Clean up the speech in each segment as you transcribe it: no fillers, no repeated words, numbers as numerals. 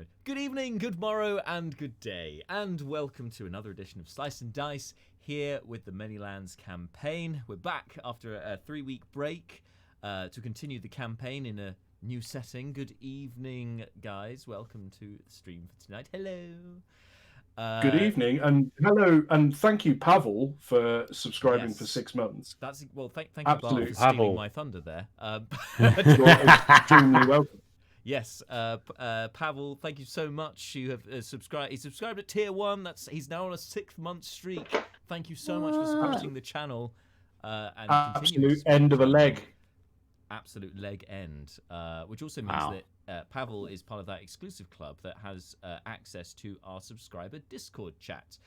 right. Good evening, good morrow, and good day, and welcome to another edition of Slice and Dice here with the Manylands campaign. We're back after a 3-week break to continue the campaign in a new setting. Good evening, guys. Welcome to the stream for tonight. Hello. Good evening, and hello, and thank you, Pavel, for subscribing for 6 months. Thank you, Bart, for stealing my thunder there. You're extremely welcome. Yes, Pavel, thank you so much. You have subscribed. He subscribed at tier 1. He's now on a 6-month streak. Thank you so much for supporting the channel. And absolute end of a leg. Absolute leg end, which also means that Pavel is part of that exclusive club that has access to our subscriber Discord chat,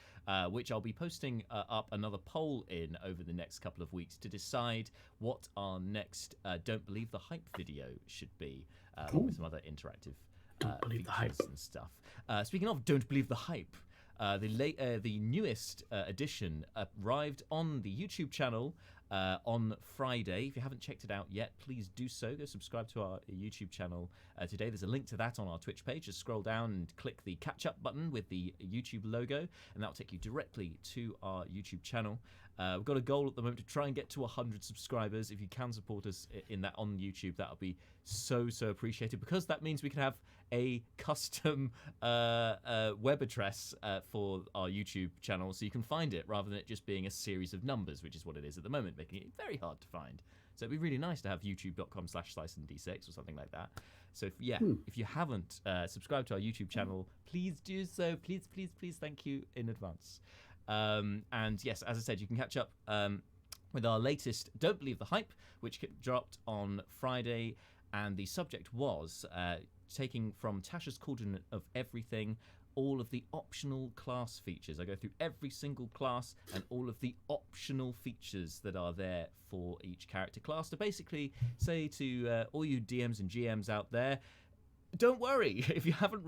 which I'll be posting up another poll in over the next couple of weeks to decide what our next Don't Believe the Hype video should be, with some other interactive features and stuff. Speaking of Don't Believe the Hype, the newest edition arrived on the YouTube channel on Friday. If you haven't checked it out yet, please do so. Go subscribe to our YouTube channel today. There's a link to that on our Twitch page. Just scroll down and click the catch-up button with the YouTube logo, and that'll take you directly to our YouTube channel. We've got a goal at the moment to try and get to 100 subscribers. If you can support us in that on YouTube, that'll be so appreciated, because that means we can have a custom web address for our YouTube channel, so you can find it rather than it just being a series of numbers, which is what it is at the moment, making it very hard to find. So it'd be really nice to have youtube.com/slice&d6 or something like that. So if you haven't subscribed to our YouTube channel, please do so. Please, thank you in advance. And yes, as I said, you can catch up with our latest Don't Believe the Hype, which dropped on Friday, and the subject was taking from Tasha's Cauldron of Everything all of the optional class features. I go through every single class and all of the optional features that are there for each character class to basically say to all you DMs and GMs out there, don't worry if you haven't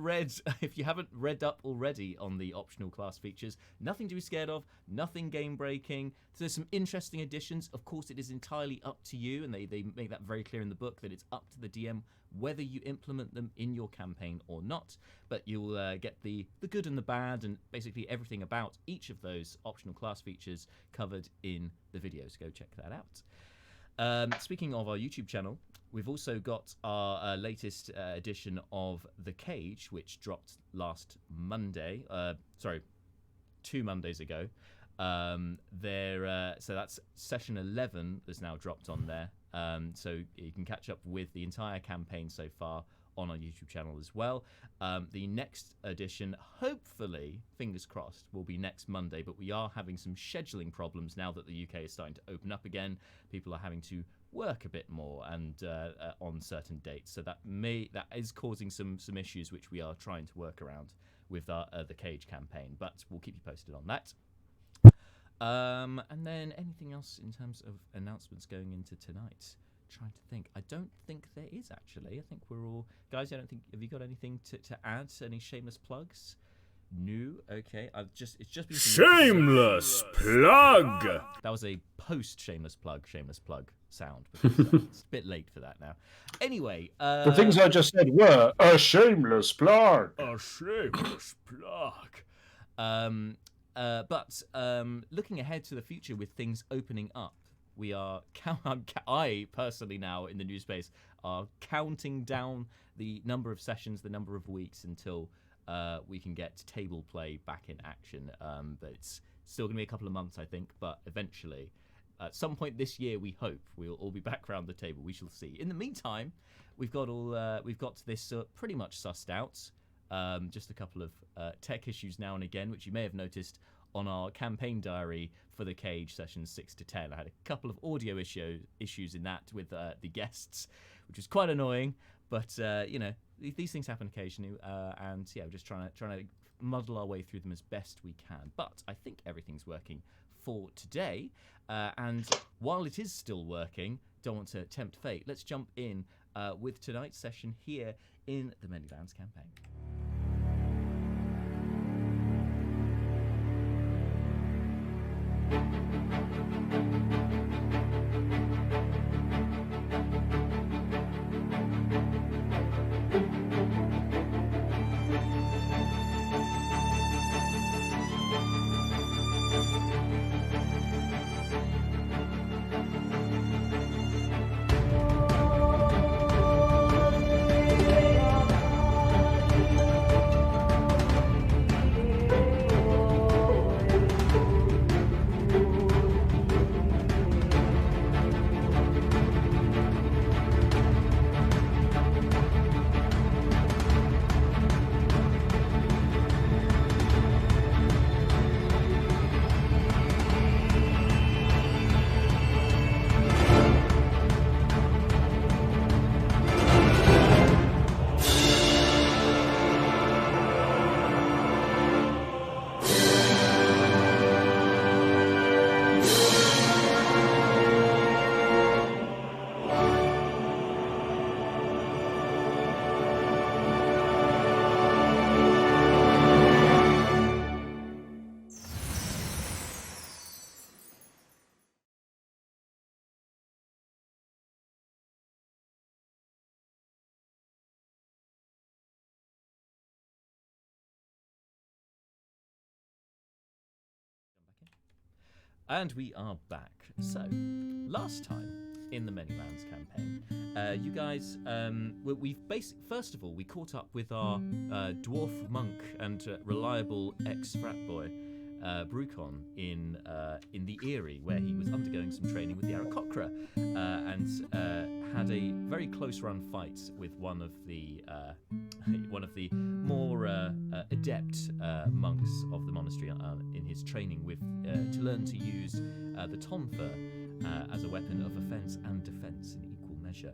read up already on the optional class features. Nothing to be scared of, nothing game breaking. So there's some interesting additions. Of course, it is entirely up to you, and they make that very clear in the book that it's up to the DM whether you implement them in your campaign or not. But you'll get the good and the bad, and basically everything about each of those optional class features covered in the video. So go check that out. Speaking of our YouTube channel, we've also got our latest edition of The Cage, which dropped last Monday. 2 Mondays ago. So that's session 11 that's now dropped on there. So you can catch up with the entire campaign so far on our YouTube channel as well. The next edition, hopefully, fingers crossed, will be next Monday, but we are having some scheduling problems now that the UK is starting to open up again. People are having to work a bit more and on certain dates, so that is causing some issues which we are trying to work around with the Cage campaign, but we'll keep you posted on that. And then anything else in terms of announcements going into tonight? Trying to think. I don't think there is, actually. I think we're all... Guys, have you got anything to add? Any shameless plugs? No? Okay. It's just been... Shameless plug! That was a post-shameless plug sound. Because, it's a bit late for that now. Anyway... the things I just said were a shameless plug. A shameless plug. But looking ahead to the future with things opening up, we are I personally now in the new space are counting down the number of sessions, the number of weeks until we can get table play back in action. But it's still going to be a couple of months, I think. But eventually, at some point this year, we hope we'll all be back around the table. We shall see. In the meantime, we've got this pretty much sussed out. Just a couple of tech issues now and again, which you may have noticed on our campaign diary for the Cage sessions 6 to 10. I had a couple of audio issues in that with the guests, which was quite annoying. But these things happen occasionally, and we're just trying to muddle our way through them as best we can. But I think everything's working for today. And while it is still working, don't want to tempt fate. Let's jump in with tonight's session here in the Manylands campaign. And we are back. So, last time in the Manylands campaign, you guys, first of all, we caught up with our dwarf monk and reliable ex-frat boy, Brukon, in the Eyrie, where he was undergoing some training with the Aarakocra, and had a very close-run fight with one of the more adept monks of the monastery in his training with to learn to use the tonfa as a weapon of offence and defence in equal measure.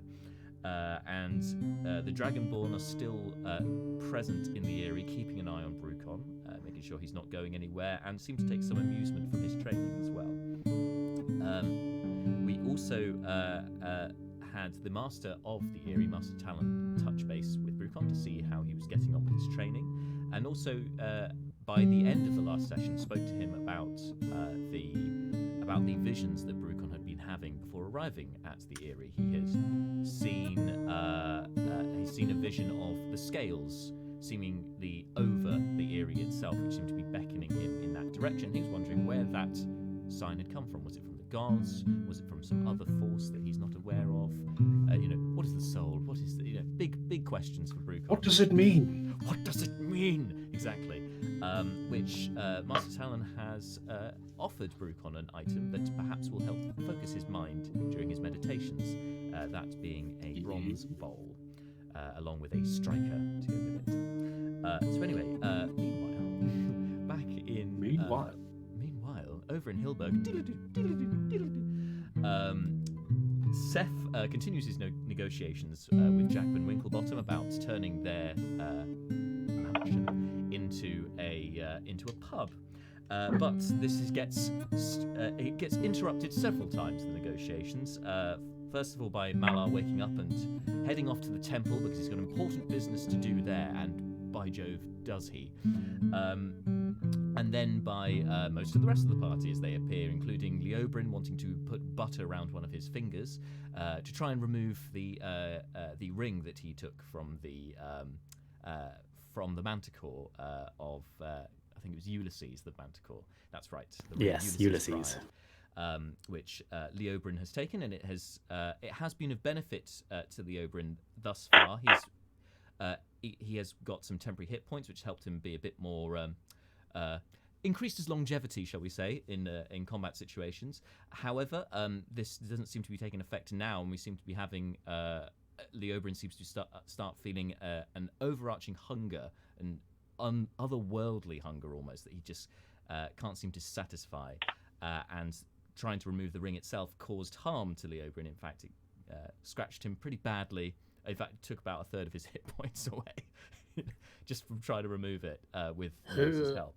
And the Dragonborn are still present in the Eyrie, keeping an eye on Brukon, making sure he's not going anywhere, and seem to take some amusement from his training as well. We also had the Master of the Eyrie, Master Talon, touch base with Brukon to see how he was getting on with his training, and also by the end of the last session spoke to him about the visions that Brukon had been having before arriving at the Eyrie. He has seen a vision of the scales seemingly over the Eyrie itself, which seemed to be beckoning him in that direction. He was wondering where that sign had come from. Was it from the gods? Was it from some other force that he's not aware of? What is the soul? What is the big questions for Brukon? What does it mean? What does it mean? Exactly. Which Master Talon has offered Brukon an item that perhaps will help focus his mind during his meditations, that being a bronze bowl, along with a striker to go with it. So anyway, meanwhile, back in... Meanwhile, over in Hillburg, Seth continues his negotiations with Jackman Winklebottom about turning their mansion into a pub. But this gets interrupted several times, the negotiations. First of all, by Malar waking up and heading off to the temple because he's got important business to do there, and by Jove, does he. And then by most of the rest of the party as they appear, including Leobrin wanting to put butter around one of his fingers to try and remove the ring that he took from the manticore of I think it was Ulysses, the manticore. That's right. Yes, Ulysses. Which Leobrin has taken, and it has been of benefit to Leobrin thus far. He has got some temporary hit points, which helped him be a bit more increased his longevity, shall we say, in combat situations. However, this doesn't seem to be taking effect now, and we seem to be having Leobrin seems to start feeling an overarching hunger, an otherworldly hunger almost, that he just can't seem to satisfy, and trying to remove the ring itself caused harm to Leobrin. In fact, it scratched him pretty badly. In fact, it took about a third of his hit points away just from trying to remove it with Moses' help.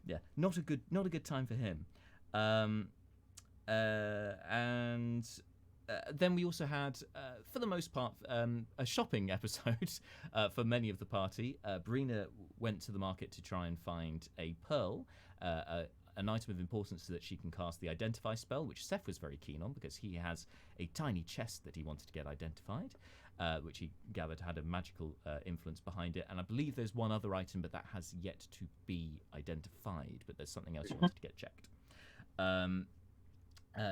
Yeah, not a good time for him. And then we also had, for the most part, a shopping episode for many of the party. Brina went to the market to try and find a pearl, an item of importance so that she can cast the Identify spell, which Seth was very keen on because he has a tiny chest that he wanted to get identified, which he gathered had a magical influence behind it. And I believe there's one other item, but that has yet to be identified. But there's something else he wanted to get checked.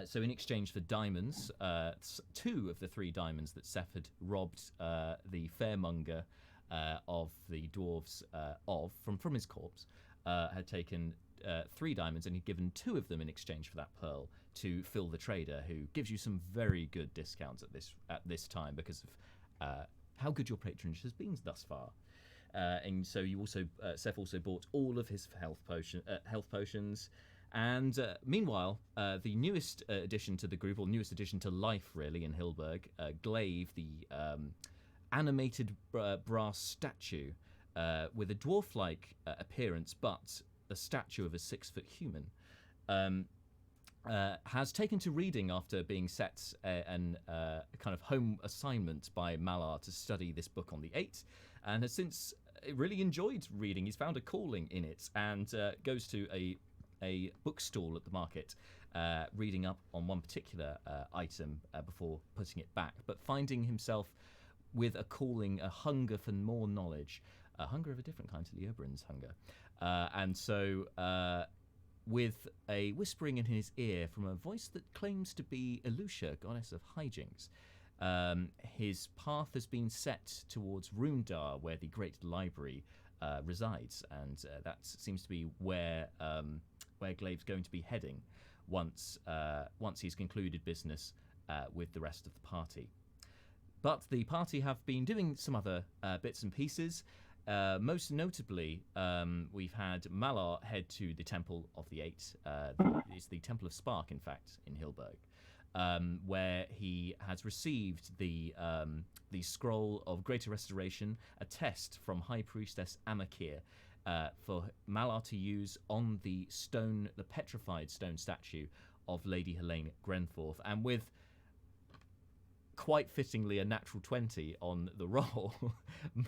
So in exchange for diamonds, 2 of the 3 diamonds that Seth had robbed the fairmonger of the dwarves from his corpse, had taken 3 diamonds, and he'd given 2 of them in exchange for that pearl to Phil the Trader, who gives you some very good discounts at this time because of how good your patronage has been thus far. And so you also Seth also bought all of his health potions. And meanwhile, the newest addition to the group, or newest addition to life, really, in Hillburg, Glaive, the animated brass statue with a dwarf-like appearance, but a statue of a 6-foot human, has taken to reading after being set a kind of home assignment by Malar to study this book on the 8, and has since really enjoyed reading. He's found a calling in it, and goes to a bookstall at the market, reading up on one particular item before putting it back, but finding himself with a calling, a hunger for more knowledge, a hunger of a different kind to Leobrin's hunger. And so with a whispering in his ear from a voice that claims to be Elusha, goddess of hijinks. His path has been set towards Rundar, where the Great Library resides, and that seems to be where Glaive's going to be heading once he's concluded business with the rest of the party. But the party have been doing some other bits and pieces. Most notably, we've had Malar head to the Temple of the Eight. It's the Temple of Spark, in fact, in Hillburg, where he has received the Scroll of Greater Restoration, a test from High Priestess Amakir, for Malar to use on the petrified stone statue of Lady Helene Grenforth, and with quite fittingly a natural 20 on the roll,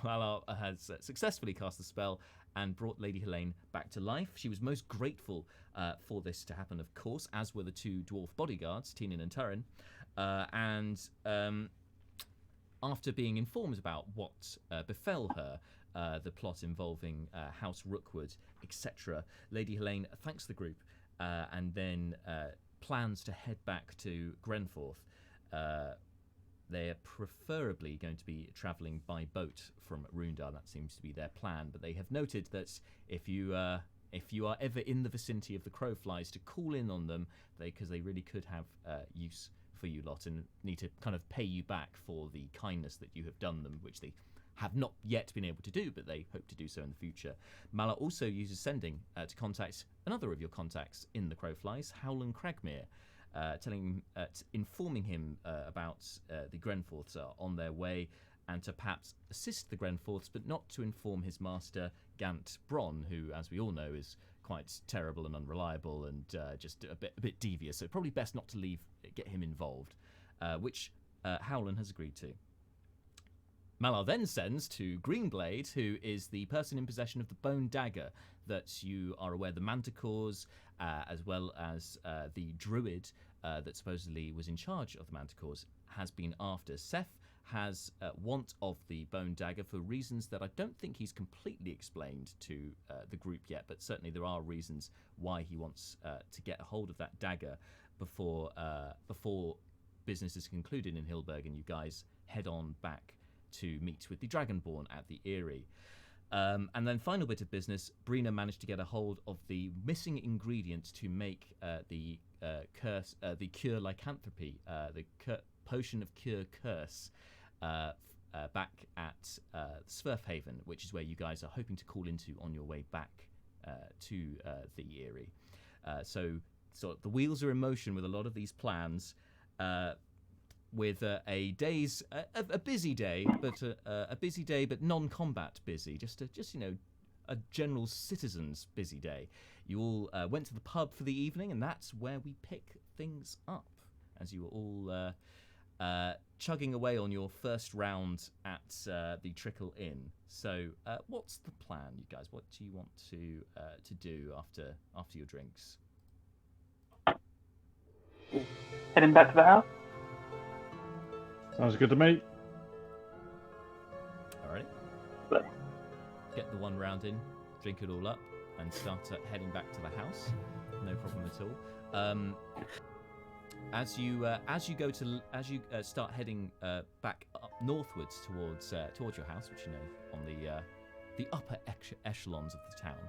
Malar has successfully cast the spell and brought Lady Helene back to life. She was most grateful for this to happen, of course, as were the two dwarf bodyguards, Tinin and Turin. After being informed about what befell her, the plot involving House Rookwood, etc., Lady Helene thanks the group and then plans to head back to Grenforth. They're preferably going to be travelling by boat from Rundar. That seems to be their plan. But they have noted that if you are ever in the vicinity of the Crowflies, to call in on them, because they really could have use for you lot and need to kind of pay you back for the kindness that you have done them, which they have not yet been able to do, but they hope to do so in the future. Malar also uses sending to contact another of your contacts in the Crowflies, Howland Cragmere, informing him about the Grenforths are on their way, and to perhaps assist the Grenforths, but not to inform his master, Gant Bron, who, as we all know, is quite terrible and unreliable and just a bit devious. So probably best not to get him involved, which Howland has agreed to. Malar then sends to Greenblade, who is the person in possession of the bone dagger that you are aware the Manticores, as well as the druid that supposedly was in charge of the Manticores, has been after. Seth has want of the bone dagger for reasons that I don't think he's completely explained to the group yet, but certainly there are reasons why he wants to get a hold of that dagger before business is concluded in Hillburg and you guys head on back to meet with the Dragonborn at the Eyrie. And then final bit of business, Brina managed to get a hold of the missing ingredient to make the cure lycanthropy, the potion of cure curse, back at Swerfhaven, which is where you guys are hoping to call into on your way back to the Eyrie. So the wheels are in motion with a lot of these plans. With a busy day, but non-combat busy, just a general citizen's busy day. You all went to the pub for the evening, and that's where we pick things up, as you were all chugging away on your first round at the Trickle Inn. So, what's the plan, you guys? What do you want to do after your drinks? Heading back to the house. Sounds good to me. Alright. Get the one round in, drink it all up, and start heading back to the house. No problem at all. As you start heading back up northwards towards your house, which you know on the upper echelons of the town,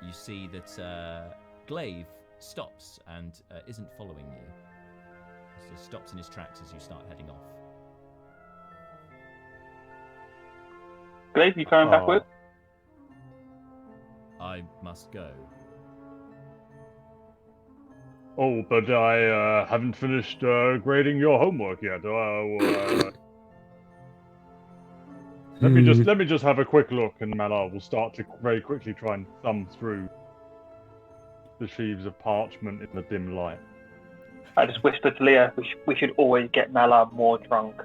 you see that Glaive stops and isn't following you. He just stops in his tracks as you start heading off. Glaive, you coming backwards? I must go. Oh, but I haven't finished grading your homework yet. Let me just have a quick look, and Malar will start to very quickly try and thumb through the sheaves of parchment in the dim light. I just whispered to Leah, we should always get Malar more drunk.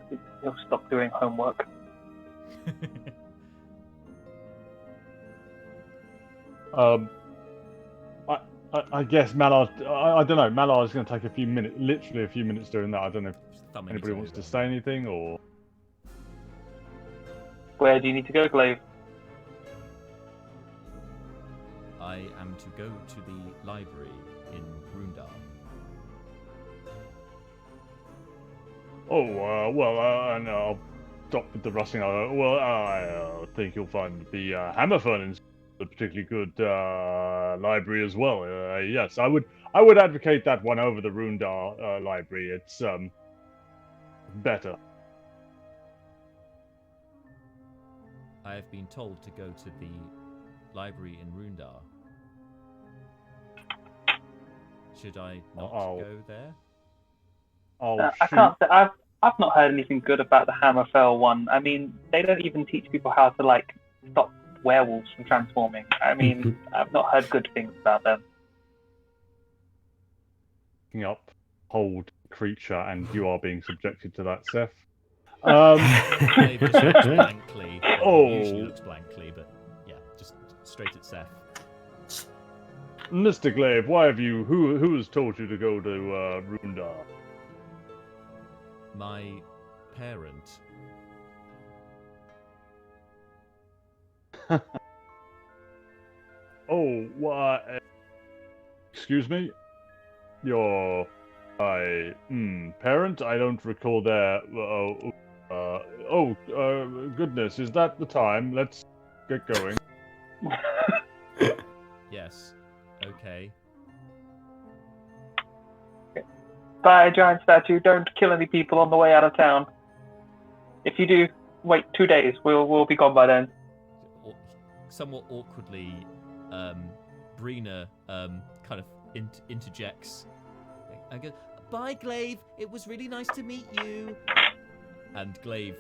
He'll stop doing homework. I guess Malar. I don't know. Malar is going to take literally a few minutes doing that. I don't know if anybody wants to say anything or. Where do you need to go, Glaive? I am to go to the library in Rundar. Oh, well, and I'll stop with the rustling. Well, I think you'll find the Hammerfern is a particularly good library as well. Yes, I would advocate that one over the Rundar library. It's better. I have been told to go to the library in Rundar. Should I not go there? I can't say I've not heard anything good about the Hammerfell one. I mean, they don't even teach people how to like stop werewolves from transforming. I mean, I've not heard good things about them. Picking up hold creature, and you are being subjected to that, Seth. Glaive just looks blankly. Oh. He usually looks blankly, but yeah, just straight at Seth. Mr. Glaive, why have you? Who has told you to go to Rundar? My parent. Oh, why? Excuse me? Your parent? I don't recall their. Goodness, is that the time? Let's get going. Yes. Okay. Bye, giant statue. Don't kill any people on the way out of town. If you do, wait 2 days. We'll be gone by then. Somewhat awkwardly, Brina kind of interjects. I go, "Bye, Glaive. It was really nice to meet you." And Glaive,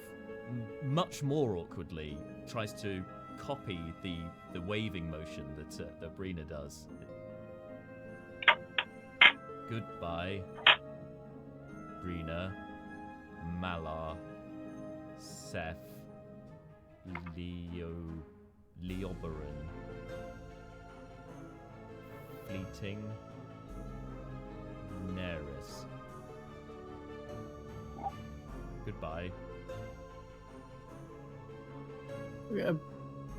much more awkwardly, tries to copy the waving motion that Brina does. Goodbye, Brina, Malar, Seth, Leoberon, Fleeting, Neris. Goodbye.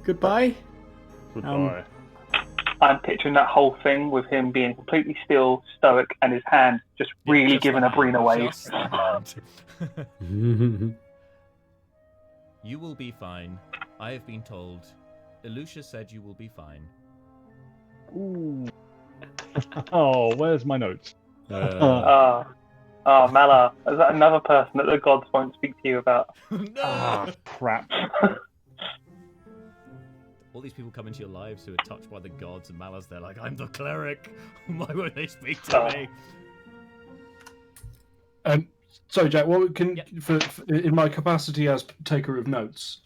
Goodbye. Goodbye. I'm picturing that whole thing with him being completely still, stoic, and his hand just really Just giving the a Brina hand, wave. just the hand. You will be fine. I have been told. Elucia said you will be fine. Ooh. Oh, where's my notes? Mala, is that another person that the gods won't speak to you about? No! Crap. All these people come into your lives who are touched by the gods, and Mala's there like, "I'm the cleric. Why won't they speak to me?" Sorry, Jack. What can Yep. for in my capacity as taker of notes,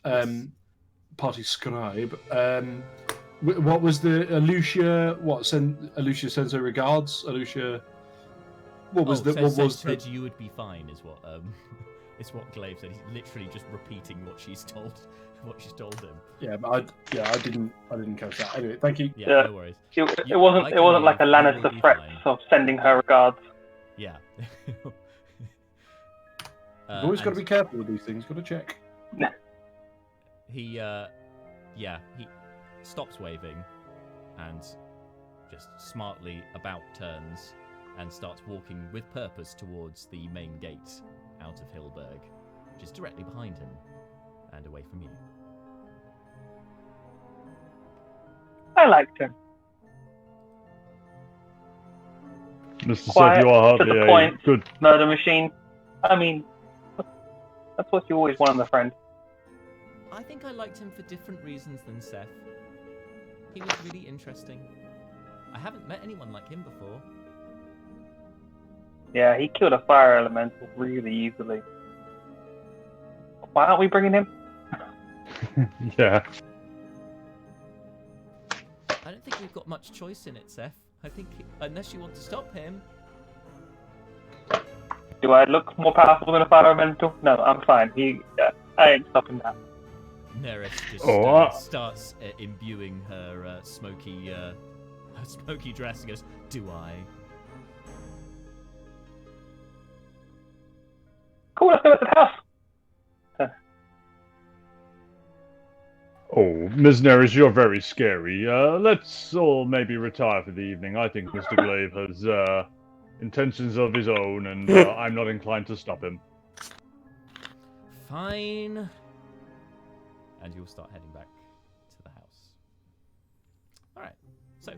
party scribe? What was the Elucia? Elucia sends her regards. Elucia. What was said you would be fine is what it's what Glaive said. He's literally just repeating what she's told him. Yeah, but I didn't catch that. Anyway, thank you. Yeah, no worries. It wasn't like a Lannister threat of sending her regards. Yeah. You've always got to be careful with these things. Got to check. He stops waving and just smartly about turns and starts walking with purpose towards the main gate out of Hillburg, which is directly behind him and away from you. I liked him. Mr. Quiet, Seth, you are to hardly the a point. good. Murder machine. I mean, that's what you always want in a friend. I think I liked him for different reasons than Seth. He was really interesting. I haven't met anyone like him before. Yeah, he killed a fire elemental really easily. Why aren't we bringing him? Yeah. I don't think we've got much choice in it, Seth. I think, unless you want to stop him... Do I look more powerful than a fire elemental? No, I'm fine. I ain't stopping that. Neris just starts imbuing her smoky dress and goes, "Do I?" Cool, let's go to the house. Oh, Ms. Neris, you're very scary. Let's all maybe retire for the evening. I think Mr. Glaive has intentions of his own, and I'm not inclined to stop him. Fine. And you'll start heading back to the house. All right. So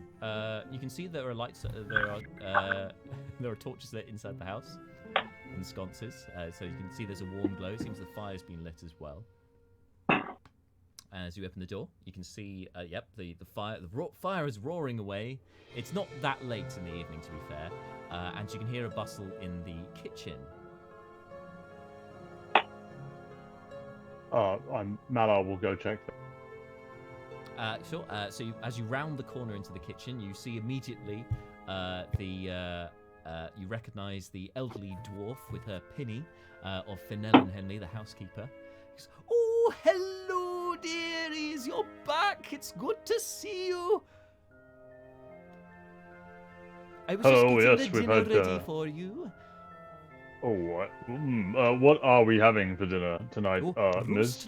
you can see there are lights. There are torches lit inside the house in sconces. So you can see there's a warm glow. It seems the fire's been lit as well. As you open the door, you can see, the fire is roaring away. It's not that late in the evening, to be fair, and you can hear a bustle in the kitchen. Malar will go check that. Sure. So as you round the corner into the kitchen, you see immediately you recognise the elderly dwarf with her pinny of Fenelon Henley, the housekeeper. Goes, "Oh, hello, dearies! You're back. It's good to see you. I was just getting the dinner ready for you." What are we having for dinner tonight, Ms.?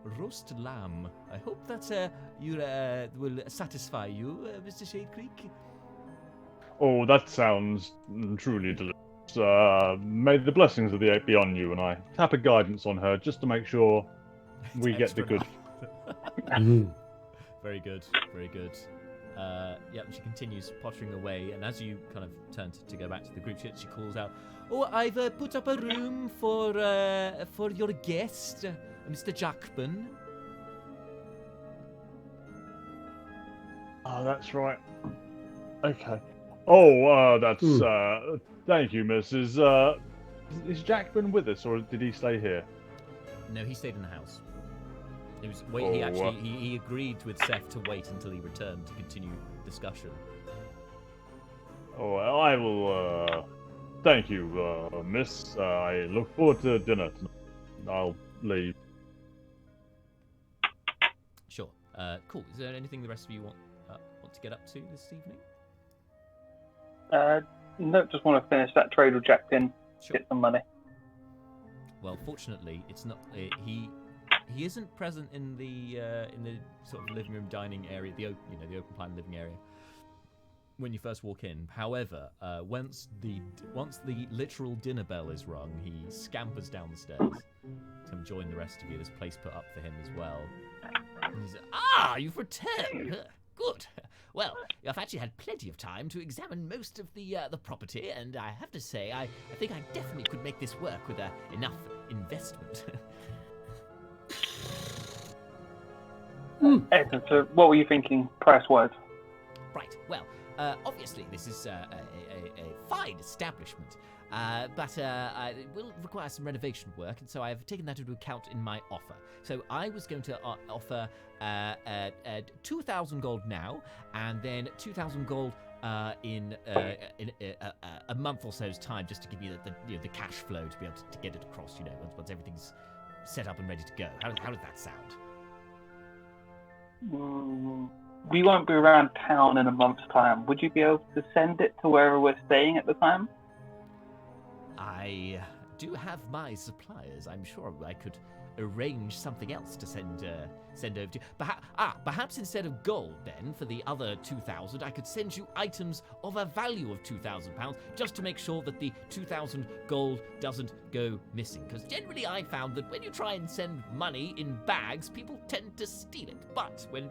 Roast lamb. I hope that will satisfy you, Mr. Shadecreek. Oh, that sounds truly delicious. May the blessings of the ape be on you, and I tap a guidance on her just to make sure we get the good. Very good, very good. She continues pottering away, and as you kind of turn to go back to the group chat, she calls out, "Oh, I've put up a room for your guest, Mr. Jackman." Oh, that's right. Okay. Oh, that's thank you, Mrs. Is Jackman with us, or did he stay here? No, he stayed in the house. He was he agreed with Seth to wait until he returned to continue discussion. Oh, well, I will. Thank you, Miss. I look forward to dinner tonight. I'll leave. Sure. Cool. Is there anything the rest of you want to get up to this evening? No, just want to finish that trade with Jack in, Sure. get some money. Well, fortunately, it's not. He isn't present in the sort of living room dining area, the open plan living area when you first walk in. However, once the literal dinner bell is rung, he scampers down the stairs to join the rest of you. There's a place put up for him as well. And he's you've returned. Good. Well, I've actually had plenty of time to examine most of the property, and I have to say, I think I definitely could make this work with enough investment. Excellent. So, what were you thinking, price-wise? Right. Well, obviously, this is a fine establishment, but it will require some renovation work, and so I've taken that into account in my offer. So I was going to offer 2,000 gold now, and then 2,000 gold in a month or so's time, just to give you the cash flow to be able to get it across. Once everything's set up and ready to go. How does that sound? We won't be around town in a month's time. Would you be able to send it to wherever we're staying at the time? I do have my suppliers. I'm sure I could arrange something else to send over to you. Perhaps instead of gold, then, for the other 2,000, I could send you items of a value of £2,000, just to make sure that the 2,000 gold doesn't go missing. Because generally I found that when you try and send money in bags, people tend to steal it. But when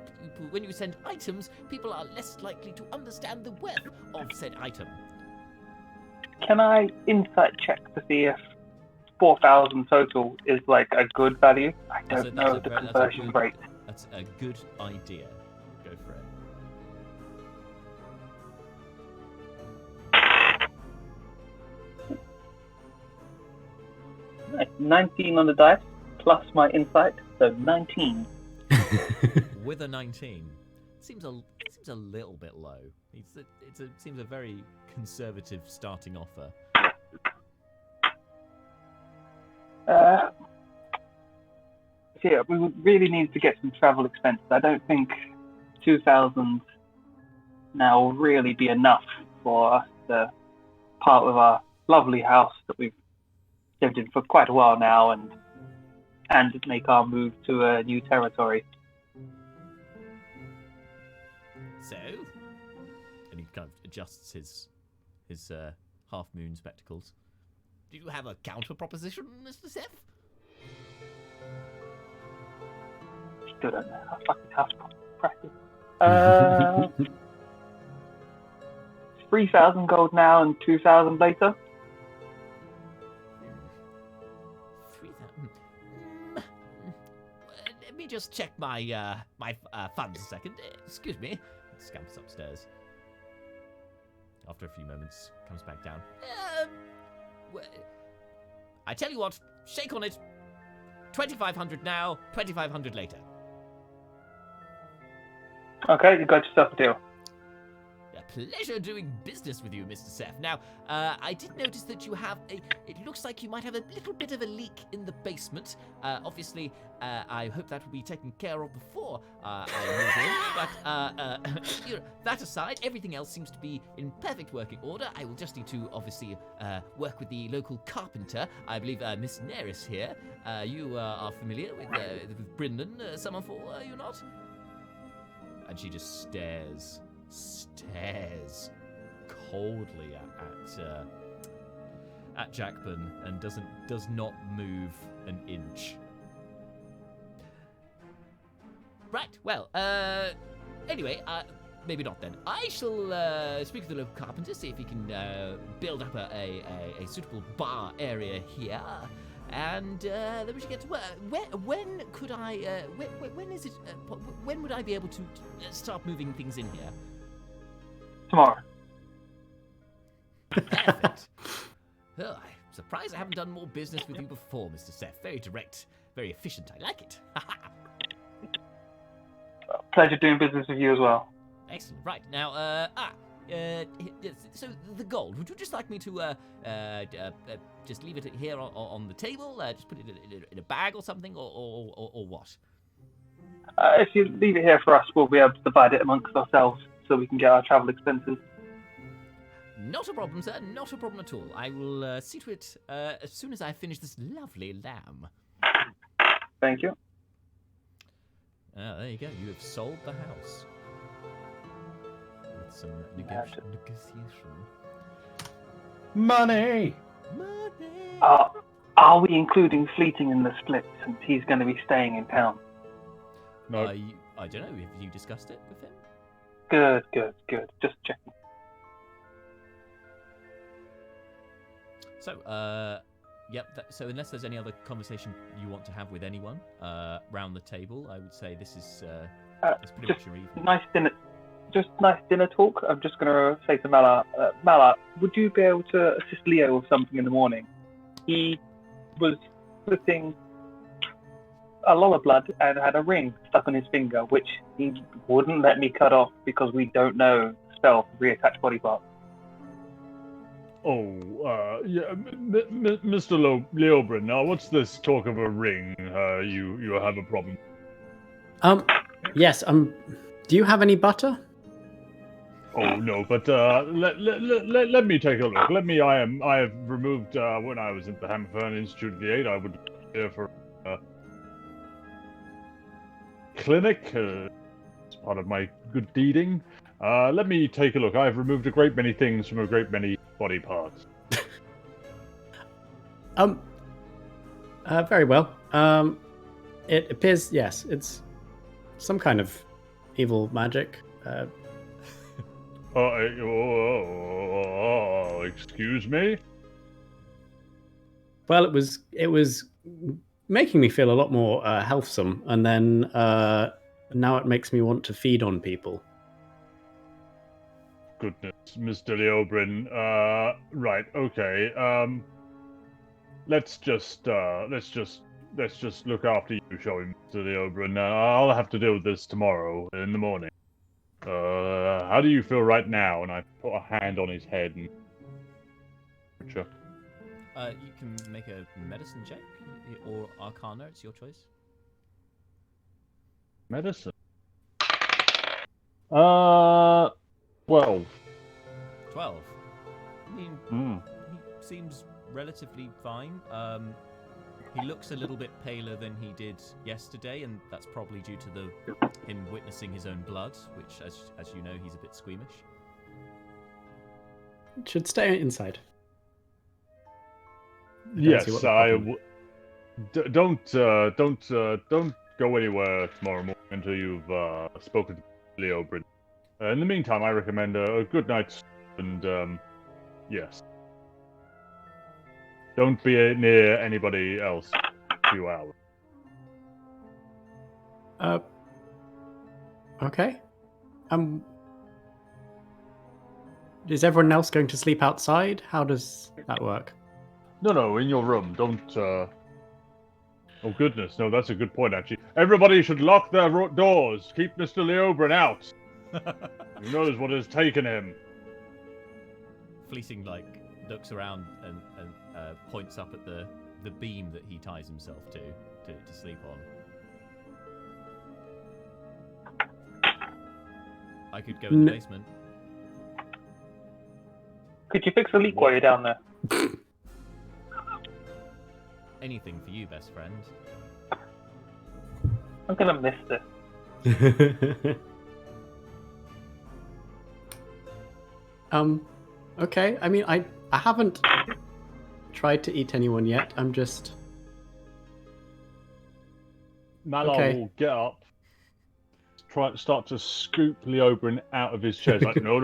you send items, people are less likely to understand the worth of said item. Can I insight check to see if 4,000 total is like a good value? I don't know the conversion rate. That's a good idea. Go for it. 19 on the dice, plus my insight, so 19. With a 19, seems a little bit low. Seems a very conservative starting offer. We would really need to get some travel expenses. I don't think 2,000 now will really be enough for us to part with our lovely house that we've lived in for quite a while now and make our move to a new territory. So, and he kind of adjusts his half moon spectacles. Do you have a counter proposition, Mr. Seth? Still don't know. I fucking have to practice. 3,000 gold now and 2,000 later. 3,000. Let me just check my funds a second. Excuse me. Scampers upstairs. After a few moments, comes back down. I tell you what, shake on it. 2,500 now, 2,500 later. Okay, you got yourself a deal. A pleasure doing business with you, Mr. Seth. Now, I did notice that you have it looks like you might have a little bit of a leak in the basement. Obviously, I hope that will be taken care of before I move in. But, you know, that aside, everything else seems to be in perfect working order. I will just need to, obviously, work with the local carpenter. I believe Miss Neris here. You are familiar with Brendan Summerfall, are you not? And she just stares coldly at Jackman and does not move an inch. Right. Well. Anyway. Maybe not then. I shall speak to the local carpenter, see if he can build up a suitable bar area here. And then we should get to work. When could I? When is it? When would I be able to start moving things in here? Tomorrow. Perfect. Oh, I'm surprised I haven't done more business with you before, Mr. Seth. Very direct, very efficient. I like it. Pleasure doing business with you as well. Excellent. Right now, so the gold. Would you just like me to just leave it here on the table? Just put it in a bag or something, or what? If you leave it here for us, we'll be able to divide it amongst ourselves so we can get our travel expenses. Not a problem, sir. Not a problem at all. I will see to it as soon as I finish this lovely lamb. Thank you. There you go. You have sold the house. With some negotiation. Money! Are we including Fleeting in the split since he's going to be staying in town? No. I don't know. Have you discussed it with him? Good. Just checking. So, yep. So, unless there's any other conversation you want to have with anyone round the table, I would say this is it's pretty much your evening. Nice dinner talk. I'm just going to say to Mala, Mala, would you be able to assist Leo with something in the morning? He was putting a lot of blood and had a ring stuck on his finger, which he wouldn't let me cut off because we don't know spell for reattach body parts. Oh, yeah, Mr. Leobrin, now what's this talk of a ring? You have a problem? Yes, do you have any butter? Oh, no, but, let me take a look. I have removed, when I was at the Hammerfern Institute of the Eight, I would there for, clinic, as part of my good deeding. Let me take a look. I've removed a great many things from a great many body parts. Very well. It appears, yes, it's some kind of evil magic. Excuse me? Well, it was making me feel a lot more healthsome, and then now it makes me want to feed on people. Goodness, Mr. Leobrin. Right, okay. Let's just look after you, shall we, Mr. Leobrin? I'll have to deal with this tomorrow in the morning. How do you feel right now? And I put a hand on his head and... You can make a medicine check, or Arcana, it's your choice. Medicine? 12. 12. I mean, he seems relatively fine. He looks a little bit paler than he did yesterday, and that's probably due to him witnessing his own blood, which, as you know, he's a bit squeamish. Should stay inside. Yes, don't go anywhere tomorrow morning until you've spoken to Leobrin. In the meantime, I recommend a good night's sleep and yes. Don't be near anybody else for a few hours. Okay. Is everyone else going to sleep outside? How does that work? No, in your room. Don't, Oh goodness, no, that's a good point, actually. Everybody should lock their doors. Keep Mr. Leobrin out. Who knows what has taken him? Fleeting, looks around and points up at the beam that he ties himself to sleep on. I could go in the basement. Could you fix a leak while you're down there? Anything for you, best friend. I'm gonna miss this. Okay. I mean, I haven't tried to eat anyone yet. I'm just... Malar Okay. will get up, start to scoop Leobrin out of his chest. Like, no.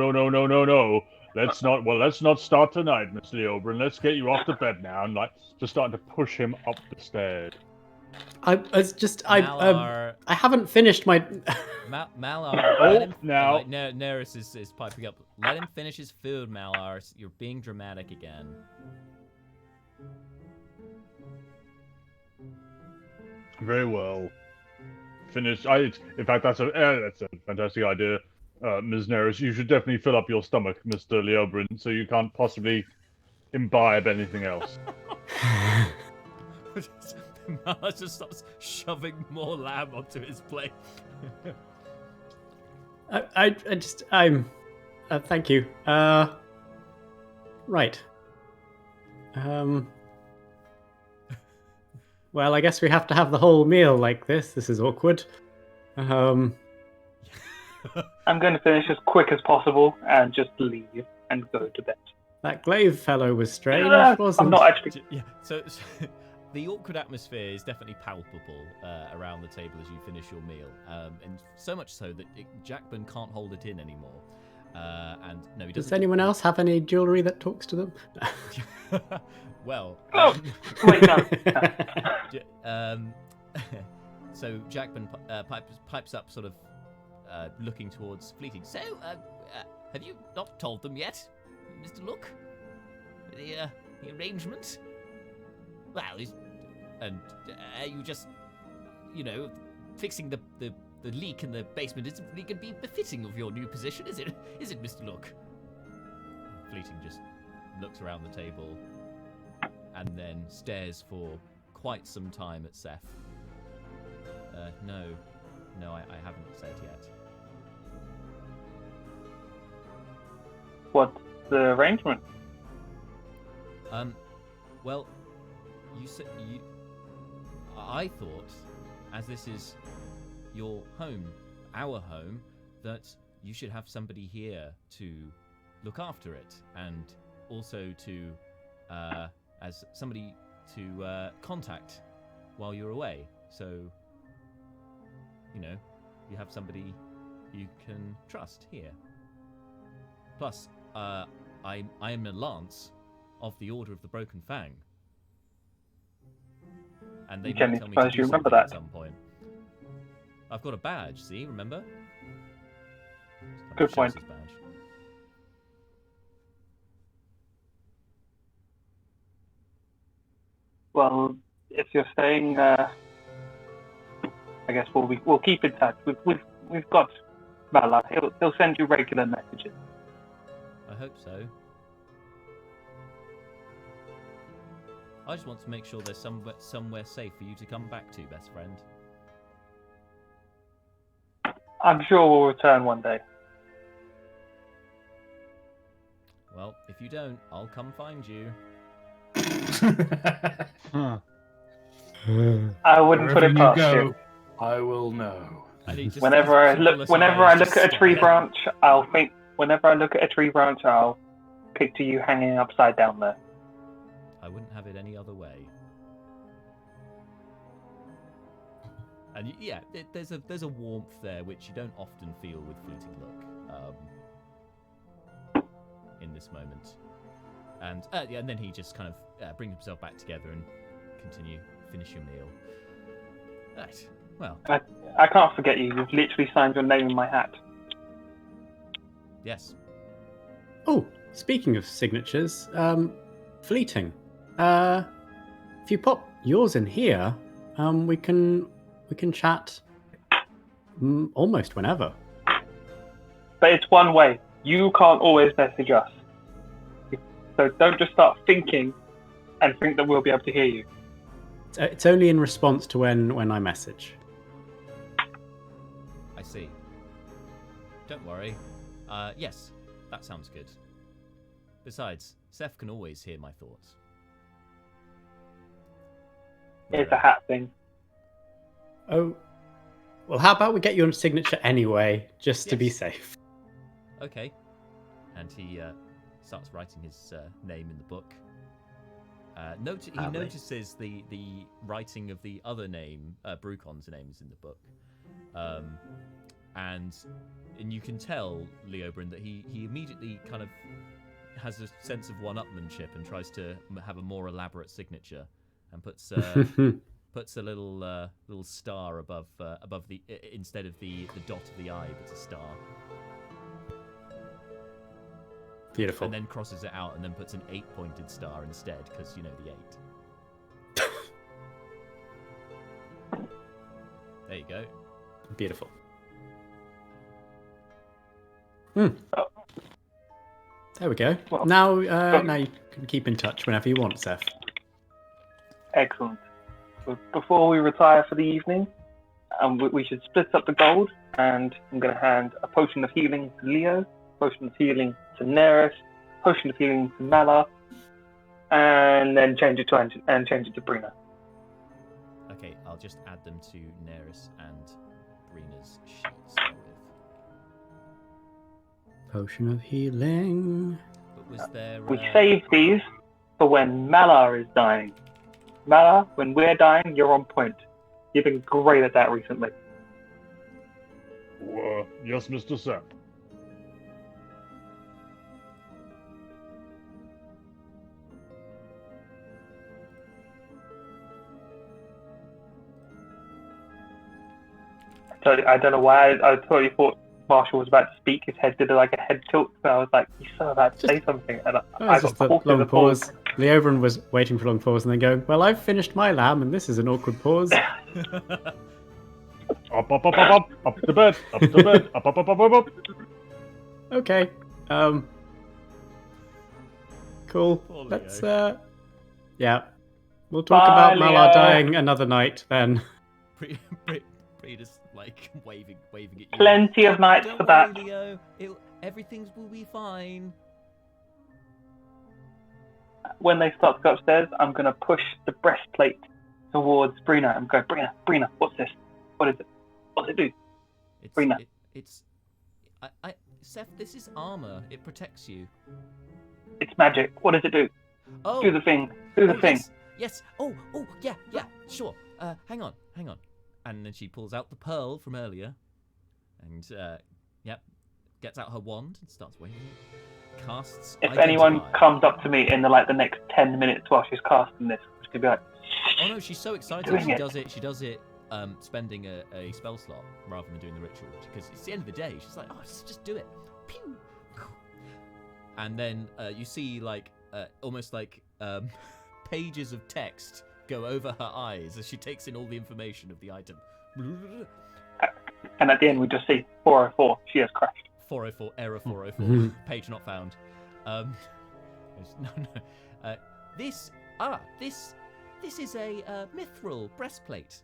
Let's not start tonight, Mr. Leobrin. Let's get you off to bed now. And just starting to push him up the stairs. I haven't finished my... Malar. Now. Neris is piping up. Let him finish his food, Malar. You're being dramatic again. Very well. Finish. In fact, that's a fantastic idea, Ms. Neris. You should definitely fill up your stomach, Mr. Leobrin, so you can't possibly imbibe anything else. Malar just stops shoving more lamb onto his plate. Thank you. Right. Well, I guess we have to have the whole meal like this. This is awkward. I'm going to finish as quick as possible and just leave and go to bed. That glaive fellow was strange, wasn't I'm not actually... Yeah, so the awkward atmosphere is definitely palpable around the table as you finish your meal, and so much so that Jackman can't hold it in anymore. And no, he doesn't. Does anyone else have any jewelry that talks to them? Well. Oh, wait, no. So Jackman pipes up, sort of looking towards Fleeting. So, have you not told them yet, Mr. Look? The arrangement? Well, are you just, fixing the leak in the basement isn't really going to be befitting of your new position, is it? Is it, Mr. Look? Fleeting just looks around the table and then stares for quite some time at Seth. No, I haven't said yet. What's the arrangement? Well, I thought, as this is your home, our home, that you should have somebody here to look after it, and also to, as somebody to contact while you're away. So, you have somebody you can trust here. Plus, I am a lance of the Order of the Broken Fang. And they might tell me to do something at some point. I've got a badge, see? Remember? Good point. Badge. Well, if you're staying, I guess we'll keep in touch. We've got Malar. He'll send you regular messages. I hope so. I just want to make sure there's somewhere safe for you to come back to, best friend. I'm sure we'll return one day. Well, if you don't, I'll come find you. I wouldn't put Wherever it you past go, you. I will know. And he just Whenever I look at a tree branch, I'll think. Whenever I look at a tree branch, I'll picture you hanging upside down there. I wouldn't have it any other way. And yeah, there's a warmth there which you don't often feel with Fleeting Look in this moment. And yeah, and then he just kind of brings himself back together and finish your meal. Right. Well. I can't forget you. You've literally signed your name in my hat. Yes. Oh, speaking of signatures, Fleeting. If you pop yours in here, we can chat almost whenever. But it's one way. You can't always message us. So don't just start thinking and think that we'll be able to hear you. It's only in response to when I message. I see. Don't worry. Yes, that sounds good. Besides, Seth can always hear my thoughts. It's a hat thing. Oh, well, how about we get your signature anyway, just to be safe? Okay. And he starts writing his name in the book. He notices the writing of the other name, Brukon's name is in the book. And you can tell, Leobrin, that he immediately kind of has a sense of one-upmanship and tries to have a more elaborate signature, and puts a little star above the instead of the dot of the I, but a star. Beautiful. And then crosses it out and then puts an 8-pointed star instead, because you know the 8. There you go. Beautiful. There we go. Well, now you can keep in touch whenever you want, Seth. Excellent. But before we retire for the evening, we should split up the gold, and I'm going to hand a potion of healing to Leo, potion of healing to Neris, potion of healing to Mala, and then change it to Brina. Okay, I'll just add them to Neris and Brina's sheets. Potion of healing. But was there? We save these for when Mala is dying. Mala, when we're dying, you're on point. You've been great at that recently. Yes, Mr. Sam. So I don't know why I totally thought Marshall was about to speak. His head did like a head tilt, so I was like, he's so about to say something. And I got caught in the pause. Leobrin was waiting for a long pause and then going, well, I've finished my lamb and this is an awkward pause. Up to bed, up. Okay. Cool. Let's, yeah. We'll talk about Mala dying another night then. Just like waving at you. Plenty of nights Don't for worry, that. Leo. Everything will be fine. When they start to go upstairs, I'm going to push the breastplate towards Brina. I'm going, Brina, what's this? What is it? What does it do? Brina. Seth, this is armor. It protects you. It's magic. What does it do? Oh, Do the thing. Do the thing. Yes. Oh, yeah, sure. Hang on. And then she pulls out the pearl from earlier, and gets out her wand and starts waving it. Casts. If Identify. anyone comes up to me in the next 10 minutes while she's casting this, she's gonna be like, Oh no, she's so excited. She does it. Spending a spell slot rather than doing the ritual, because it's the end of the day. She's like, oh, just do it. Pew. And then you see almost like pages of text go over her eyes as she takes in all the information of the item. and at the end we just see 404. She has crashed. 404 error 404 page not found. This is a mithril breastplate.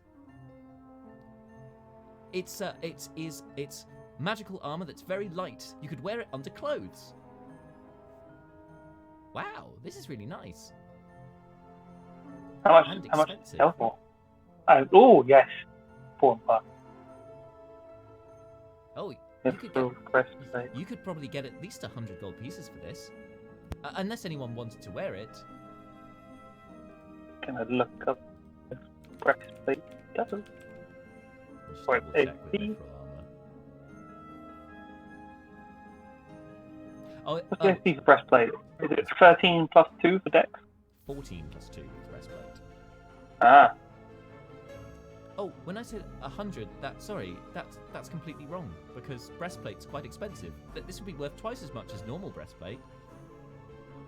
It's magical armor that's very light. You could wear it under clothes. Wow, this is really nice. How much And does it expensive. sell for? Oh yes, 4 and 5. Oh, Breastplate. you could probably get at least 100 gold pieces for this, unless anyone wanted to wear it. Gonna look up the breastplate. Doesn't. Just Wait, double-check with mithril armor. Oh, What's the breastplate? Is it 13 plus 2 for dex? 14 plus 2 for breastplate. Ah. Oh, when I said 100, that's completely wrong, because breastplate's quite expensive. This would be worth twice as much as normal breastplate.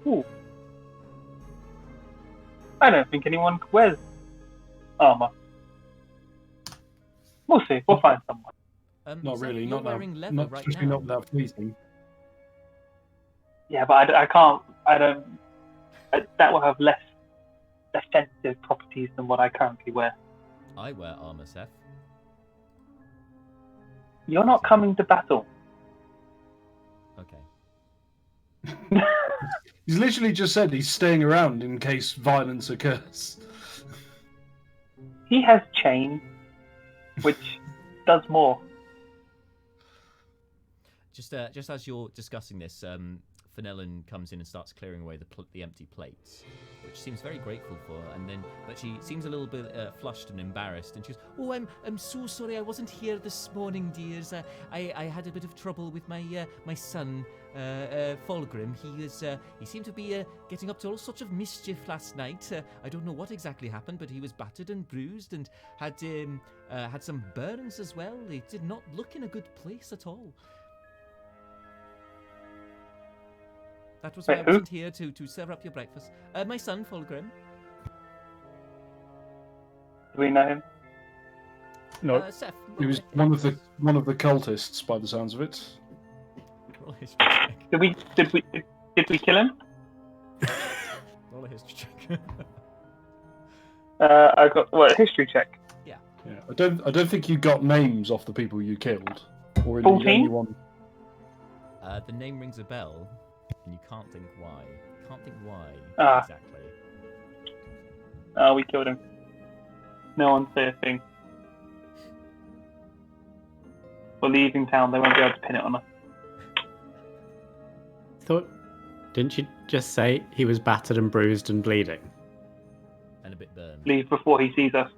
Ooh. I don't think anyone wears armor. We'll see. We'll find someone. Not Seth, really. you're Not wearing that. leather Not right especially now. not that pleasing. Yeah, but I can't. I don't. That will have less offensive properties than what I currently wear. I wear armor, Seth. You're not coming to battle. Okay. He's literally just said he's staying around in case violence occurs. He has chain, which does more. Just as you're discussing this, Fenelon comes in and starts clearing away the empty plates, which seems very grateful for. But she seems a little bit flushed and embarrassed, and she goes, "Oh, I'm so sorry, I wasn't here this morning, dears. I had a bit of trouble with my son, Fulgrim. He seemed to be getting up to all sorts of mischief last night. I don't know what exactly happened, but he was battered and bruised and had some burns as well. He did not look in a good place at all." That was why I wasn't here to serve up your breakfast. My son, Fulgrim. Do we know him? No. Seth. He was one of the cultists, by the sounds of it. Roll a history check. Did we kill him? Roll a history check. I got a history check. Yeah, I don't think you got names off the people you killed, or 14? the only one. The name rings a bell, and you can't think why. Ah. Exactly. We killed him. No one say a thing. We're leaving town. They won't be able to pin it on us. Didn't you just say he was battered and bruised and bleeding? And a bit burned. Leave before he sees us.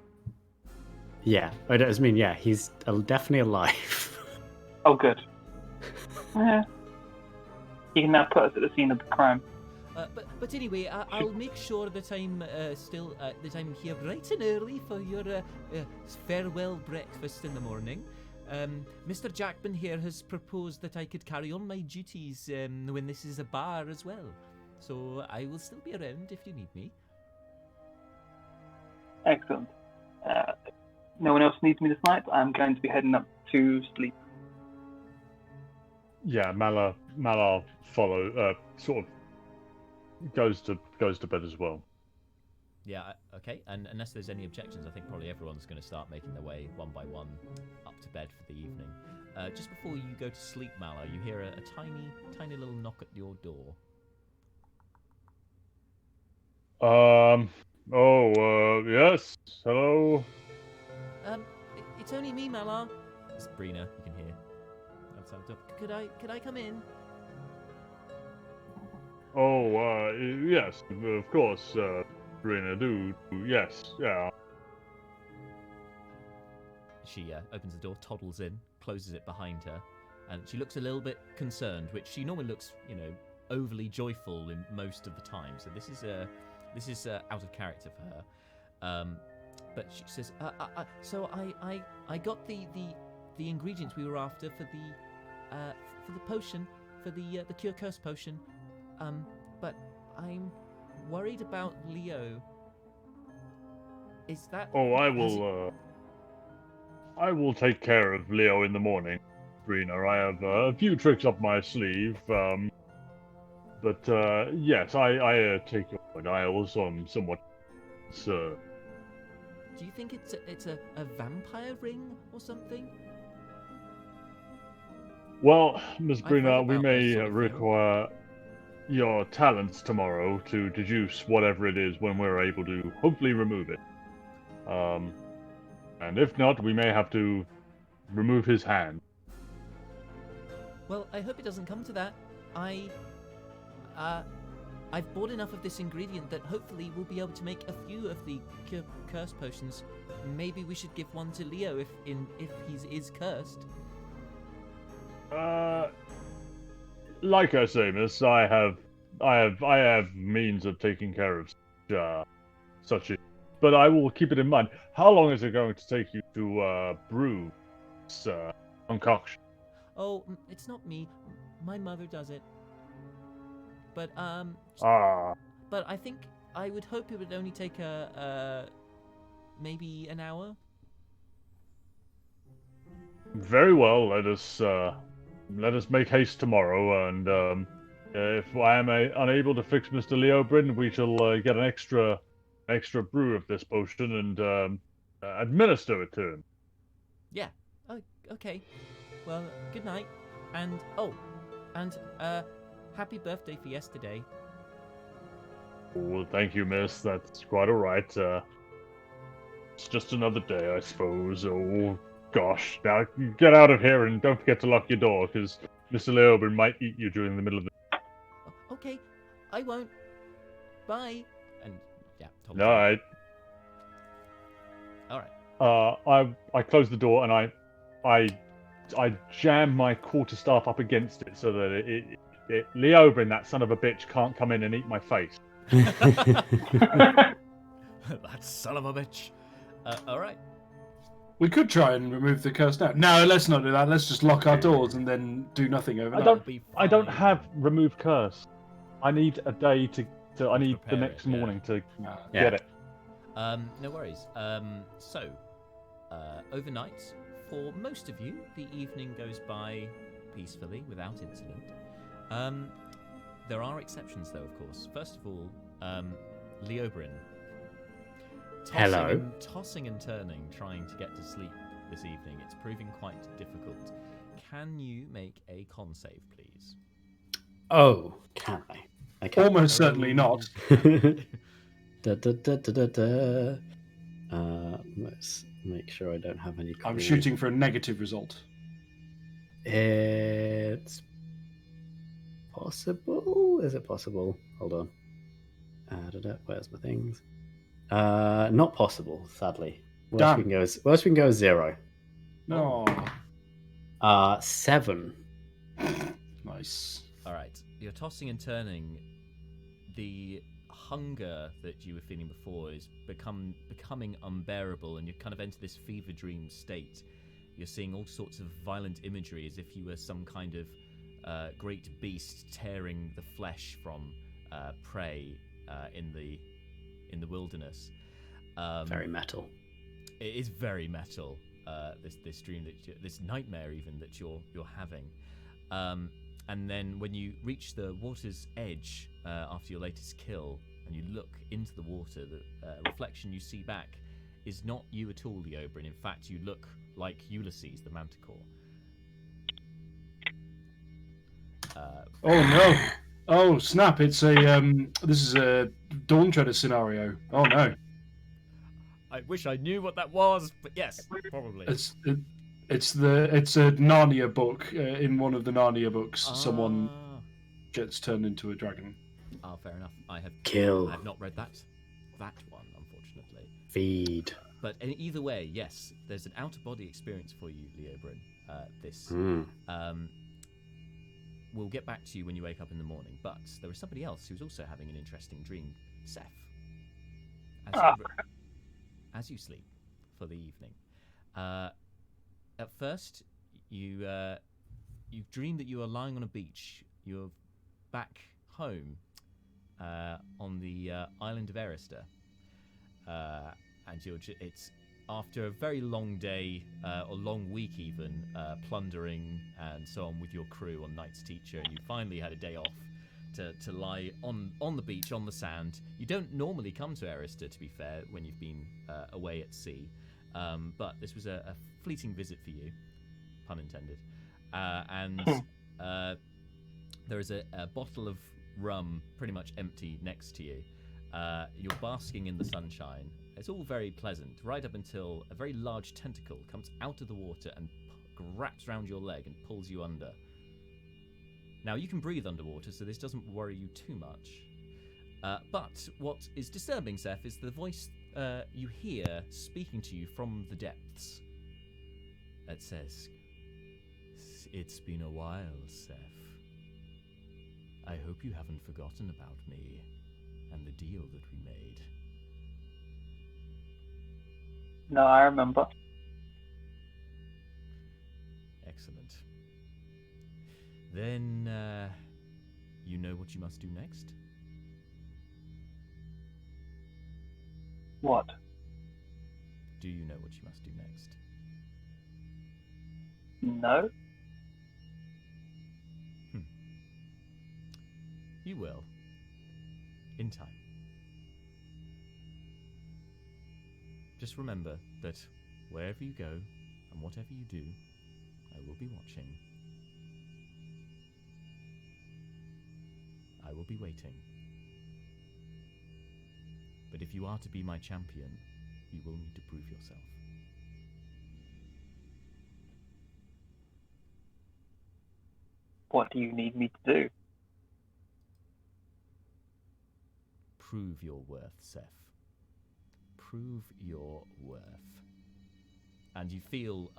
Yeah, I just mean, yeah, he's definitely alive. Oh, good. Yeah. He can now put us at the scene of the crime. But anyway, I'll make sure that I'm that I'm here bright and early for your farewell breakfast in the morning. Mr. Jackman here has proposed that I could carry on my duties when this is a bar as well. So I will still be around if you need me. Excellent. No one else needs me this night. I'm going to be heading up to sleep. Yeah, Mala follow sort of goes to bed as well. Yeah, okay. And unless there's any objections, I think probably everyone's going to start making their way one by one up to bed for the evening. Just before you go to sleep, Mala, you hear a tiny little knock at your door. Yes. Hello. It's only me, Mala. It's Brina. You can hear outside the door. Could I come in? Yes, of course, Brina, do, yes, yeah. She opens the door, toddles in, closes it behind her, and she looks a little bit concerned, which she normally looks, overly joyful in most of the time. So this is out of character for her. But she says, so I got the ingredients we were after for the potion, for the cure curse potion. But I'm worried about Leo. Is that? Oh, I will take care of Leo in the morning, Brina. I have a few tricks up my sleeve. But yes, I take your point. I also am somewhat concerned. Do you think it's a vampire ring or something? Well, Miss I've read Brina, we about may this sort of thing. require your talents tomorrow to deduce whatever it is when we're able to hopefully remove it. And if not, we may have to remove his hand. Well, I hope it doesn't come to that. I've bought enough of this ingredient that hopefully we'll be able to make a few of the curse potions. Maybe we should give one to Leo if he is cursed. Like I say, miss, I have means of taking care of such a. But I will keep it in mind. How long is it going to take you to brew this concoction? Oh, it's not me. My mother does it. But But I think I would hope it would only take maybe an hour. Very well. Let us make haste tomorrow, and if I am unable to fix Mr. Leobrin, we shall get an extra brew of this potion and administer it to him. Yeah. Oh, okay. Well, good night, and happy birthday for yesterday. Well, thank you, miss. That's quite all right. It's just another day, I suppose. Oh, gosh. Now, get out of here and don't forget to lock your door, because Mr. Leobrin might eat you during the middle of the day. Okay, I won't. Bye. And, yeah. All right. All right. I close the door and I jam my quarterstaff up against it so that Leobrin, that son of a bitch, can't come in and eat my face. That son of a bitch. All right. We could try and remove the curse now. No, let's not do that. Let's just lock our doors and then do nothing overnight. I don't have remove curse. I need a day to I need the Prepare next it, yeah. morning to get it. No worries. So, overnight, for most of you, the evening goes by peacefully, without incident. There are exceptions, though, of course. First of all, Leobrin. Hello. Tossing and turning, trying to get to sleep this evening. It's proving quite difficult. Can you make a con save, please? Oh, can I? Okay. Almost certainly not. Da, da, da, da, da, da. Let's make sure I don't have any. I'm shooting for a negative result. It's possible. Is it possible? Hold on. Where's my things? Not possible, sadly. Worst we can go is 0. No. 7. Nice. All right. You're tossing and turning. The hunger that you were feeling before is becoming unbearable, and you kind of enter this fever dream state. You're seeing all sorts of violent imagery, as if you were some kind of great beast tearing the flesh from prey in the wilderness. Very metal. It is very metal. This dream this nightmare even that you're having. And then when you reach the water's edge after your latest kill, and you look into the water, the reflection you see back is not you at all, Leobrin. In fact, you look like Ulysses, the Manticore. Oh no! Oh snap! It's a this is a Dawn Treader scenario. Oh no! I wish I knew what that was, but yes, probably. It's a Narnia book. In one of the Narnia books, someone gets turned into a dragon. Ah, fair enough. I have not read that one, unfortunately. Feed. But either way, yes, there's an out-of-body experience for you, Leobrin. We'll get back to you when you wake up in the morning. But there was somebody else who's also having an interesting dream, Seth. As you sleep for the evening. At first, you dream that you are lying on a beach. You're back home on the island of Eyrie, and it's after a very long day or long week even, plundering and so on with your crew on Knight's Teacher, and you finally had a day off to lie on the beach on the sand. You don't normally come to Eyrie, to be fair, when you've been away at sea, but this was a fleeting visit for you, pun intended, and there is a bottle of rum pretty much empty next to you. You're basking in the sunshine. It's all very pleasant, right up until a very large tentacle comes out of the water and wraps around your leg and pulls you under. Now, you can breathe underwater, so this doesn't worry you too much. But what is disturbing, Seth, is the voice you hear speaking to you from the depths. It says, "It's been a while, Seth. I hope you haven't forgotten about me and the deal that we made." No, I remember. Excellent. Then, you know what you must do next? What? Do you know what you must do next? No? You will. In time. Just remember that wherever you go and whatever you do, I will be watching. I will be waiting. But if you are to be my champion, you will need to prove yourself. What do you need me to do? Prove your worth, Seth. Prove your worth. And you feel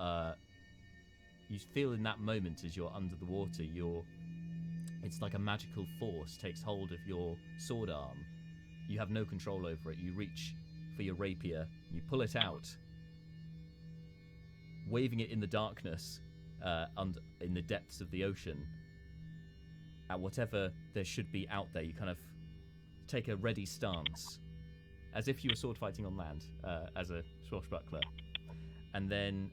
in that moment as you're under the water, it's like a magical force takes hold of your sword arm. You have no control over it. You reach for your rapier, you pull it out, waving it in the darkness, in the depths of the ocean. At whatever there should be out there, you kind of take a ready stance, as if you were sword fighting on land, as a swashbuckler. And then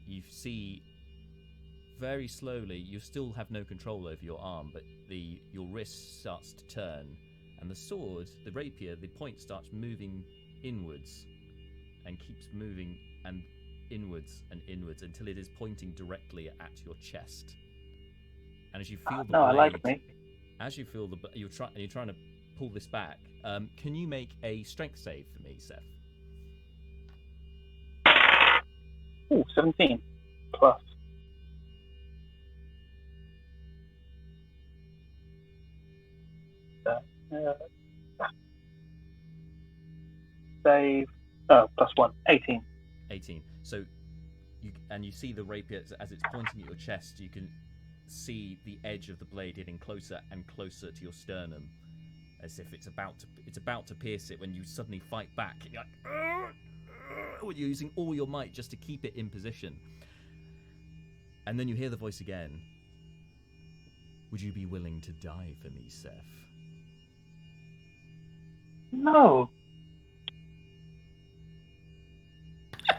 you see, very slowly, you still have no control over your arm, but your wrist starts to turn, and the sword, the rapier, the point starts moving inwards, and keeps moving and inwards until it is pointing directly at your chest. And as you feel the blade, I like me. As you feel you're trying to pull this back. Can you make a strength save for me, Seth? Ooh, 17 plus. Save. Oh, plus 1. 18. 18. So, you see the rapier as it's pointing at your chest. You can see the edge of the blade getting closer and closer to your sternum, as if it's about to pierce it. When you suddenly fight back, you're like, you're using all your might just to keep it in position. And then you hear the voice again. Would you be willing to die for me, Seth? No.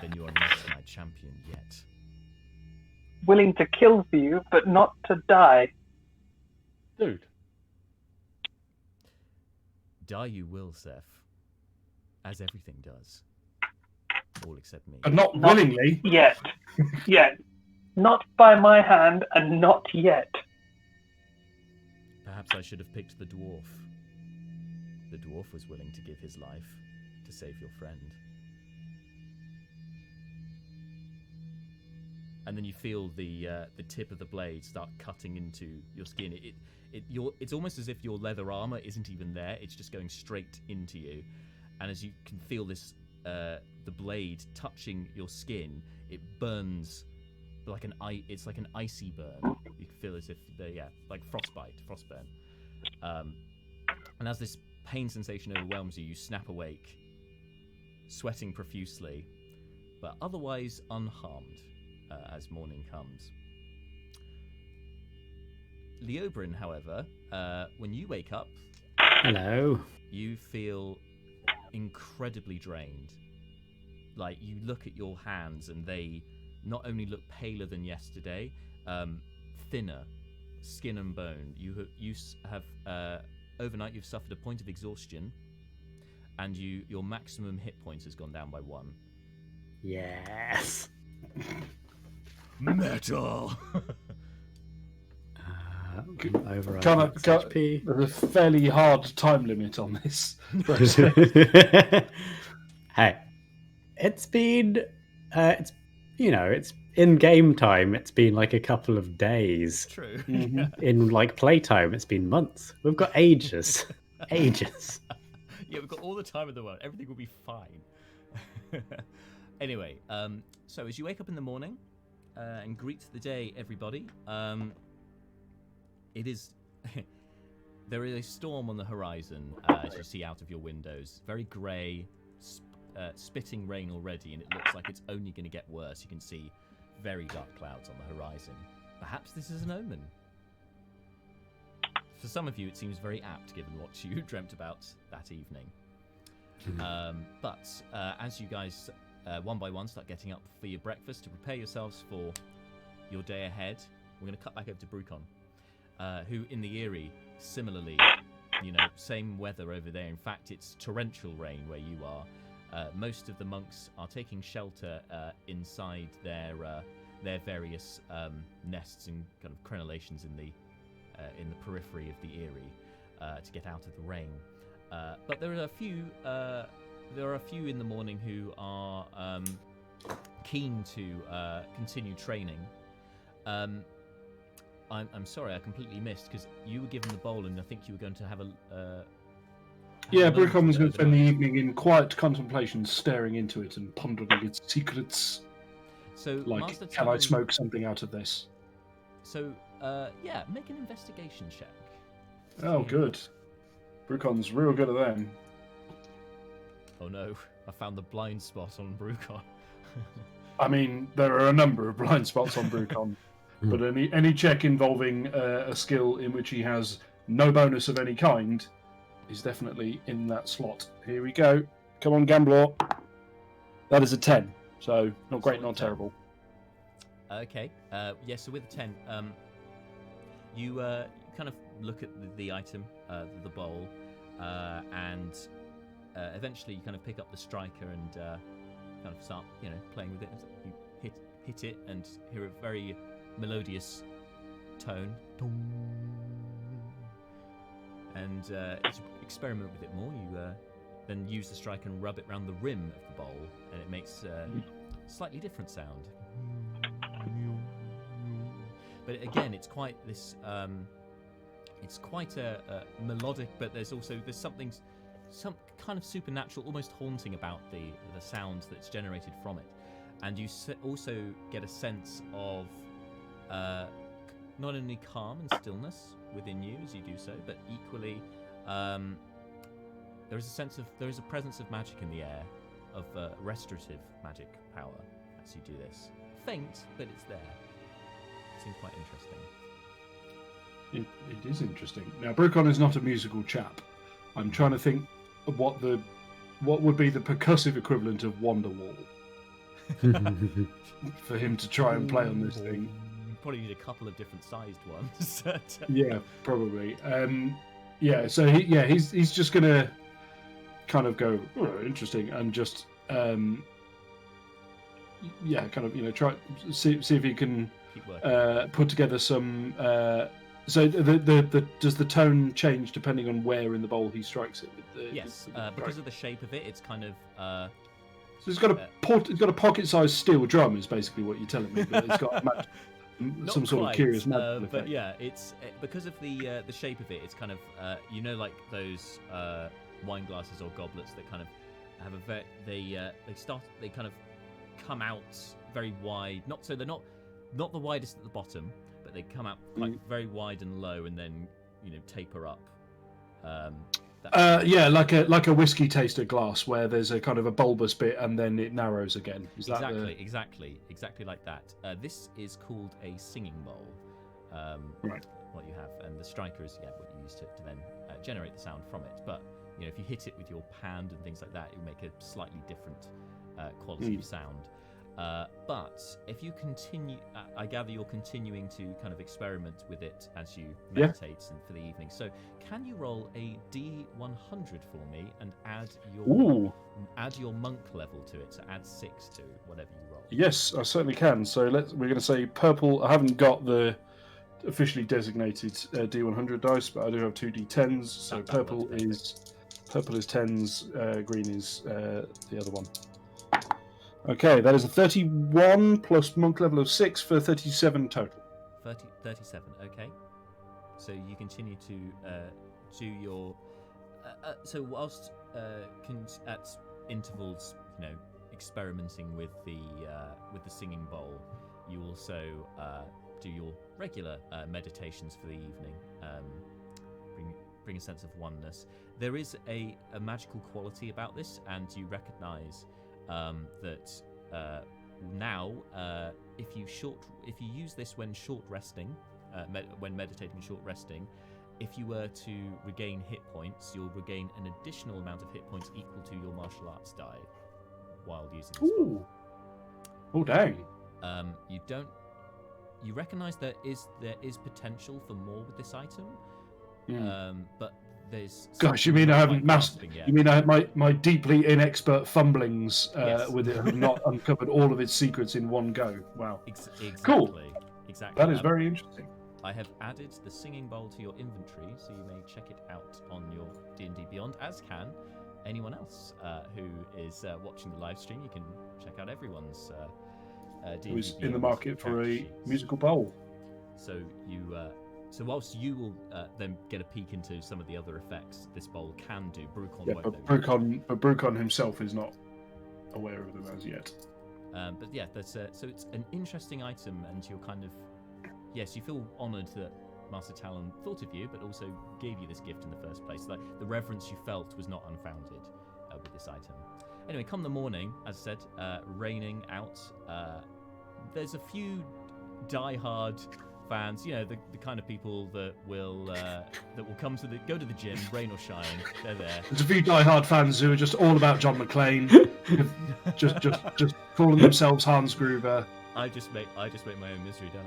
Then you are not my champion yet. Willing to kill for you, but not to die. Dude. Die you will, Seth. As everything does. All except me. But not willingly. Yet. Yet. Not by my hand, and not yet. Perhaps I should have picked the dwarf. The dwarf was willing to give his life to save your friend. And then you feel the tip of the blade start cutting into your skin. It's almost as if your leather armor isn't even there. It's just going straight into you. And as you can feel this, the blade touching your skin, it burns like it's like an icy burn. You can feel as if like frostburn. And as this pain sensation overwhelms you, you snap awake, sweating profusely, but otherwise unharmed. As morning comes. Leobrin, however, when you wake up, hello, you feel incredibly drained. Like, you look at your hands and they not only look paler than yesterday, thinner, skin and bone. You have overnight you've suffered a point of exhaustion, and your maximum hit points has gone down by 1. Yes. Metal. Override HP. There's a fairly hard time limit on this. Hey, it's been, it's in game time. It's been like a couple of days. True. In like playtime, it's been months. We've got ages, ages. Yeah, we've got all the time in the world. Everything will be fine. Anyway, so as you wake up in the morning and greet the day, everybody, it is there is a storm on the horizon as you see out of your windows. Very grey, spitting rain already, and it looks like it's only going to get worse. You can see very dark clouds on the horizon. Perhaps this is an omen. For some of you, it seems very apt, given what you dreamt about that evening. But as you guys, one by one, start getting up for your breakfast to prepare yourselves for your day ahead, we're going to cut back over to Brukon, who in the Eyrie, similarly, same weather over there. In fact, it's torrential rain where you are. Most of the monks are taking shelter inside their various nests and kind of crenellations in the periphery of the Eyrie to get out of the rain. But there are a few in the morning who are keen to continue training. I'm sorry, I completely missed, because you were given the bowl, and I think you were going to have a. Yeah, Brukon was going to spend the evening in quiet contemplation, staring into it and pondering its secrets. So, like, Master can I smoke something out of this? So, make an investigation check. Oh, good. Brukon's real good at them. Oh no, I found the blind spot on Brukon. I mean, there are a number of blind spots on Brukon, but any check involving a skill in which he has no bonus of any kind is definitely in that slot. Here we go. Come on, Gambler. That is a 10, so not great, not terrible. Okay. So with a 10, you kind of look at the item, the bowl, and eventually you kind of pick up the striker and kind of start, playing with it. You hit it and hear a very melodious tone. And as you experiment with it more, you then use the striker and rub it around the rim of the bowl, and it makes a slightly different sound. But again, it's quite this. It's quite a melodic, but there's some kind of supernatural, almost haunting about the sound that's generated from it, and you also get a sense of not only calm and stillness within you as you do so, but equally there is a presence of magic in the air, of restorative magic power as you do this. Faint, but it's there. It seems quite interesting. It is interesting. Now, Brukon is not a musical chap. I'm trying to think of what would be the percussive equivalent of Wonderwall for him to try and play on this thing. You probably need a couple of different sized ones. Yeah, probably. So he's just gonna kind of go, oh, interesting, and just try see if he can put together some. So does the tone change depending on where in the bowl he strikes it? Yes, because of the shape of it, it's kind of. So it's got a pocket-sized steel drum, is basically what you're telling me. But it's got some sort of curious magic effect. But yeah, it's because of the shape of it. It's kind of like those wine glasses or goblets that kind of have they kind of come out very wide. They're not the widest at the bottom, but they come out like very wide and low, and then taper up. Like a whiskey taster glass where there's a kind of a bulbous bit and then it narrows again. Exactly like that. This is called a singing bowl. Right. What you have, and the striker is what you use to then generate the sound from it. But if you hit it with your hand and things like that, it will make a slightly different quality of sound. But if you continue, I gather you're continuing to kind of experiment with it as you meditate for the evening. So can you roll a D100 for me and add your monk level to it? So add 6 to whatever you roll. Yes, I certainly can. So we're going to say purple. I haven't got the officially designated D100 dice, but I do have 2 D10s. So purple is Purple is 10s, green is the other one. Okay, that is a 31 plus monk level of 6 for 37 total. 37, okay. So you continue to do your... so whilst at intervals, experimenting with the singing bowl, you also do your regular meditations for the evening. Bring a sense of oneness. There is a magical quality about this, and you recognise that now, if you use this when short resting, when meditating short resting, if you were to regain hit points, you'll regain an additional amount of hit points equal to your martial arts die while using this. Ooh. Oh dang. You recognise there is potential for more with this item, but there's. Gosh, you mean I haven't mastered? You mean I had my deeply inexpert fumblings with it have not uncovered all of its secrets in one go? Wow. Exactly. Cool. Exactly. That is very interesting. I have added the singing bowl to your inventory, so you may check it out on your D&D Beyond, as can anyone else who is watching the live stream. You can check out everyone's D&D Who's Beyond in the market for a sheets. musical bowl. So you, so whilst you will then get a peek into some of the other effects this bowl can do, Brukon won't know. But Brukon himself is not aware of them as yet. But yeah, that's so it's an interesting item, and you're kind of, yes, you feel honoured that Master Talon thought of you, but also gave you this gift in the first place. Like the reverence you felt was not unfounded with this item. Anyway, come the morning, as I said, raining out. There's a few die-hard fans, the kind of people that will come go to the gym, rain or shine. They're there. There's a few die-hard fans who are just all about John McClane, just calling themselves Hans Gruber. I just make my own misery, don't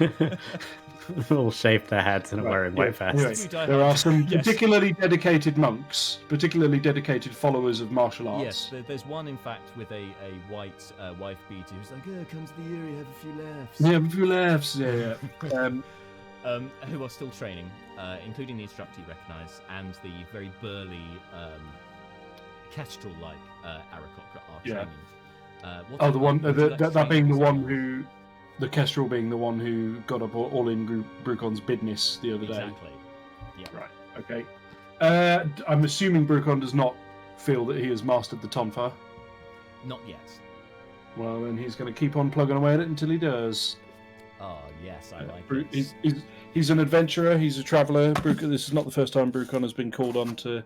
I? All shaved their heads and wearing white vests. Anyway, there are some particularly dedicated monks, particularly dedicated followers of martial arts. Yes, there's one, in fact, with a white wife beater who's like, come to the Eyrie, have a few laughs. Yeah, have a few laughs, who are still training, including the instructor you recognise, and the very burly, kestrel-like Aarakocra are training. The one, that being the one who... The Kestrel being the one who got up all in Brukon's business the other day. Exactly. Yeah. Right. Okay. I'm assuming Brukon does not feel that he has mastered the Tonfa. Not yet. Well, then he's going to keep on plugging away at it until he does. Oh, yes, I like it. He's an adventurer. He's a traveller. This is not the first time Brukon has been called on to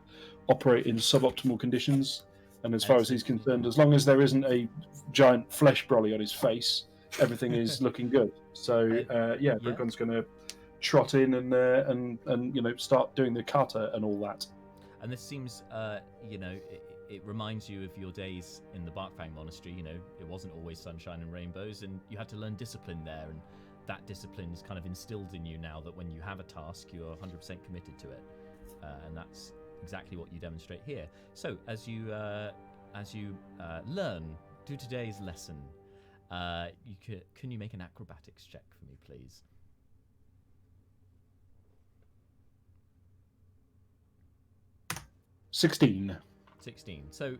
operate in suboptimal conditions. And as far as he's concerned, as long as there isn't a giant flesh brolly on his face, everything is looking good. So Brukon's going to trot in and start doing the kata and all that. And this seems it reminds you of your days in the Barkfang Monastery. It wasn't always sunshine and rainbows, and you had to learn discipline there, and that discipline is kind of instilled in you now, that when you have a task, you're 100% committed to it, and that's exactly what you demonstrate here. So as you learn, do today's lesson. Can you make an acrobatics check for me, please? $16. 16. So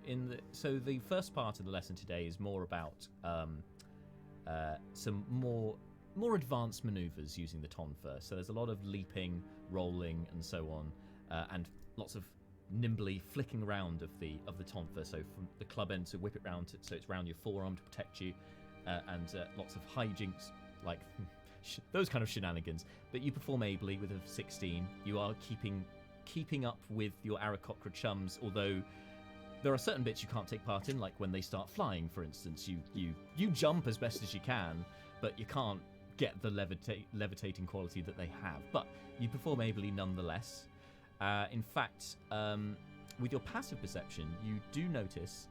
the first part of the lesson today is more about some more advanced maneuvers using the tonfa. So there's a lot of leaping, rolling, and so on, and lots of nimbly flicking around of the tonfa. So from the club end to whip it round, so it's round your forearm to protect you. And lots of hijinks, like those kind of shenanigans. But you perform ably with a 16. You are keeping up with your Aarakocra chums, although there are certain bits you can't take part in, like when they start flying, for instance. You jump as best as you can, but you can't get the levitating quality that they have. But you perform ably nonetheless. In fact, with your passive perception, you do notice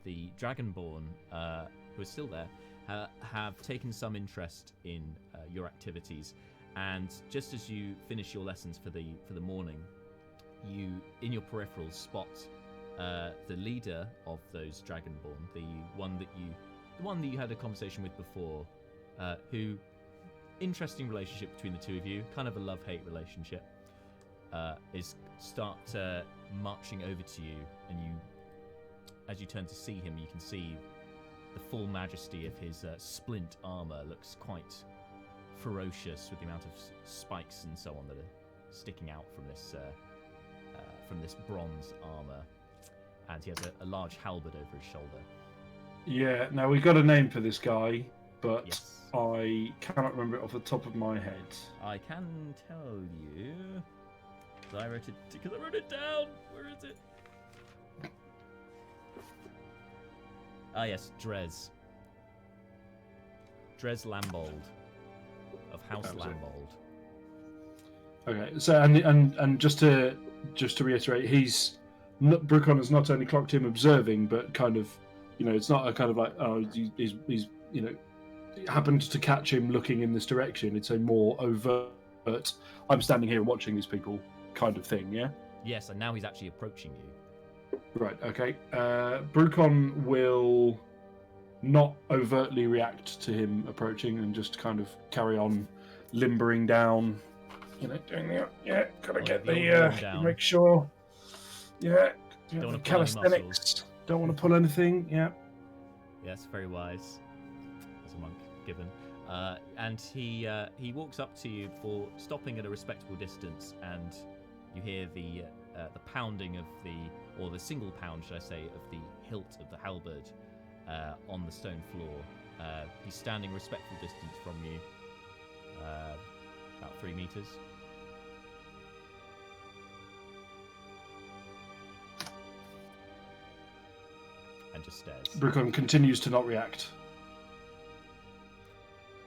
the Dragonborn, who are still there, have taken some interest in your activities, and just as you finish your lessons for the morning, you in your peripherals spot the leader of those Dragonborn, the one that you had a conversation with before, who interesting relationship between the two of you, kind of a love-hate relationship. start marching over to you, and as you turn to see him, you can see the full majesty of his splint armor looks quite ferocious with the amount of spikes and so on that are sticking out from this bronze armor, and he has a large halberd over his shoulder. Yeah. Now we got a name for this guy, but Yes. I cannot remember it off the top of my head. I can tell you. I wrote it down. Where is it? Ah, yes, Drezz. Drezz Lambold of House That was it. Lambold. Okay. So and just to reiterate, Brukon has not only clocked him observing, but kind of, it's not a kind of like, oh, he's happened to catch him looking in this direction. It's a more overt, I'm standing here and watching these people kind of thing, yeah? Yes, and now he's actually approaching you. Right, okay. Brukon will not overtly react to him approaching and just kind of carry on limbering down, doing gotta get down. make sure, Don't wanna pull any calisthenics, don't want to pull anything, yeah. Yes, very wise. As a monk given. And he walks up to you for stopping at a respectable distance, and you hear the pounding of the single pound, should I say, of the hilt of the halberd on the stone floor. He's standing respectful distance from you, about 3 meters. And just stares. Brukon continues to not react.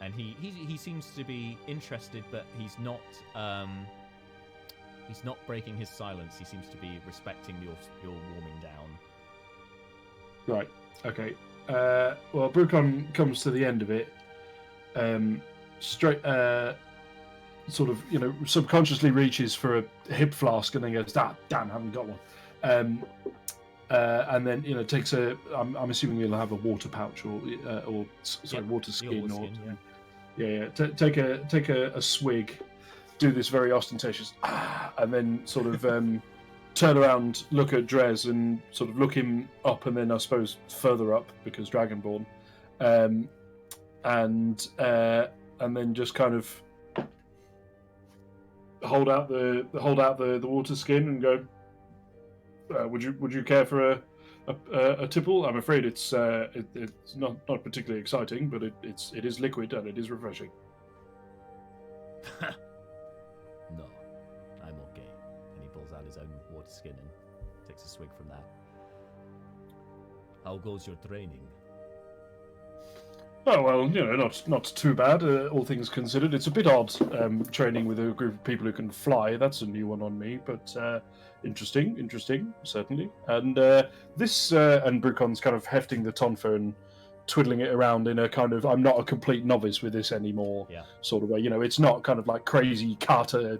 And he seems to be interested, but he's not breaking his silence. He seems to be respecting your warming down. Right, okay. Well, Brukon comes to the end of it, straight, sort of, subconsciously reaches for a hip flask and then goes, damn, haven't got one. And then, takes I'm assuming you'll have a water pouch or water skin. Skin, yeah. Take a swig, do this very ostentatious, and then sort of turn around, look at Drezz, and sort of look him up, and then I suppose further up because Dragonborn, and then just kind of hold out the water skin and go. Would you care for a tipple? I'm afraid it's not particularly exciting, but it is liquid and it is refreshing. No, I'm okay. And he pulls out his own water skin and takes a swig from that. How goes your training? Oh well, not too bad. All things considered, it's a bit odd training with a group of people who can fly. That's a new one on me, but interesting, certainly. And this and Brukon's kind of hefting the tonfa and twiddling it around in a kind of, I'm not a complete novice with this anymore, sort of way. It's not kind of like crazy Carter,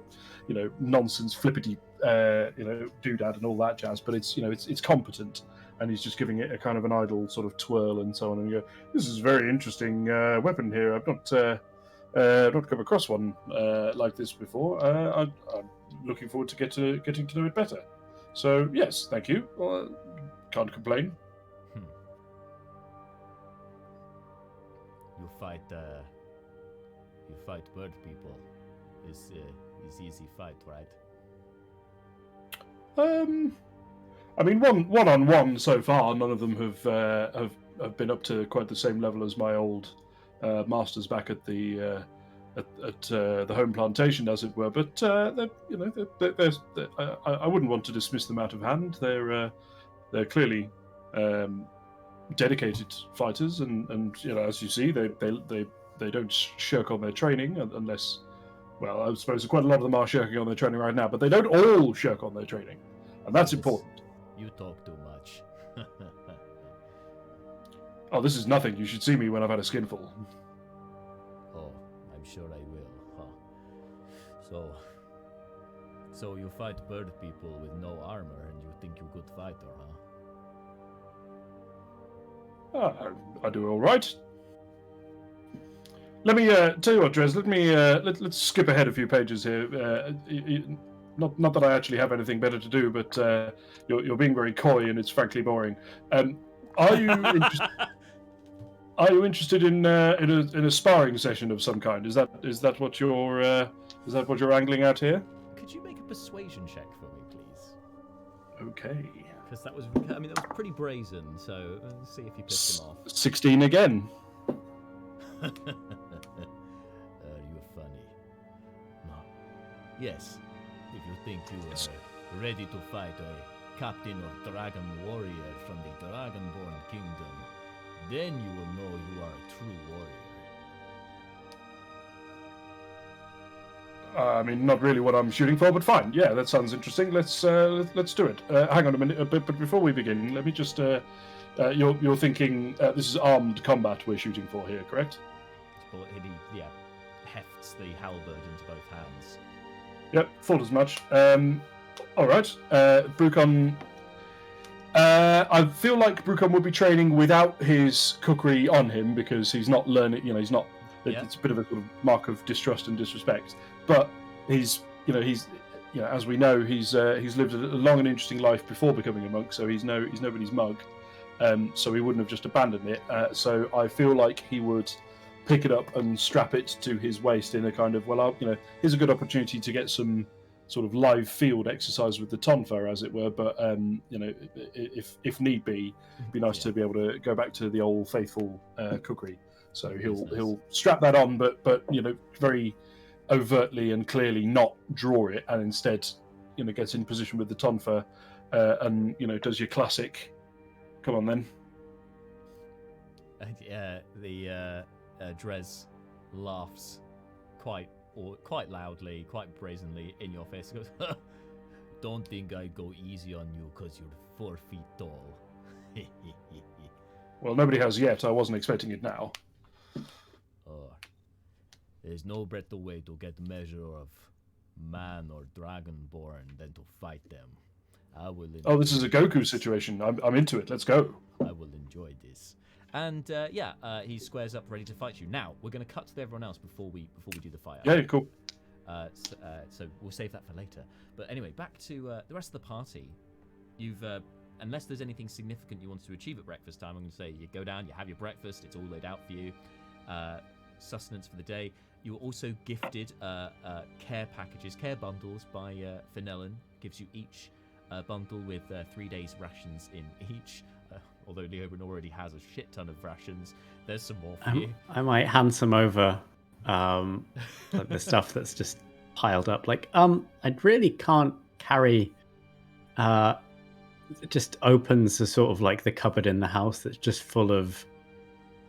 nonsense flippity, doodad and all that jazz, but it's competent. And he's just giving it a kind of an idle sort of twirl and so on. And you go, this is a very interesting weapon here. I've not come across one like this before. I'm looking forward to getting to know it better. So yes, thank you. Can't complain. You fight bird people. Is easy fight, right? I mean, one on one so far. None of them have been up to quite the same level as my old masters back at the home plantation, as it were. But I wouldn't want to dismiss them out of hand. They're clearly dedicated fighters, and as you see, they don't shirk on their training unless. Well, I suppose quite a lot of them are shirking on their training right now, but they don't all shirk on their training, and that's important. You talk too much. Oh, this is nothing. You should see me when I've had a skinful. Oh, I'm sure I will. Huh. So you fight bird people with no armor, and you think you're a good fighter, huh? I do all right. Let me tell you what, Drezz. Let's skip ahead a few pages here. not that I actually have anything better to do, but you're being very coy, and it's frankly boring. Are you interested? Are you interested in a sparring session of some kind? Is that what you're angling at here? Could you make a persuasion check for me, please? Okay. Because that was pretty brazen. So let's see if you pissed him off. 16 again. You're funny. No. Yes, if you think you are ready to fight a captain of dragon warrior from the Dragonborn Kingdom, then you will know you are a true warrior. I mean, not really what I'm shooting for, but fine. Yeah, that sounds interesting. Let's do it. Hang on a minute, but before we begin, let me just. You're thinking this is armed combat we're shooting for here, correct? He hefts the halberd into both hands. Yep, thought as much. All right, Brukon. I feel like Brukon would be training without his cookery on him because he's not learning. He's not. It's a bit of a sort of mark of distrust and disrespect. But he's as we know, he's lived a long and interesting life before becoming a monk, so he's nobody's mug. So he wouldn't have just abandoned it. So I feel like he would pick it up and strap it to his waist in a kind of here's a good opportunity to get some sort of live field exercise with the tonfa, as it were. But if need be, it'd be nice to be able to go back to the old faithful cookery. So he'll strap that on, but very overtly and clearly not draw it, and instead gets in position with the tonfa and does your classic. Come on then. The Drezz laughs quite loudly, quite brazenly in your face. He goes, "Don't think I'd go easy on you because you're 4 feet tall." Well, nobody has yet. I wasn't expecting it now. There's no better way to get a measure of man or dragonborn than to fight them. I will. This is a Goku situation. I'm into it. Let's go. I will enjoy this. And he squares up, ready to fight you. Now we're going to cut to everyone else before we do the fight. Yeah, cool. So we'll save that for later. But anyway, back to the rest of the party. You've unless there's anything significant you want to achieve at breakfast time, I'm going to say you go down, you have your breakfast. It's all laid out for you. Sustenance for the day. You were also gifted care packages, care bundles by Fenelon. Gives you each a bundle with 3 days rations in each. Although Leobrin already has a shit ton of rations, there's some more for you. I might hand some over, like the stuff that's just piled up. I really can't carry. It just opens the sort of like the cupboard in the house that's just full of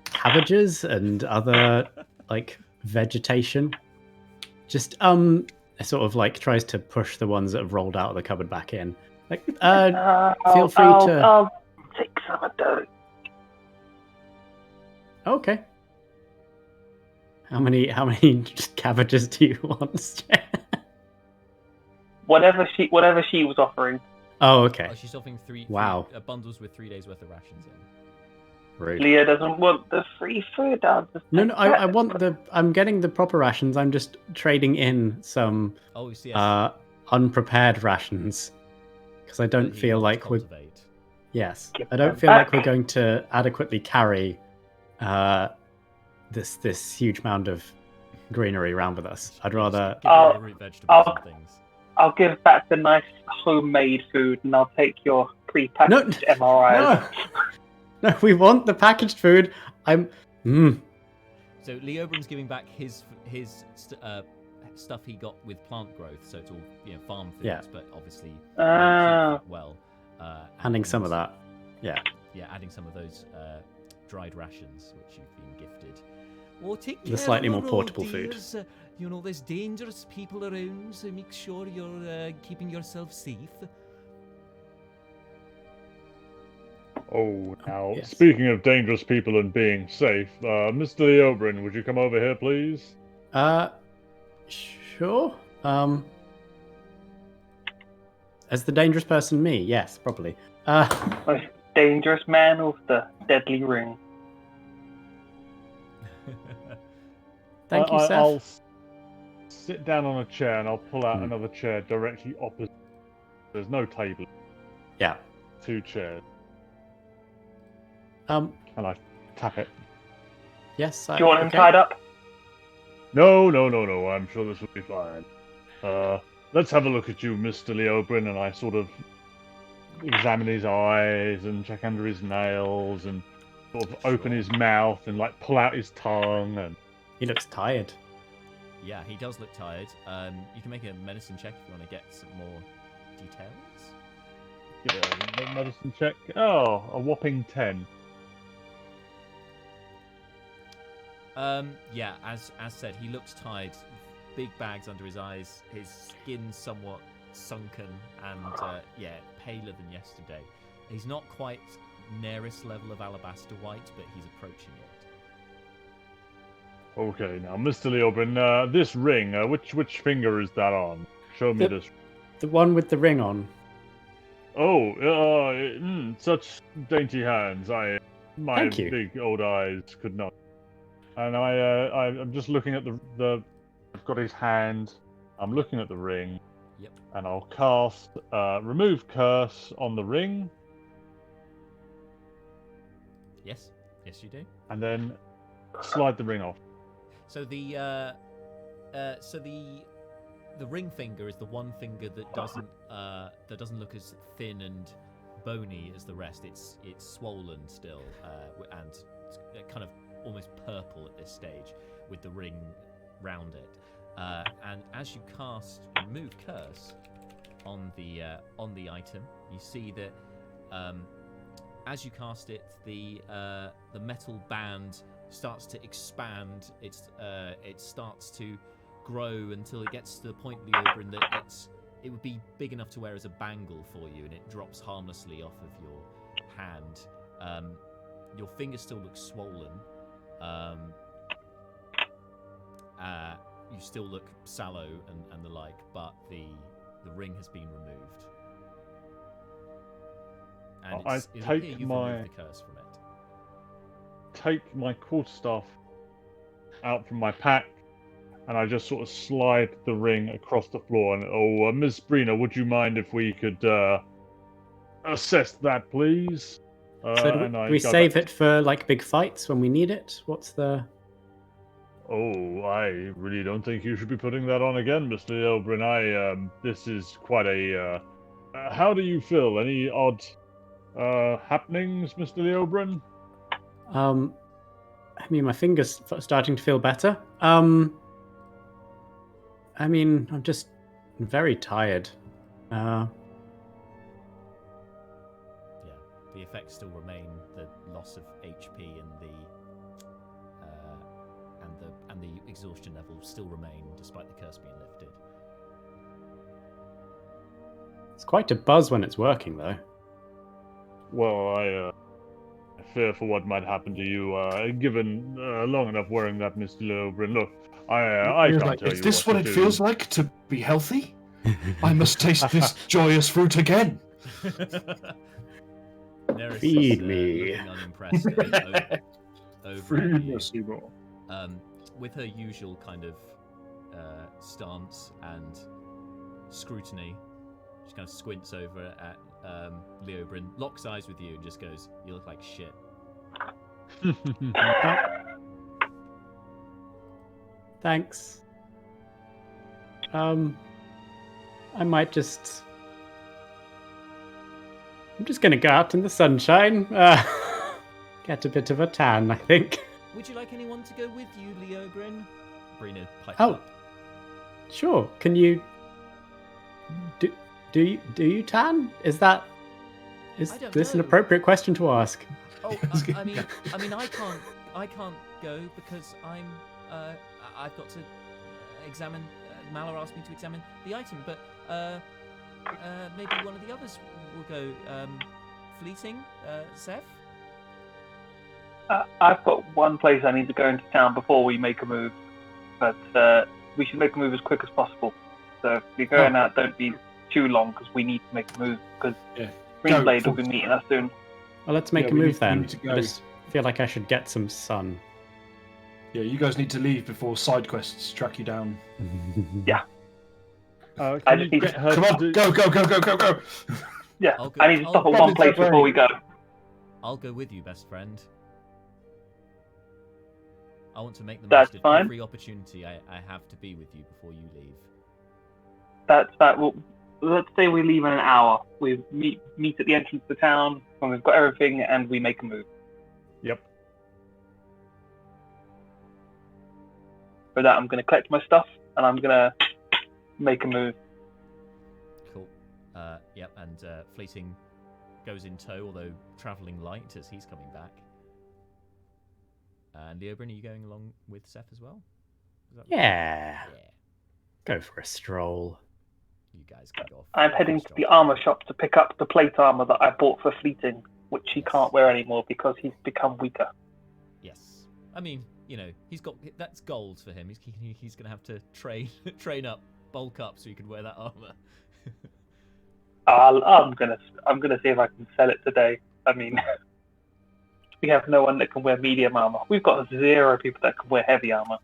cabbages and other like vegetation. Just sort of like tries to push the ones that have rolled out of the cupboard back in. Like, feel free to. I'll take some of those. Okay. How many cabbages do you want? Whatever she was offering. Oh, okay. She's offering three bundles with 3 days worth of rations in. Rude. Leah doesn't want the free food. No, I want I'm getting the proper rations. I'm just trading in some unprepared rations because I don't feel like we're. Yes, I don't feel like we're going to adequately carry this huge mound of greenery around with us. I'd rather. I'll give back the nice homemade food, and I'll take your pre-packaged MRIs. No, we want the packaged food. So Leobrin's giving back his stuff he got with plant growth. So it's all farm foods, but obviously well. Handing some of that. Yeah, adding some of those dried rations which you've been gifted. Or take the slightly more portable food. There's dangerous people around, so make sure you're keeping yourself safe. Now, speaking of dangerous people and being safe, Mr. Leobrin, would you come over here, please? Sure. As the dangerous person, me? Yes, probably. Most dangerous man with the deadly ring. Thank you, Seth. I'll sit down on a chair and I'll pull out another chair directly opposite. There's no table. Yeah. 2 chairs. Um. And I tap it. Yes. Do you want him tied up? No. I'm sure this will be fine. Let's have a look at you, Mr. Leobrin, and I sort of examine his eyes and check under his nails and sort of open his mouth and like pull out his tongue and. He looks tired. Yeah, he does look tired. You can make a medicine check if you want to get some more details. Give it a medicine check. Oh, a whopping 10. Yeah, as said, he looks tired. Big bags under his eyes. His skin somewhat sunken and paler than yesterday. He's not quite nearest level of alabaster white, but he's approaching it. Okay, now, Mr. Leobrin, this ring, which finger is that on? Show me this. The one with the ring on. Oh, such dainty hands. My Thank you. big old eyes could not. And I'm just looking at the. I've got his hand. I'm looking at the ring. Yep. And I'll cast remove curse on the ring. Yes, you do. And then slide the ring off. So the ring finger is the one finger that doesn't look as thin and bony as the rest. It's swollen still, and it's kind of almost purple at this stage with the ring round it. And as you cast remove curse on the item, you see that as you cast it, the metal band starts to expand. It starts to grow until it gets to the point, Leobrin, that it would be big enough to wear as a bangle for you, and it drops harmlessly off of your hand. Your finger still looks swollen. You still look sallow and the like, but the ring has been removed. And I it'll take appear you've my- removed the curse from it. Take my quarterstaff out from my pack, and I just sort of slide the ring across the floor. And Miss Brina, would you mind if we could assess that, please? So do we save it for like big fights when we need it? What's the? Oh, I really don't think you should be putting that on again, Mr. Elbrin. This is quite a. How do you feel? Any odd happenings, Mr. Leobrin? I mean, my finger's starting to feel better. I mean, I'm just very tired. Yeah, the effects still remain. The loss of HP and the exhaustion level still remain, despite the curse being lifted. It's quite a buzz when it's working, though. Well, I fear for what might happen to you, given long enough wearing that, Mr. Leobrin. Look, I You're can't like, tell you is this what to it do. feels like to be healthy? I must taste this joyous fruit again. Neris Feed is, me. looking unimpressed over Fruit you. must be more. With her usual kind of stance and scrutiny, she kind of squints over at Leobrin, locks eyes with you, and just goes, "You look like shit." Thanks. I might just. I'm just gonna go out in the sunshine. Get a bit of a tan, I think. Would you like anyone to go with you, Leobrin? Brina piped Oh. up. Sure. Can you? Do you tan? Is I don't this an know. appropriate question to ask? Oh, I mean, I can't go because I've got to examine. Malor asked me to examine the item, but maybe one of the others will go. Fleeting, Seth. I've got one place I need to go into town before we make a move, but we should make a move as quick as possible. So if you're going out, don't be too long because we need to make a move because Greenblade will be meeting us soon. Well, let's make a we move need then. to go. I just feel like I should get some sun. Yeah, you guys need to leave before side quests track you down. Can I you just need get to- her Come to on, do- go! Yeah, I'll go- I need to stop I'll- at one place before we go. I'll go with you, best friend. I want to make the That's most of fine. every opportunity I have to be with you before you leave. That's that. Well, let's say we leave in an hour. We meet at the entrance to town when we've got everything, and we make a move. Yep. For that, I'm going to collect my stuff, and I'm going to make a move. Cool. Yep, and Fleeting goes in tow, although travelling light as he's coming back. And Leobryn, are you going along with Seth as well? Is that Yeah. Yeah. Go for a stroll. You guys can go off. I'm heading to the armor shop to pick up the plate armor that I bought for Fleeting, which he can't wear anymore because he's become weaker. Yes. I mean, you know, he's got that's gold for him. He's going to have to train up, bulk up so he can wear that armor. I'm gonna see if I can sell it today. I mean, we have no one that can wear medium armor. We've got 0 people that can wear heavy armor.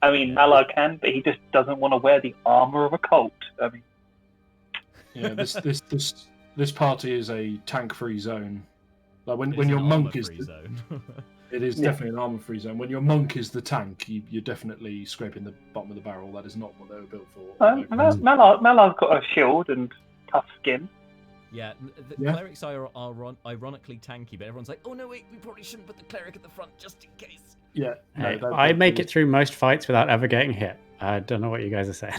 I mean, Malar can, but he just doesn't want to wear the armor of a cult. I mean, Yeah, this party is a tank-free zone. Like when It's your an monk is, armor-free zone. it is definitely an armor-free zone. When your monk is the tank, you're definitely scraping the bottom of the barrel. That is not what they were built for. Malar's got a shield and tough skin. Yeah, the Yeah. clerics are ironically tanky, but everyone's like, oh no, wait, we probably shouldn't put the cleric at the front just in case. Yeah, Hey, I make it through most fights without ever getting hit. I don't know what you guys are saying.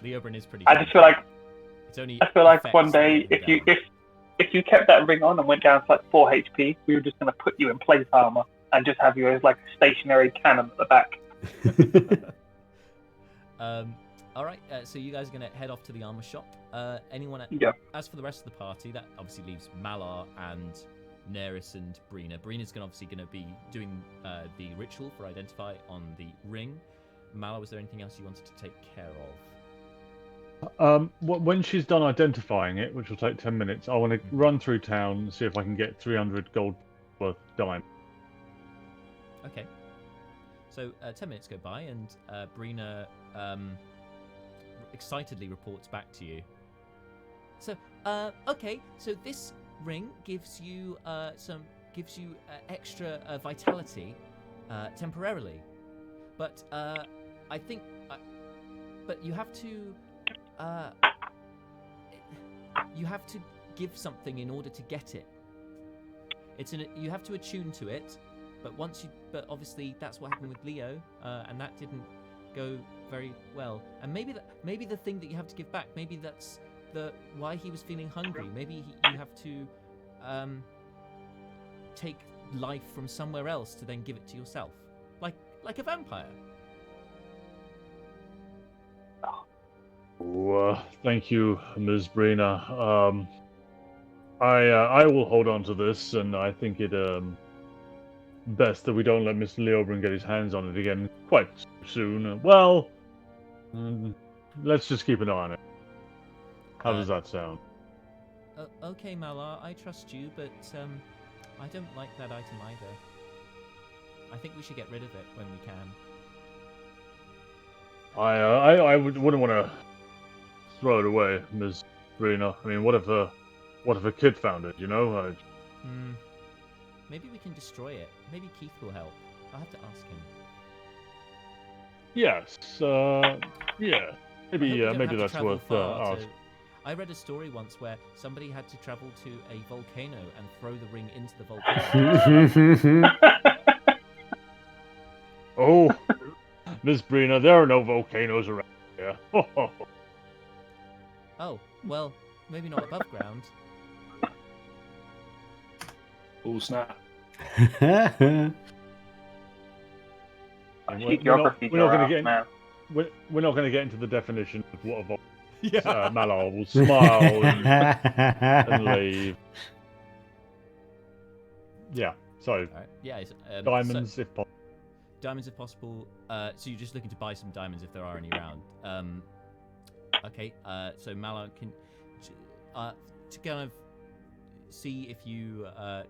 Leobryn is pretty I good. just feel like It's only I feel like effects one day that go down. if you kept that ring on and went down to like 4 HP, we were just going to put you in plate armor and just have you as like a stationary cannon at the back. All right, so you guys are going to head off to the armor shop. Yeah. As for the rest of the party, that obviously leaves Malar and Neris and Brina. Brina's obviously going to be doing the ritual for Identify on the ring. Malar, was there anything else you wanted to take care of? When she's done identifying it, which will take 10 minutes, I want to run through town and see if I can get 300 gold worth diamond. Okay. So 10 minutes go by, and Brina excitedly reports back to you. So, okay. So this ring gives you extra vitality temporarily, but I think, but you have to give something in order to get it. You have to attune to it, but obviously that's what happened with Leo, and that didn't go very well. And maybe the thing that you have to give back, maybe that's why he was feeling hungry. Maybe you have to take life from somewhere else to then give it to yourself, like a vampire. Thank you, Ms. Brina. I will hold on to this, and I think it best that we don't let Mr. Leobryn get his hands on it again quite soon. Well, let's just keep an eye on it. How does that sound? Okay, Malar, I trust you, but I don't like that item either. I think we should get rid of it when we can. I wouldn't want to throw it away, Ms. Brina. I mean, what if a kid found it? You know? Maybe we can destroy it. Maybe Keith will help. I'll have to ask him. Yes. Yeah. Maybe that's worth asking. I read a story once where somebody had to travel to a volcano and throw the ring into the volcano. Oh, Miss Brina, there are no volcanoes around here. Oh, well, maybe not above ground. Oh snap! We're not going to get into the definition of what a volcano. Yeah. Malar will smile and leave. Yeah. So All right. Yeah. diamonds, if possible. Diamonds if possible. So you're just looking to buy some diamonds if there are any around. Okay. So Malar can to kind of see if you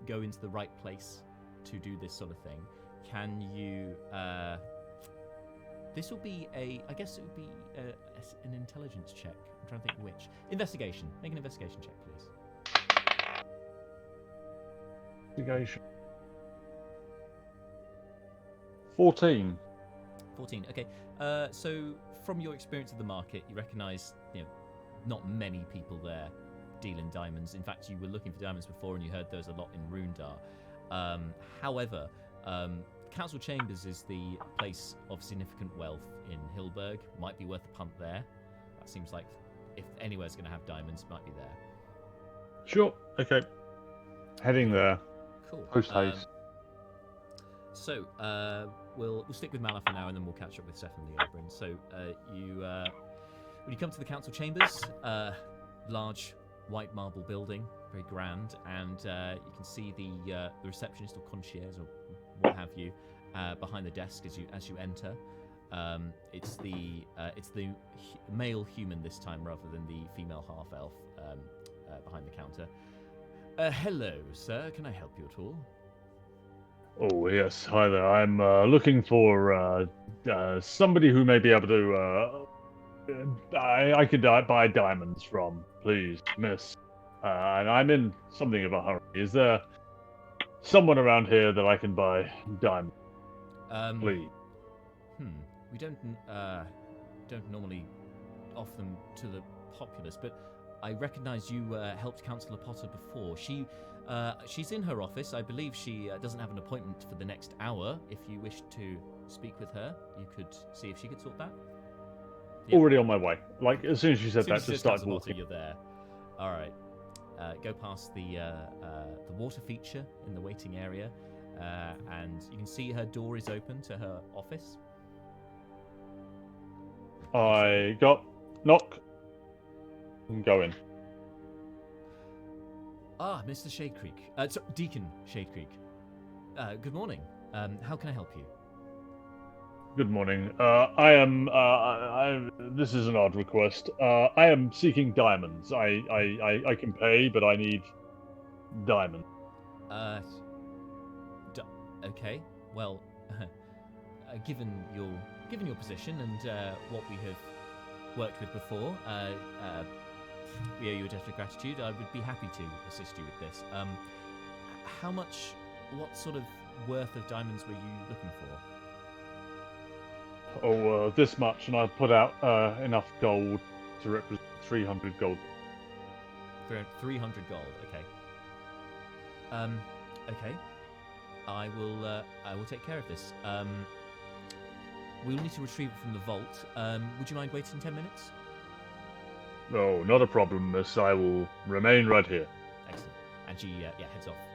go into the right place to do this sort of thing, can you? This will be I guess it would be an intelligence check. I'm trying to think which. Investigation. Make an investigation check, please. Investigation. 14. 14. Okay. So from your experience of the market, you recognise, not many people there deal in diamonds. In fact, you were looking for diamonds before, and you heard there was a lot in Rundar. However, Council Chambers is the place of significant wealth in Hillburg. Might be worth a punt there. That seems like if anywhere's going to have diamonds, it might be there. Sure. Okay. Heading there. Cool. Post haste. So we'll stick with Mala for now, and then we'll catch up with Seth and the Oberyn. So when you come to the council chambers, large white marble building, very grand, and you can see the receptionist or concierge or what have you behind the desk as you enter. It's the male human this time rather than the female half elf behind the counter. Hello, sir. Can I help you at all? Oh, yes. Hi there. I'm looking for somebody who may be able to... I could buy diamonds from, please, miss. And I'm in something of a hurry. Is there someone around here that I can buy diamonds? Please. We don't normally offer them to the populace, but I recognise you helped Councillor Potter before. She's in her office. I believe she doesn't have an appointment for the next hour. If you wish to speak with her, you could see if she could sort that. Yep. Already on my way. Like, as soon as you said that, just started walking. You're there. All right. Go past the water feature in the waiting area, and you can see her door is open to her office. I knock, and go in. Ah, Mr. Shade Creek. Deacon Shade Creek. Good morning. How can I help you? Good morning. This is an odd request. I am seeking diamonds. I can pay, but I need diamonds. Okay. Well, given your position and what we have worked with before, we owe you a debt of gratitude. I would be happy to assist you with this. What sort of worth of diamonds were you looking for? Oh, this much, and I'll put out enough gold to represent 300 gold. 300 gold. Okay. Okay. I will take care of this. We'll need to retrieve it from the vault. Would you mind waiting 10 minutes? No, not a problem, miss. I will remain right here. Excellent. And she heads off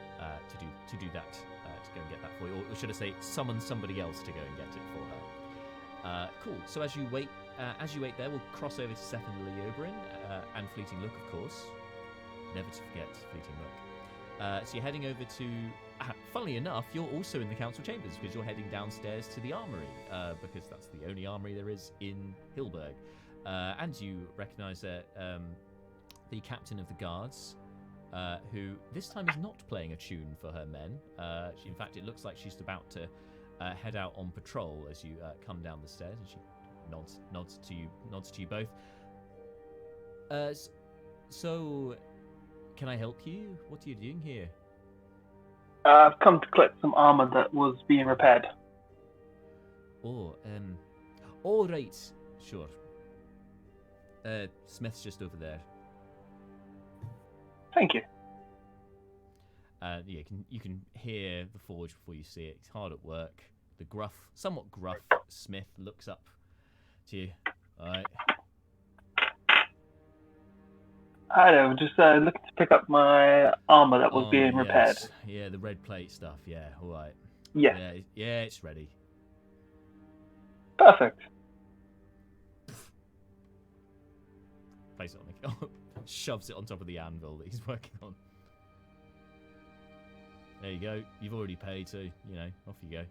to do that, to go and get that for you, or should I say, summon somebody else to go and get it for her. Cool. So as you wait there, we'll cross over to Seth and Lily Oberyn, and Fleeting Look, of course. Never to forget Fleeting Look. So you're heading over to. Funnily enough, you're also in the council chambers because you're heading downstairs to the armory, because that's the only armory there is in Hillburg. And you recognise the captain of the guards, who this time is not playing a tune for her men. In fact, it looks like she's about to head out on patrol as you come down the stairs, and she nods to you both. So, can I help you? What are you doing here? I've come to collect some armor that was being repaired. Oh, all right, sure. Smith's just over there. Thank you. You can hear the forge before you see it. He's hard at work. The somewhat gruff Smith looks up to you. All right. I don't know, just looking to pick up my armor that was being repaired. Yeah, the red plate stuff. Yeah, all right. Yeah. Yeah, it's ready. Perfect. Place it on the shoves it on top of the anvil that he's working on. There you go. You've already paid, so off you go.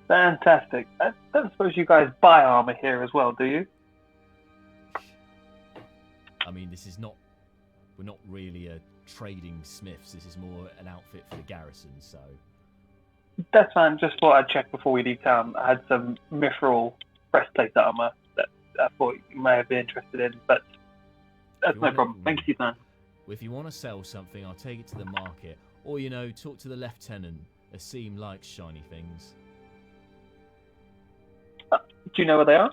Fantastic. I don't suppose you guys buy armor here as well, do you? I mean, we're not really a trading smiths. This is more an outfit for the garrison, so That's fine. Just thought I'd check before we leave town. I had some mithril breastplate armor that I thought you may have been interested in, but that's no problem. Thank you for your time. If you want to sell something, I'll take it to the market. Or, talk to the lieutenant. They seem like shiny things. Do you know where they are?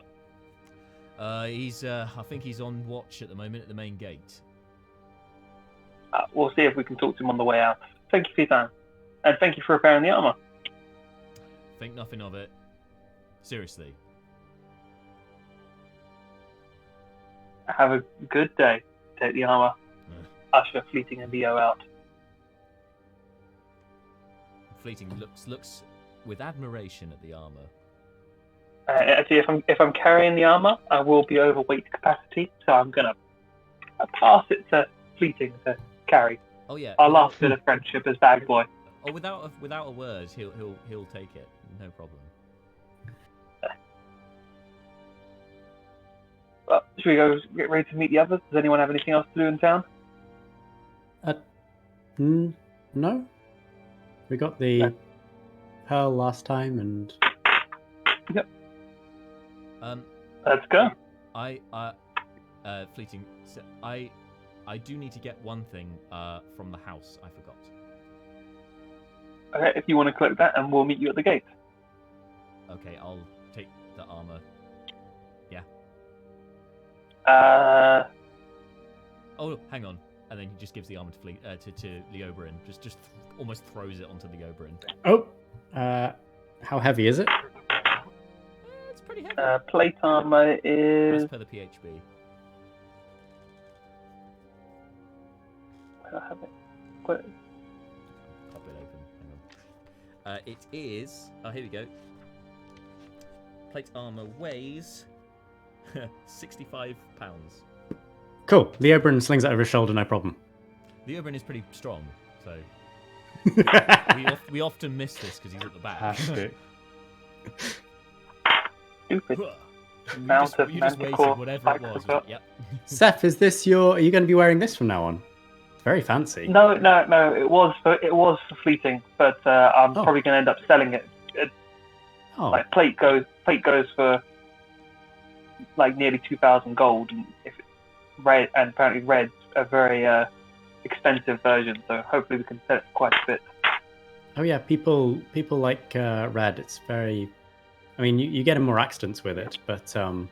I think he's on watch at the moment at the main gate. We'll see if we can talk to him on the way out. Thank you for your time. And thank you for repairing the armor. Think nothing of it. Seriously. Have a good day. Take the armor. Usher Fleeting and Leo out. Fleeting looks with admiration at the armor. Actually, if I'm carrying the armor, I will be overweight capacity, so I'm gonna pass it to Fleeting to carry. Oh yeah. Our last bit of friendship as bag boy. Oh, without a word, he'll take it. No problem. Well, should we go get ready to meet the others? Does anyone have anything else to do in town? No. We got the pearl last time, and Yep. Let's go. Fleeting. I do need to get one thing from the house. I forgot. Okay, if you want to collect that, and we'll meet you at the gate. Okay, I'll take the armor. Yeah. Oh, hang on. And then he just gives the armor to Leoberin. Just almost throws it onto Leoberin. oh, how heavy is it? It's pretty heavy. Plate armor is. As per the PHB. I have it. Pop it open. Hang on. It is. Oh, here we go. Plate armor weighs 65 pounds. Cool. Leoberin slings it over his shoulder, no problem. Leoberin is pretty strong, so we often miss this because he's at the back. Fantastic. Stupid. You just waited, whatever it was. Yep. Seth, are you going to be wearing this from now on? It's very fancy. No. It was for Fleeting, but I'm probably going to end up selling it. Like plate goes for like nearly 2,000 gold, and if it's red, and apparently red's a very expensive version, so hopefully we can sell it quite a bit. Oh yeah, people like red. It's very. I mean, you get in more accidents with it, but and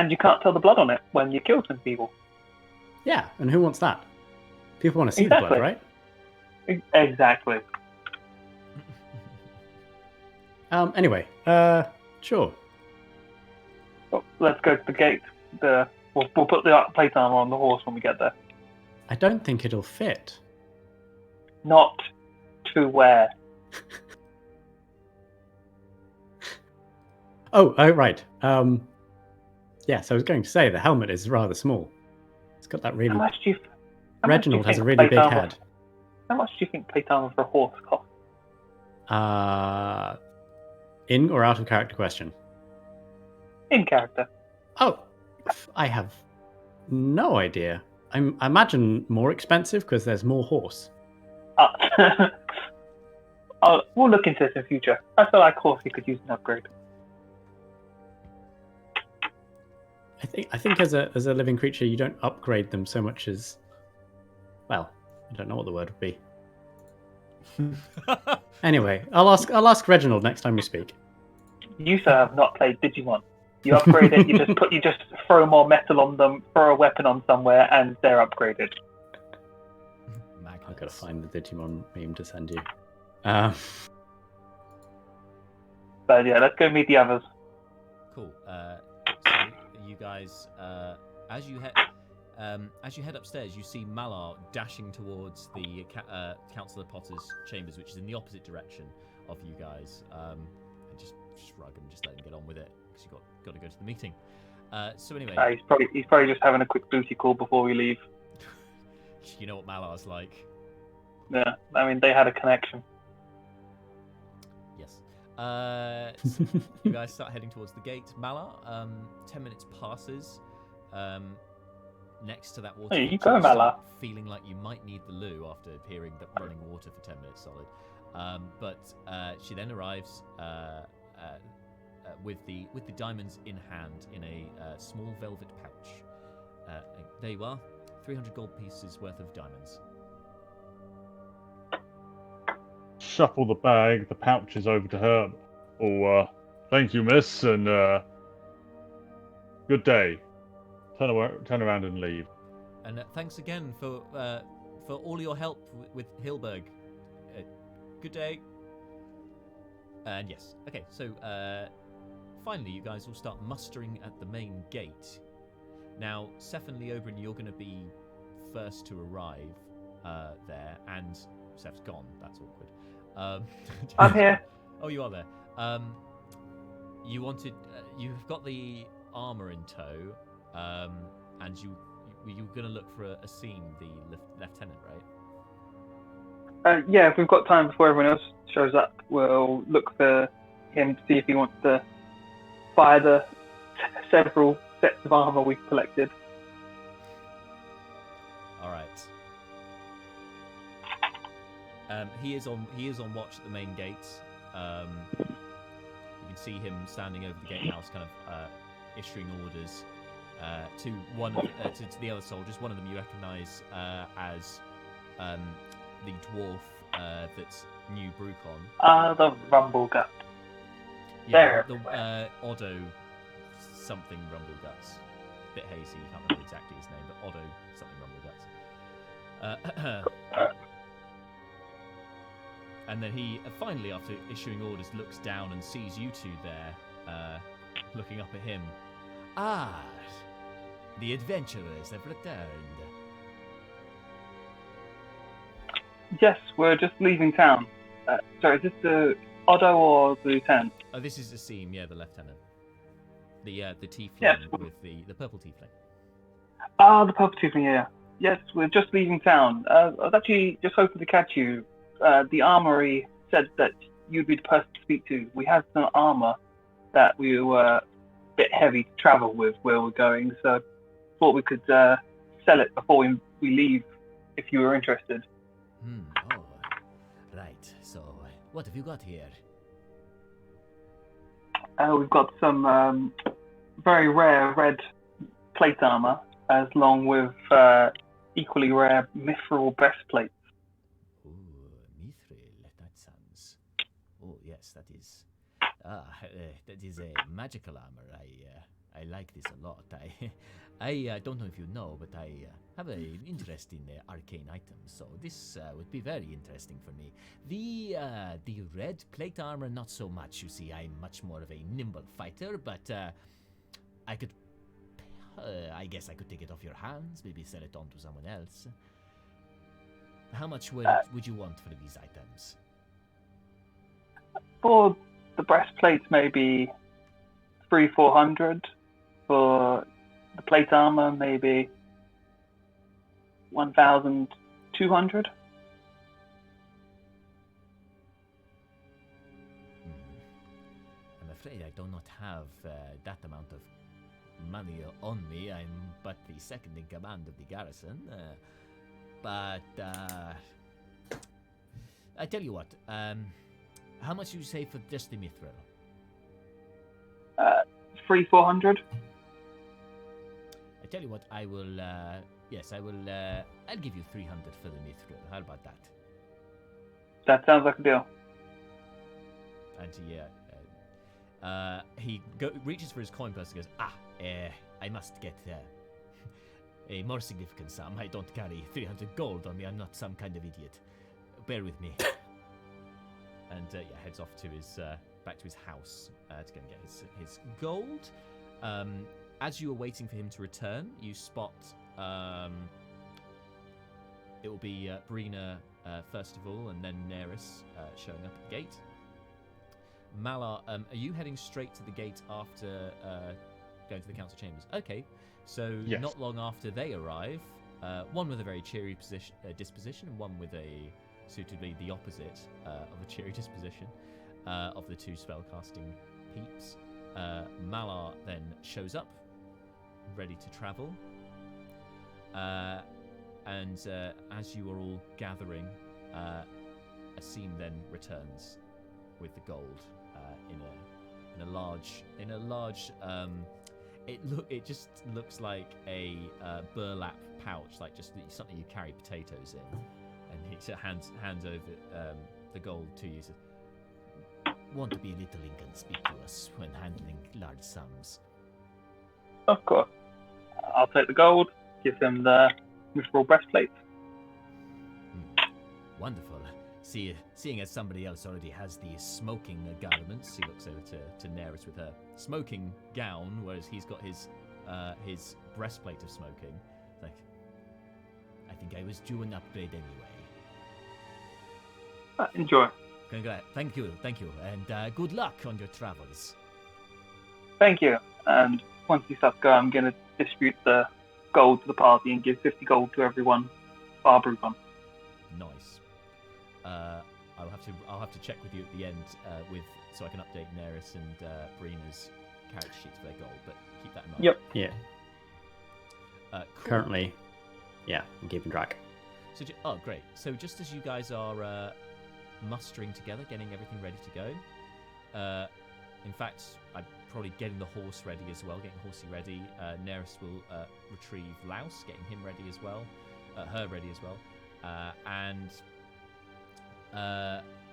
you can't tell the blood on it when you kill some people. Yeah, and who wants that? People want to see the blood, right? Exactly. Anyway, sure. Well, let's go to the gate. We'll put the plate armor on the horse when we get there. I don't think it'll fit. Not to wear. Oh, right. Yes, I was going to say the helmet is rather small. It's got that really. Reginald has a really big head. How much do you think plate armor for a horse costs? In or out of character question? In character. Oh, I have no idea. I imagine more expensive because there's more horse. We'll look into this in future. I feel like horse could use an upgrade. I think as a living creature, you don't upgrade them so much as, well, I don't know what the word would be. Anyway, I'll ask Reginald next time we speak. You sir have not played Digimon. You upgrade it. You just throw more metal on them, throw a weapon on somewhere, and they're upgraded. I've got to find the Digimon meme to send you. But yeah, let's go meet the others. Cool. So you guys, as you head upstairs, you see Malar dashing towards the Councillor Potter's chambers, which is in the opposite direction of you guys. And just shrug and just let him get on with it because you've got to go to the meeting. So anyway, he's probably just having a quick booty call before we leave. You know what Malar's like. Yeah, I mean they had a connection. Yes. So you guys start heading towards the gate. Malar, 10 minutes passes. Next to that water, hey, you go, Malar. Feeling like you might need the loo after hearing that running water for 10 minutes solid. But she then arrives with the diamonds in hand in a small velvet pouch. There you are, 300 gold pieces worth of diamonds. Shuffle the bag, the pouches over to her. Oh, thank you, miss, and good day. Turn around and leave. And thanks again for all your help with Hillburg. Good day. And yes, okay. So finally, you guys will start mustering at the main gate. Now, Seth and Leobrin, you're going to be first to arrive there, and Seth's gone. That's awkward. I'm here. Oh, you are there. You've got the armor in tow, and you were going to look for a scene, the lieutenant, right? Yeah, if we've got time before everyone else shows up, we'll look for him to see if he wants to buy the several sets of armor we've collected. All right. He is on watch at the main gate. You can see him standing over the gatehouse, kind of issuing orders to to the other soldiers. One of them you recognise as the dwarf that knew Brukon. The Rumble Gut. Yeah, the Otto something Rumble Guts. Bit hazy, you can't remember exactly his name, but Otto something Rumble Guts. And then he finally, after issuing orders, looks down and sees you two there, looking up at him. Ah, the adventurers have returned. Yes, we're just leaving town. Sorry, is this the Otto or the lieutenant? Oh, this is Asim, yeah, the lieutenant. The tiefling yes. with the purple tiefling. Ah, the purple tiefling, yeah. Yes, we're just leaving town. I was actually just hoping to catch you. The armory said that you'd be the person to speak to. We have some armor that we were a bit heavy to travel with where we're going, so thought we could sell it before we leave if you were interested. Oh, right. So, what have you got here? We've got some very rare red plate armor, along with equally rare mithril breastplates. Oh, mithril. That sounds. Oh, yes, that is. That is a magical armor. I like this a lot. I don't know if you know, but I have an interest in arcane items, so this would be very interesting for me. The red plate armor, not so much. You see, I'm much more of a nimble fighter, but I could. I guess I could take it off your hands, maybe sell it on to someone else. How much would you want for these items? For the breastplates, maybe 300-400. For the plate armor, maybe 1,200. I'm afraid I do not have that amount of money on me. I'm but the second in command of the garrison. But I tell you what. How much do you say for just the mithril? 300-400. I tell you what. I will. Yes, I will. I'll give you 300 for the mithril. How about that? That sounds like a deal. And he reaches for his coin purse and goes, I must get a more significant sum. I don't carry 300 gold on me. I'm not some kind of idiot. Bear with me. And heads off to his back to his house to go and get his gold. As you are waiting for him to return, you spot it will be Brina first of all, and then Neris showing up at the gate. Malar, are you heading straight to the gate after going to the council chambers? Okay, so yes. Not long after they arrive, one with a very cheery disposition, and one with a suitably the opposite of a cheery disposition of the two spellcasting peeps. Malar then shows up, ready to travel, and as you are all gathering, a scene then returns with the gold in a large. It just looks like a burlap pouch, like just something you carry potatoes in. And he hands over the gold to you. Says, "Want to be a little inconspicuous when handling large sums." Of course. I'll take the gold, give him the mithril breastplate. Wonderful. Seeing as somebody else already has the smoking garments, he looks over to Neris with her smoking gown, whereas he's got his breastplate of smoking. Like, I think I was due an upgrade anyway. Enjoy. Thank you, and good luck on your travels. Thank you. And once he starts going, I'm going to distribute the gold to the party and give 50 gold to everyone, bar Brukon. Nice. I'll have to check with you at the end so I can update Neris and Brina's character sheets for their gold, but keep that in mind. Yep. Yeah. Cool. Currently, yeah, I'm keeping track. So, great. So just as you guys are mustering together, getting everything ready to go, in fact, I'm probably getting the horse ready as well, getting Horsey ready. Neris will retrieve Louse, getting him ready as well, her ready as well, and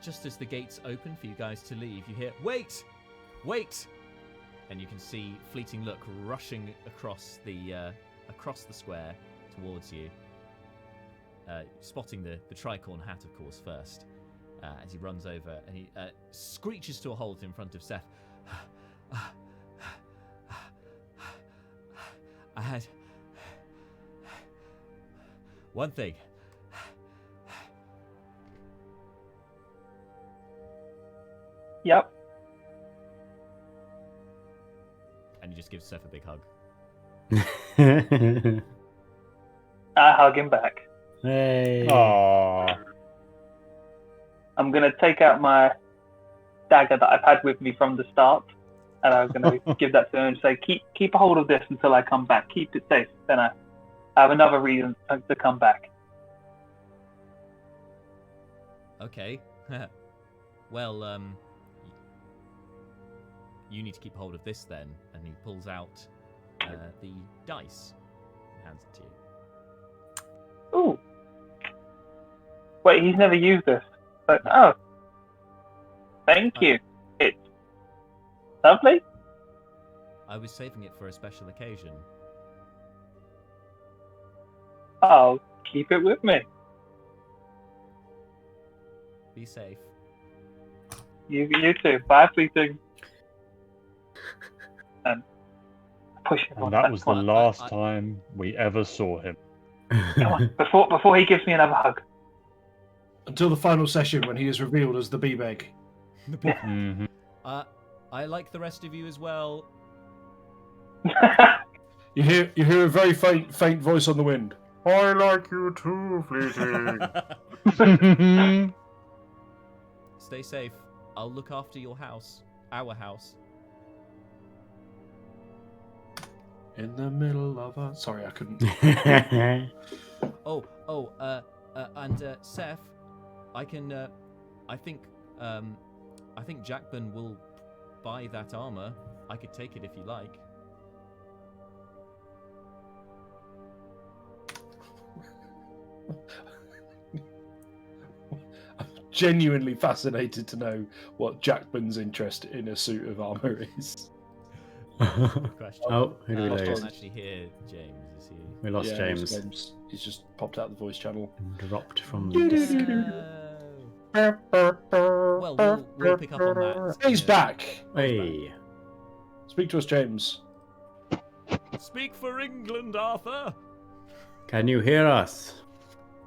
just as the gates open for you guys to leave, you hear, "Wait! Wait!" And you can see Fleeting Look rushing across the square towards you, spotting the tricorn hat, of course, first, as he runs over and he screeches to a halt in front of Seth. I had one thing. Yep. And he just gives Seth a big hug. I hug him back. Hey. Aww. I'm going to take out my dagger that I've had with me from the start, and I'm going to give that to him and say, keep a hold of this until I come back. Keep it safe. Then I have another reason to come back. Okay. Well, you need to keep hold of this then. And he pulls out the dice and hands it to you. Ooh. Wait, he's never used this. But, oh. Thank you. It's lovely. I was saving it for a special occasion. I'll keep it with me. Be safe. You too. Bye, Fleeting. And push him And on that was the corner. last time we ever saw him. Come on, before he gives me another hug. Until the final session when he is revealed as the bee-bag. Mm-hmm. I like the rest of you as well. You hear a very faint voice on the wind. I like you too, Fleeting. Stay safe. I'll look after your house. Our house. In the middle of a... Sorry, I couldn't. And Seth, I can. I think Jackburn will buy that armor. I could take it if you like. I'm genuinely fascinated to know what Jackman's interest in a suit of armor is. Good question. Oh, who do we I lose? can't actually hear James. Is he? We lost Yeah, James. He's just popped out the voice channel. Dropped from the disc. Well, we'll pick up on that. He's back. Hey. Speak to us, James. Speak for England, Arthur. Can you hear us?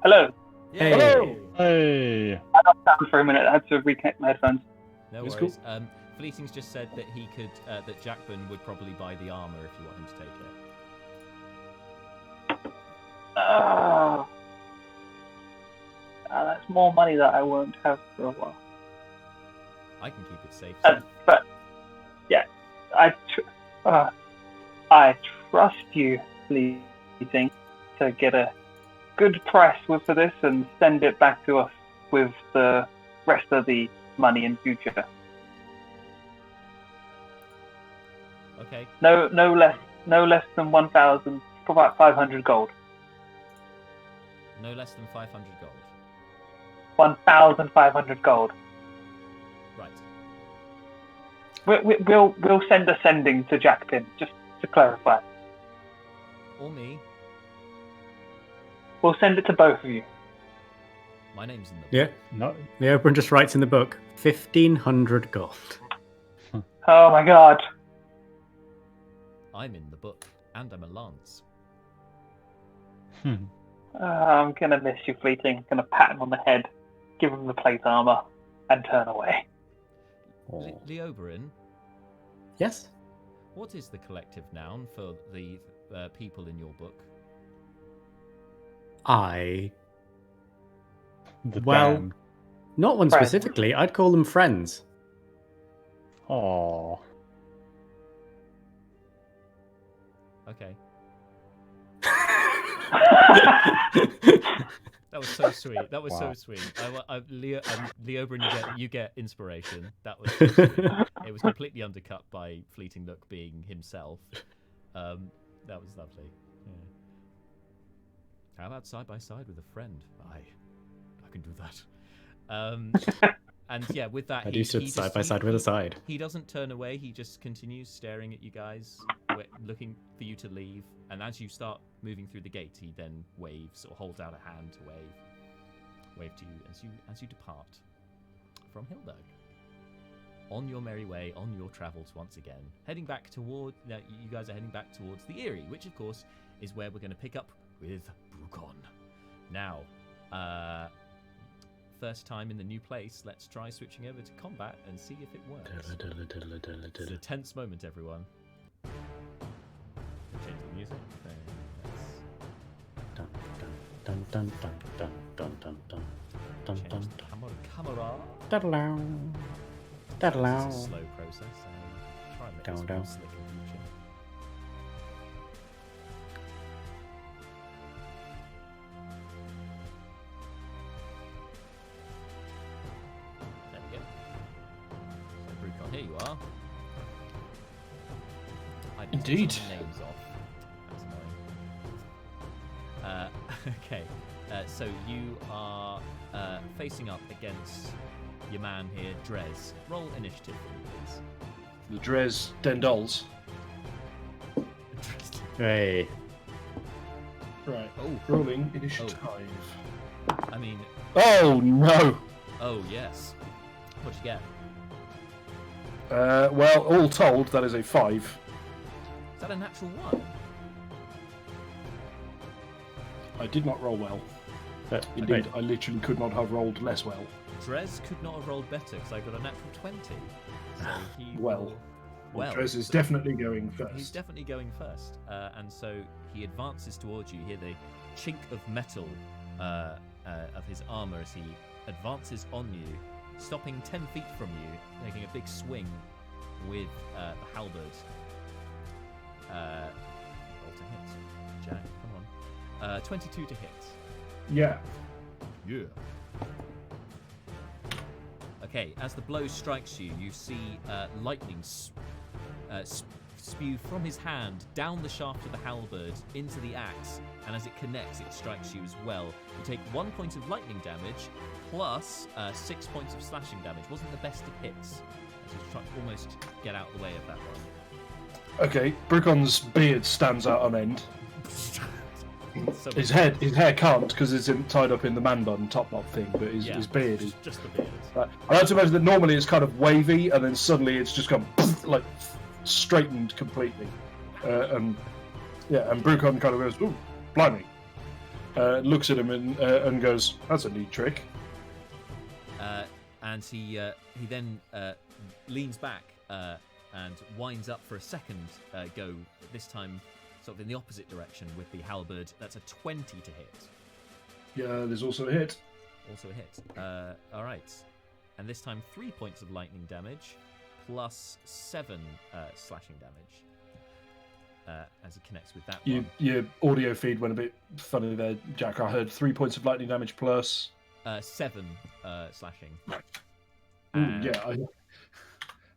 Hello. Yay. Hello. Hey. I lost sound for a minute. I had to reconnect my headphones. No It's worries. Fleeting's just said that he could, that Jackburn would probably buy the armor if you want him to take it. That's more money that I won't have for a while. I can keep it safe. But yeah, I trust you, Fleeting, to get a good price for this and send it back to us with the rest of the money in future. Okay. No less than 1,000, about 500 gold. No less than 500 gold. 1,500 gold. Right. We'll send a sending to Jackpin, just to clarify. Or me. We'll send it to both of you. My name's in the book. Yeah. No. The Oberon just writes in the book 1,500 gold. Oh my god. I'm in the book, and I'm a lance. I'm gonna miss you, Fleeting. I'm gonna pat him on the head, give him the plate armor, and turn away. Leoberin, Yes? what is the collective noun for the people in your book? Well, Damned. not one Friends. specifically. I'd call them friends. Aw. Okay. That was so sweet. That was so Wow. sweet. Leoberin, you get inspiration. That was so sweet. It was completely undercut by Fleeting Look being himself. That was lovely. Yeah. How about side by side with a friend? I can do that. And yeah, with that, I do sit side by side with a side. He doesn't turn away. He just continues staring at you guys, looking for you to leave. And as you start moving through the gate, he then waves or holds out a hand to wave to you as you depart from Hillburg. On your merry way, on your travels once again, heading back toward. You guys are heading back towards the Eyrie, which of course is where we're going to pick up with Brukon. Now, first time in the new place, let's try switching over to combat and see if it works. It's a tense moment, everyone. Change the music. Dun, dun, dun, dun, dun, dun, dun, dun, dun, Change dun, the camera. da-da-low. It's Da-da-low. a slow process. Try and make this Down. more slick in future. There we go. So Brukon, here you are. I just took Indeed. some names off. That's annoying. Okay. So you are facing up against your man here, Drezz. Roll initiative for me, please. The Drezz Dendols. Hey. Right. Oh, Rolling initiative. I mean, Oh no! oh yes. What'd you get? Well, all told, that is a 5. Is that a natural one? I did not roll well. But, Indeed, I literally could not have rolled less well. Drezz could not have rolled better because I got a natural 20. So he Well. will... Well, Drezz is so definitely going first. he's definitely going first. And so he advances towards you. You hear the chink of metal of his armor as he advances on you, stopping 10 feet from you, making a big swing with the halberd. Roll to hit. Jack, come on. 22 to hit. Yeah. Yeah. Okay, as the blow strikes you, you see lightning spew from his hand down the shaft of the halberd into the axe, and as it connects, it strikes you as well. You take 1 point of lightning damage, plus 6 points of slashing damage. Wasn't the best of hits, as you try to almost get out of the way of that one. Okay, Brukon's beard stands out on end. So His hair can't because it's tied up in the man bun top knot thing, but his beard is. just the beard. I like to imagine that normally it's kind of wavy, and then suddenly it's just gone like straightened completely, and Brukon kind of goes, "Ooh, blimey!" Looks at him and goes, "That's a neat trick." And he then leans back and winds up for a second go, this time sort of in the opposite direction with the halberd. That's a 20 to hit. Yeah, there's also a hit. Also a hit. All right. And this time 3 points of lightning damage, plus 7 slashing damage as he connects with that one. Your audio feed went a bit funny there, Jack. I heard 3 points of lightning damage plus 7 slashing. Ooh, yeah.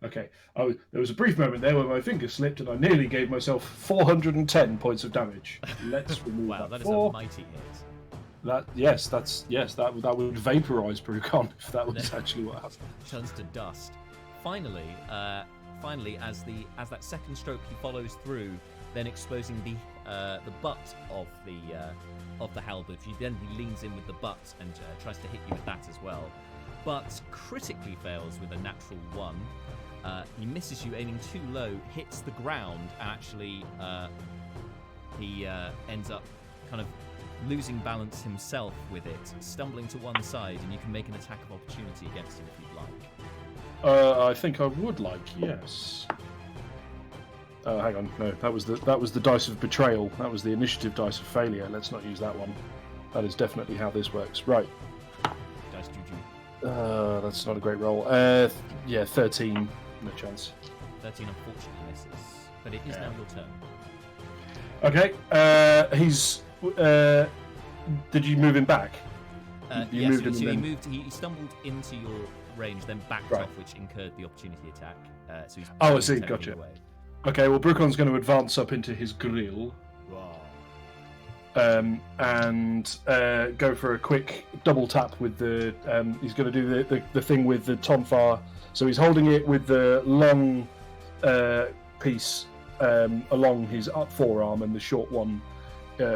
Okay. There was a brief moment there where my finger slipped and I nearly gave myself 410 points of damage. Let's remove Wow, that is four. a mighty hit. That would vaporize Brukon if that was actually what happened. Turns to dust. Finally, as that second stroke he follows through, then exposing the butt of the halberd. Then he leans in with the butt and tries to hit you with that as well, but critically fails with a natural 1. He misses you, aiming too low, hits the ground, and actually he ends up kind of losing balance himself with it, stumbling to one side, and you can make an attack of opportunity against him if you'd like. I think I would like, yes. Hang on, no, that was the dice of betrayal. That was the initiative dice of failure. Let's not use that one. That is definitely how this works. Right. Dice juju. That's not a great roll. 13. No chance. 13 unfortunately misses, but it is now your turn. Okay. He's. Did you move him back? You moved him. So he stumbled into your range, then backed off, which incurred the opportunity attack. So he's I see. Gotcha. away. Okay. Well, Brukon's going to advance up into his grill. Wow. And go for a quick double tap with the. He's going to do the thing with the tonfar. So he's holding it with the long piece along his forearm and the short one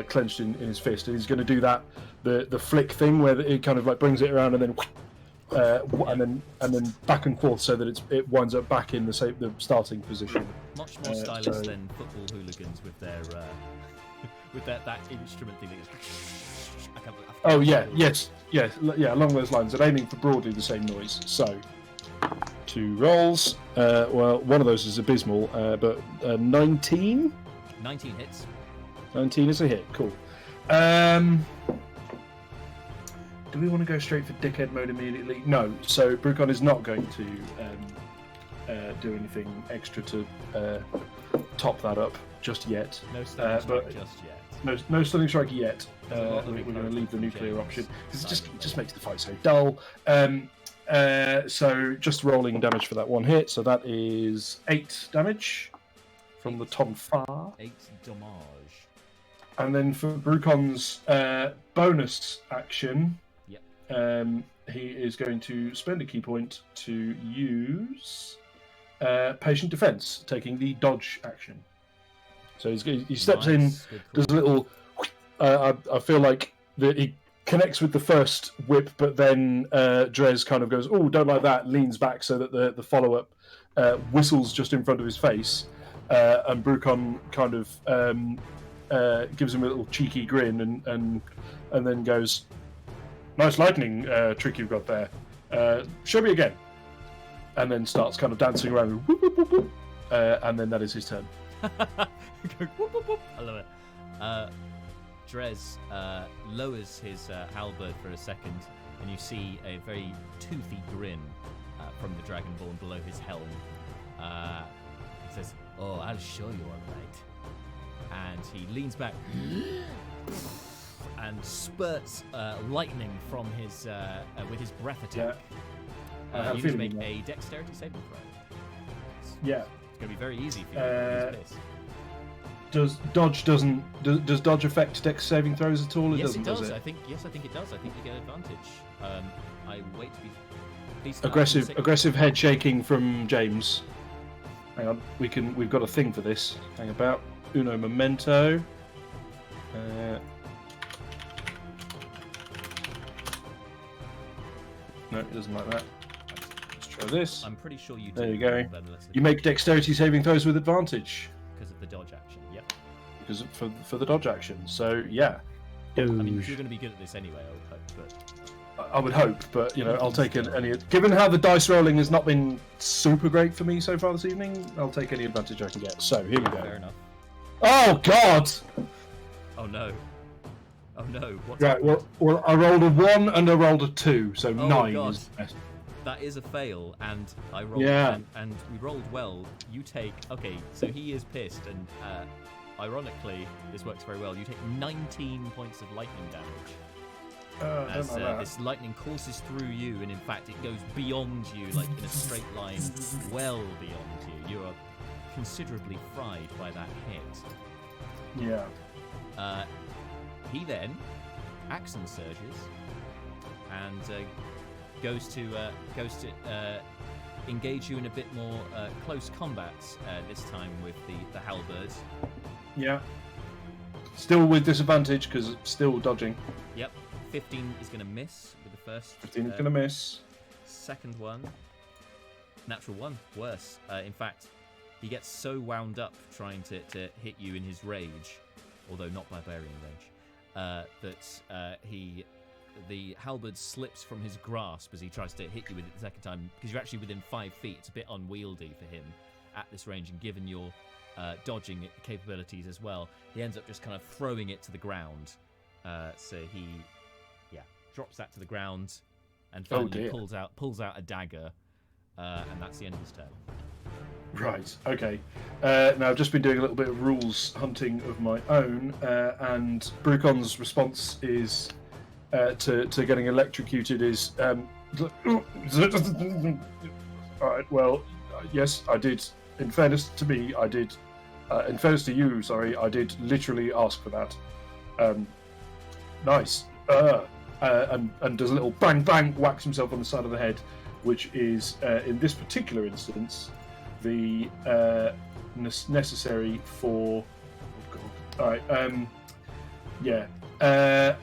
clenched in his fist. And he's going to do that the flick thing where it kind of like brings it around and then and then back and forth so that it winds up back in the starting position. Much more stylish than football hooligans with their with that instrument thing. Oh yeah, yes, along those lines. And aiming for broadly the same noise. So 2 rolls. Well, one of those is abysmal, but 19. 19 hits. 19 is a hit. Cool. Do we want to go straight for dickhead mode immediately? No. So Brukon is not going to do anything extra to top that up just yet. No stunning strike just yet. No stunning strike yet. We're going to leave the nuclear option because it just makes the fight so dull. So just rolling damage for that one hit. So that is 8 damage from the tonfar. 8 damage. And then for Brukon's bonus action, he is going to spend a key point to use patient defense, taking the dodge action. So he steps in, does a little. I feel like he connects with the first whip, but then Drezz kind of goes, "Oh, don't like that." Leans back so that the follow-up whistles just in front of his face, and Brukon kind of gives him a little cheeky grin and then goes, "Nice lightning trick you've got there. Show me again." And then starts kind of dancing around, whoop, whoop, whoop, whoop. And then that is his turn. Whoop, whoop, whoop. I love it. Drezz lowers his halberd for a second, and you see a very toothy grin from the Dragonborn below his helm. He says, "Oh, I'll show you all right." And he leans back and spurts lightning from his with his breath attack. Yeah. You need to make a dexterity saving throw. Yeah. It's going to be very easy for you. He's pissed. Does dodge affect dex saving throws at all? Yes, doesn't, it does. does it? I think it does. I think you get advantage. I wait to be. Please Aggressive head shaking from James. Hang on, we've got a thing for this. Hang about. Uno momento. No, it doesn't like that. Let's try this. I'm pretty sure you do. There you go. You make dexterity saving throws with advantage. Because of the dodge action, yep. Because for the dodge action. So yeah. I mean, you're going to be good at this anyway, I would hope. But I would hope, but I'll take any. Given how the dice rolling has not been super great for me so far this evening, I'll take any advantage I can get. So here we go. Fair enough. Oh God! Oh no! Oh no! What's right. Well, I rolled a 1 and I rolled a 2, so 9 God. is the best. That is a fail, and I rolled. Yeah. And we rolled well. You take so he is pissed, and ironically, this works very well. You take 19 points of lightning damage. as this lightning courses through you, and in fact it goes beyond you, like in a straight line, well beyond you. You are considerably fried by that hit. Yeah. He then action surges and goes to engage you in a bit more close combat this time with the halberd. Yeah. Still with disadvantage because it's still dodging. Yep. 15 is going to miss with the first. 15 is going to miss. Second one. Natural one. Worse. In fact, he gets so wound up trying to hit you in his rage, although not barbarian rage, that the halberd slips from his grasp as he tries to hit you with it the second time, because you're actually within 5 feet. It's a bit unwieldy for him at this range, and given your dodging capabilities as well, he ends up just kind of throwing it to the ground. So he drops that to the ground and finally pulls out a dagger, and that's the end of his turn. Right, okay. Now, I've just been doing a little bit of rules hunting of my own, and Brukon's response is to getting electrocuted is alright, well, yes, I did. In fairness to me, I did. In fairness to you, sorry, I did literally ask for that. Nice. And does a little bang bang, whacks himself on the side of the head, which is, in this particular instance, the necessary for... Oh, God. Alright,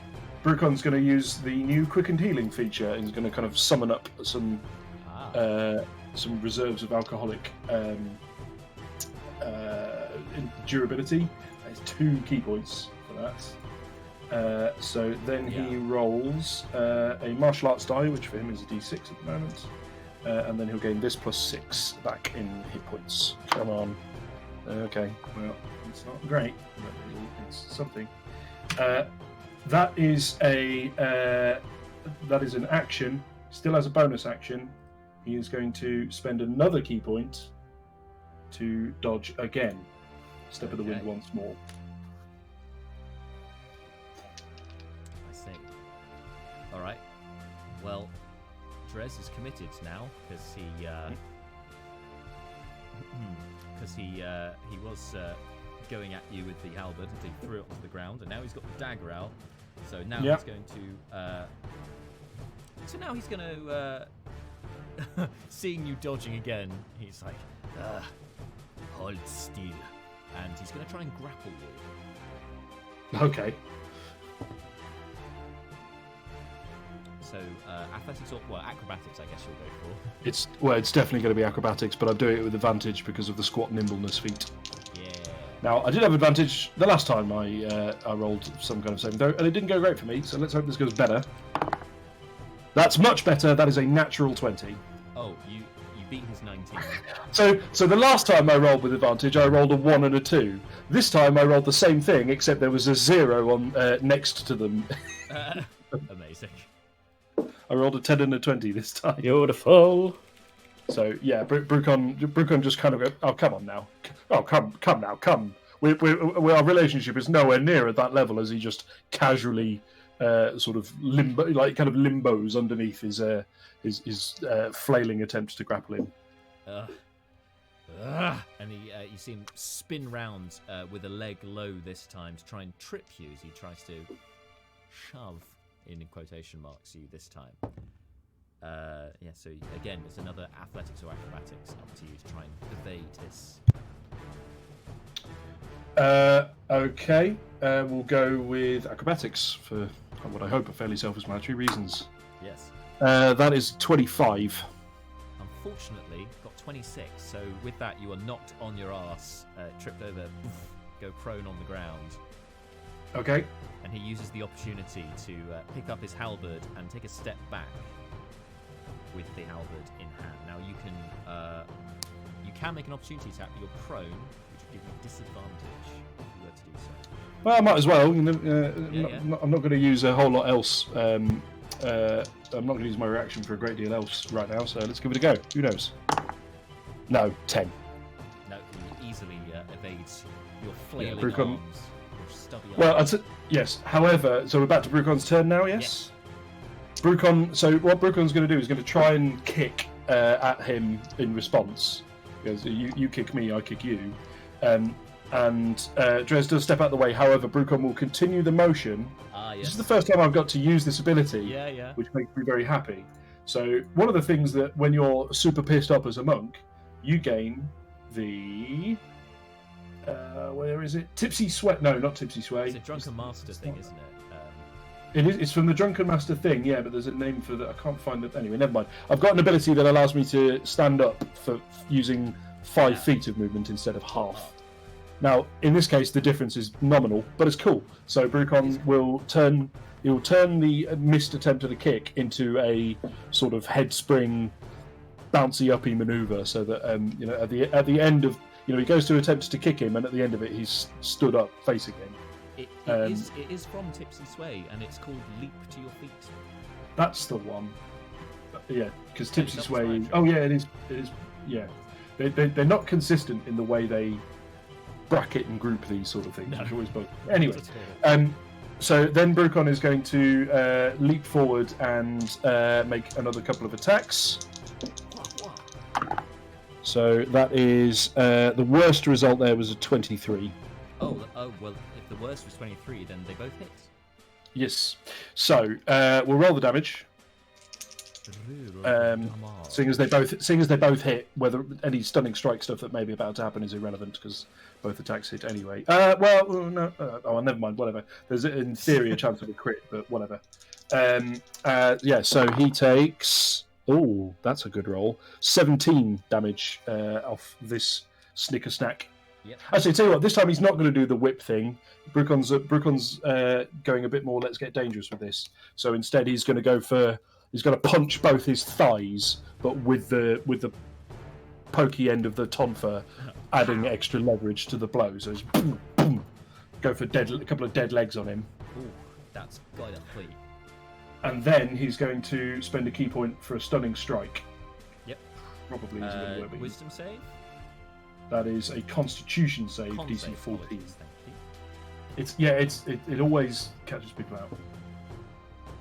Brukon's going to use the new Quickened Healing feature, and he's going to kind of summon up some reserves of alcoholic durability. There's 2 key points for that. So then he rolls a martial arts die, which for him is a d6 at the moment, and then he'll gain this +6 back in hit points. Come on. Okay, well, it's not great, but it's something. That is an action. Still has a bonus action. He is going to spend another key point to dodge again. Step of the wind once more. I see. All right. Well, Drezz is committed now because he was going at you with the halberd until he threw it onto the ground, and now he's got the dagger out. So now he's going to. Seeing you dodging again, he's like, hold still, and he's going to try and grapple you. Okay. So athletics or acrobatics, I guess you'll go for. It's definitely going to be acrobatics, but I'm doing it with advantage because of the squat nimbleness feat. Yeah. Now I did have advantage the last time I rolled some kind of saving throw, and it didn't go great for me. So let's hope this goes better. That's much better. That is a natural 20. Oh, you beat his 19. So the last time I rolled with advantage, I rolled a 1 and a 2. This time I rolled the same thing, except there was a 0 on next to them. Amazing. I rolled a 10 and a 20 this time. Beautiful. So yeah, Brukon just kind of go, oh come on now, oh come now, come. Our relationship is nowhere near at that level, as he just casually sort of limbos underneath his flailing attempts to grapple him. And you see him spin round with a leg low this time to try and trip you as he tries to shove, in quotation marks, you this time. So again, it's another athletics or acrobatics up to you to try and evade this. Okay, we'll go with acrobatics for what I hope are fairly self-explanatory reasons. Yes. That is 25. Unfortunately, got 26. So with that, you are knocked on your ass, tripped over, go prone on the ground. Okay. And he uses the opportunity to pick up his halberd and take a step back with the halberd in hand. Now you can make an opportunity attack, but you're prone, which would give you disadvantage if you were to do so. Well, I might as well. I'm not going to use a whole lot else. I'm not going to use my reaction for a great deal else right now, so let's give it a go. Who knows? No, 10. No, he easily evades your flailing arms. Your stubby well, arms. yes. However, so we're back to Brukon's turn now, yes? Brukon. So what Brukon's going to do is going to try and kick at him in response. Because you kick me, I kick you. And Drezz does step out of the way. However, Brukon will continue the motion. Yes. This is the first time I've got to use this ability, Yeah. which makes me very happy. So one of the things that when you're super pissed up as a monk, you gain the where is it? Tipsy Sway? No, not Tipsy Sway. It's a Drunken Master thing, isn't it? It is. It's from the Drunken Master thing, yeah. But there's a name for that. I can't find it. Anyway, never mind. I've got an ability that allows me to stand up for using 5 feet of movement instead of half. Now, in this case, the difference is nominal, but it's cool. So Brukon will turn. He'll turn the missed attempt at a kick into a sort of head spring, bouncy uppy maneuver, so that at the end of he goes to attempt to kick him, and at the end of it, he's stood up facing him. It is from Tipsy Sway, and it's called Leap to Your Feet. That's the one. Yeah, because Tipsy that was Sway. mine. Oh yeah, it is. It is. Yeah, they're not consistent in the way they bracket and group these sort of things. No. Which always both. Anyway, Not at all. so then Brukon is going to leap forward and make another couple of attacks. So that is the worst result there was a 23. Oh well, if the worst was 23, then they both hit. Yes. So we'll roll the damage. Seeing as they both hit, whether any stunning strike stuff that may be about to happen is irrelevant because both attacks hit anyway. Never mind. Whatever. There's in theory a chance of a crit, but whatever. So he takes. Oh, that's a good roll. 17 damage off this snicker snack. Yep. Actually, tell you what. This time he's not going to do the whip thing. Brukon's going a bit more. Let's get dangerous with this. So instead, he's going to go for. He's going to punch both his thighs, but with the pokey end of the tonfa, adding extra leverage to the blow. So it's boom, boom, go for a couple of dead legs on him. Ooh, that's got a flea. And then he's going to spend a key point for a stunning strike. Yep. Probably isn't going to work. Wisdom save? That is a Constitution save, Con DC save, 14. apologies, thank you. It always catches people out.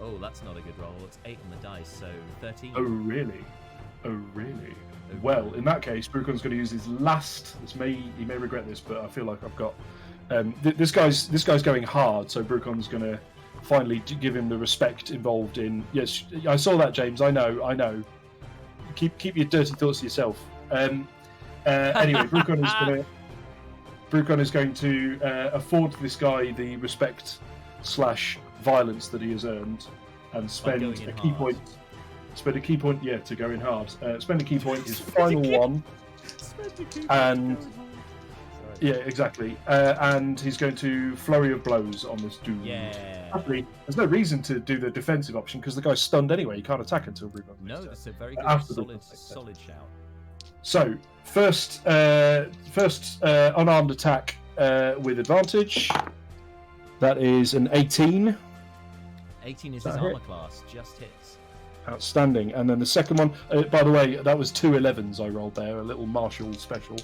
Oh, that's not a good roll. It's 8 on the dice, so 13. Oh really? Well, in that case, Brukon's going to use his last. He may regret this, but I feel like I've got. This guy's going hard, so Brukon's going to finally give him the respect involved in. Yes, I saw that, James. I know. Keep your dirty thoughts to yourself. Anyway, Brukon is going to afford this guy the respect / violence that he has earned, and spend a key point. Spend a key point, to go in hard. Spend a key point, his final one, and exactly. And he's going to flurry of blows on this dude. Yeah. Actually, there's no reason to do the defensive option because the guy's stunned anyway. He can't attack until Brukon. No, that's a very good, solid shout. So first unarmed attack with advantage. That is an 18. 18 is his armor class, just hits. Outstanding. And then the second one, by the way, that was 2 11s I rolled there, a little Marshall special.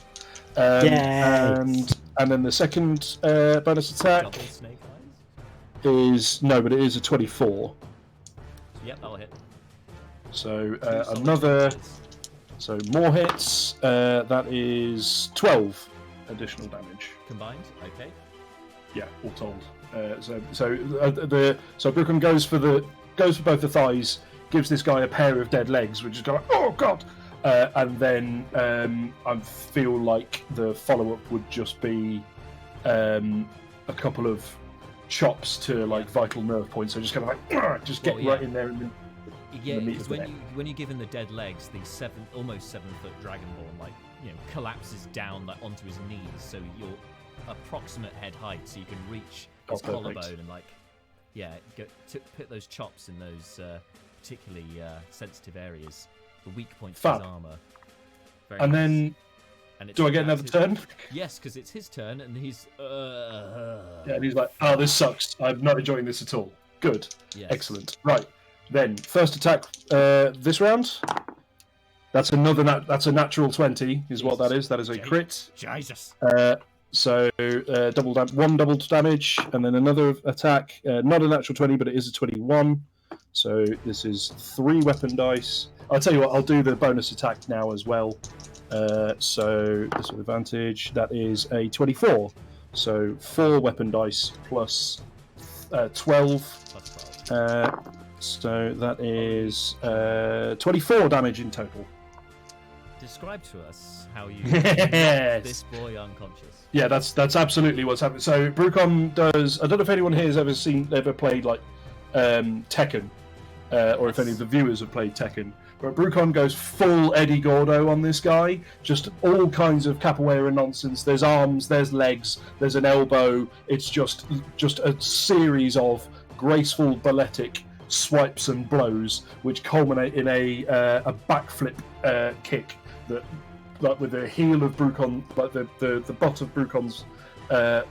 And then the second bonus attack Double snake eyes? is but it is a 24. Yep, that'll hit. So Two solid another, hits. so more hits. That is 12 additional damage. Combined? Okay. Yeah, all told. So Brukon goes for both the thighs, gives this guy a pair of dead legs, which is going, oh god, and then I feel like the follow up would just be a couple of chops to vital nerve points. So just kind of get right in there. Because when you give him the dead legs, the almost 7-foot dragonborn collapses down onto his knees, so you're approximate head height, so you can reach his collarbone and put those chops in those particularly sensitive areas, the weak points of his armor. Very and nice. Then, and do I get another turn? Yes, because it's his turn, and he's. And he's like, "Oh, this sucks. I'm not enjoying this at all." Good, Yes. Excellent. Right, then first attack this round. That's another. That's a natural 20. Is what that is. That is a crit. Jesus. So one double damage, and then another attack. Not a natural 20, but it is a 21. So this is 3 weapon dice. I'll tell you what, I'll do the bonus attack now as well. So this with advantage, that is a 24. So 4 weapon dice plus 12. Plus 12. So that is 24 damage in total. Describe to us how you Yes. this boy unconscious. Yeah, that's absolutely what's happening. So Brukon does. I don't know if anyone here has ever played like Tekken, or if any of the viewers have played Tekken. But Brukon goes full Eddie Gordo on this guy. Just all kinds of capoeira nonsense. There's arms, there's legs, there's an elbow. It's just a series of graceful balletic swipes and blows, which culminate in a backflip kick that, like with the heel of Brukon, like the butt of Brukon's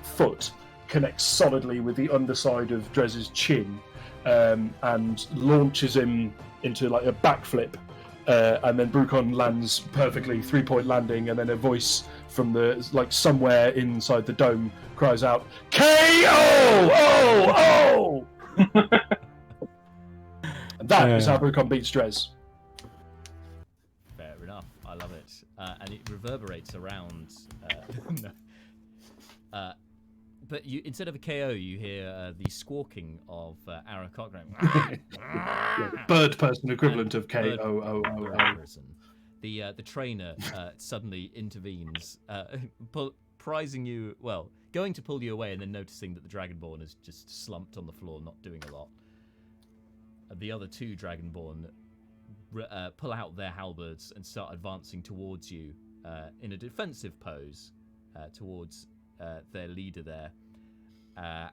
foot connects solidly with the underside of Drezz's chin, and launches him into like a backflip, and then Brukon lands perfectly, 3-point landing, and then a voice from somewhere inside the dome cries out, "KO! Oh! Oh!" And that is how Brukon beats Drezz. Fair enough. I love it, and it reverberates around. No. But you, instead of a KO, you hear the squawking of Aarakocra. Bird person equivalent of KO. The trainer suddenly intervenes, prizing you, going to pull you away, and then noticing that the Dragonborn is just slumped on the floor, not doing a lot. The other 2 Dragonborn pull out their halberds and start advancing towards you in a defensive pose towards their leader there.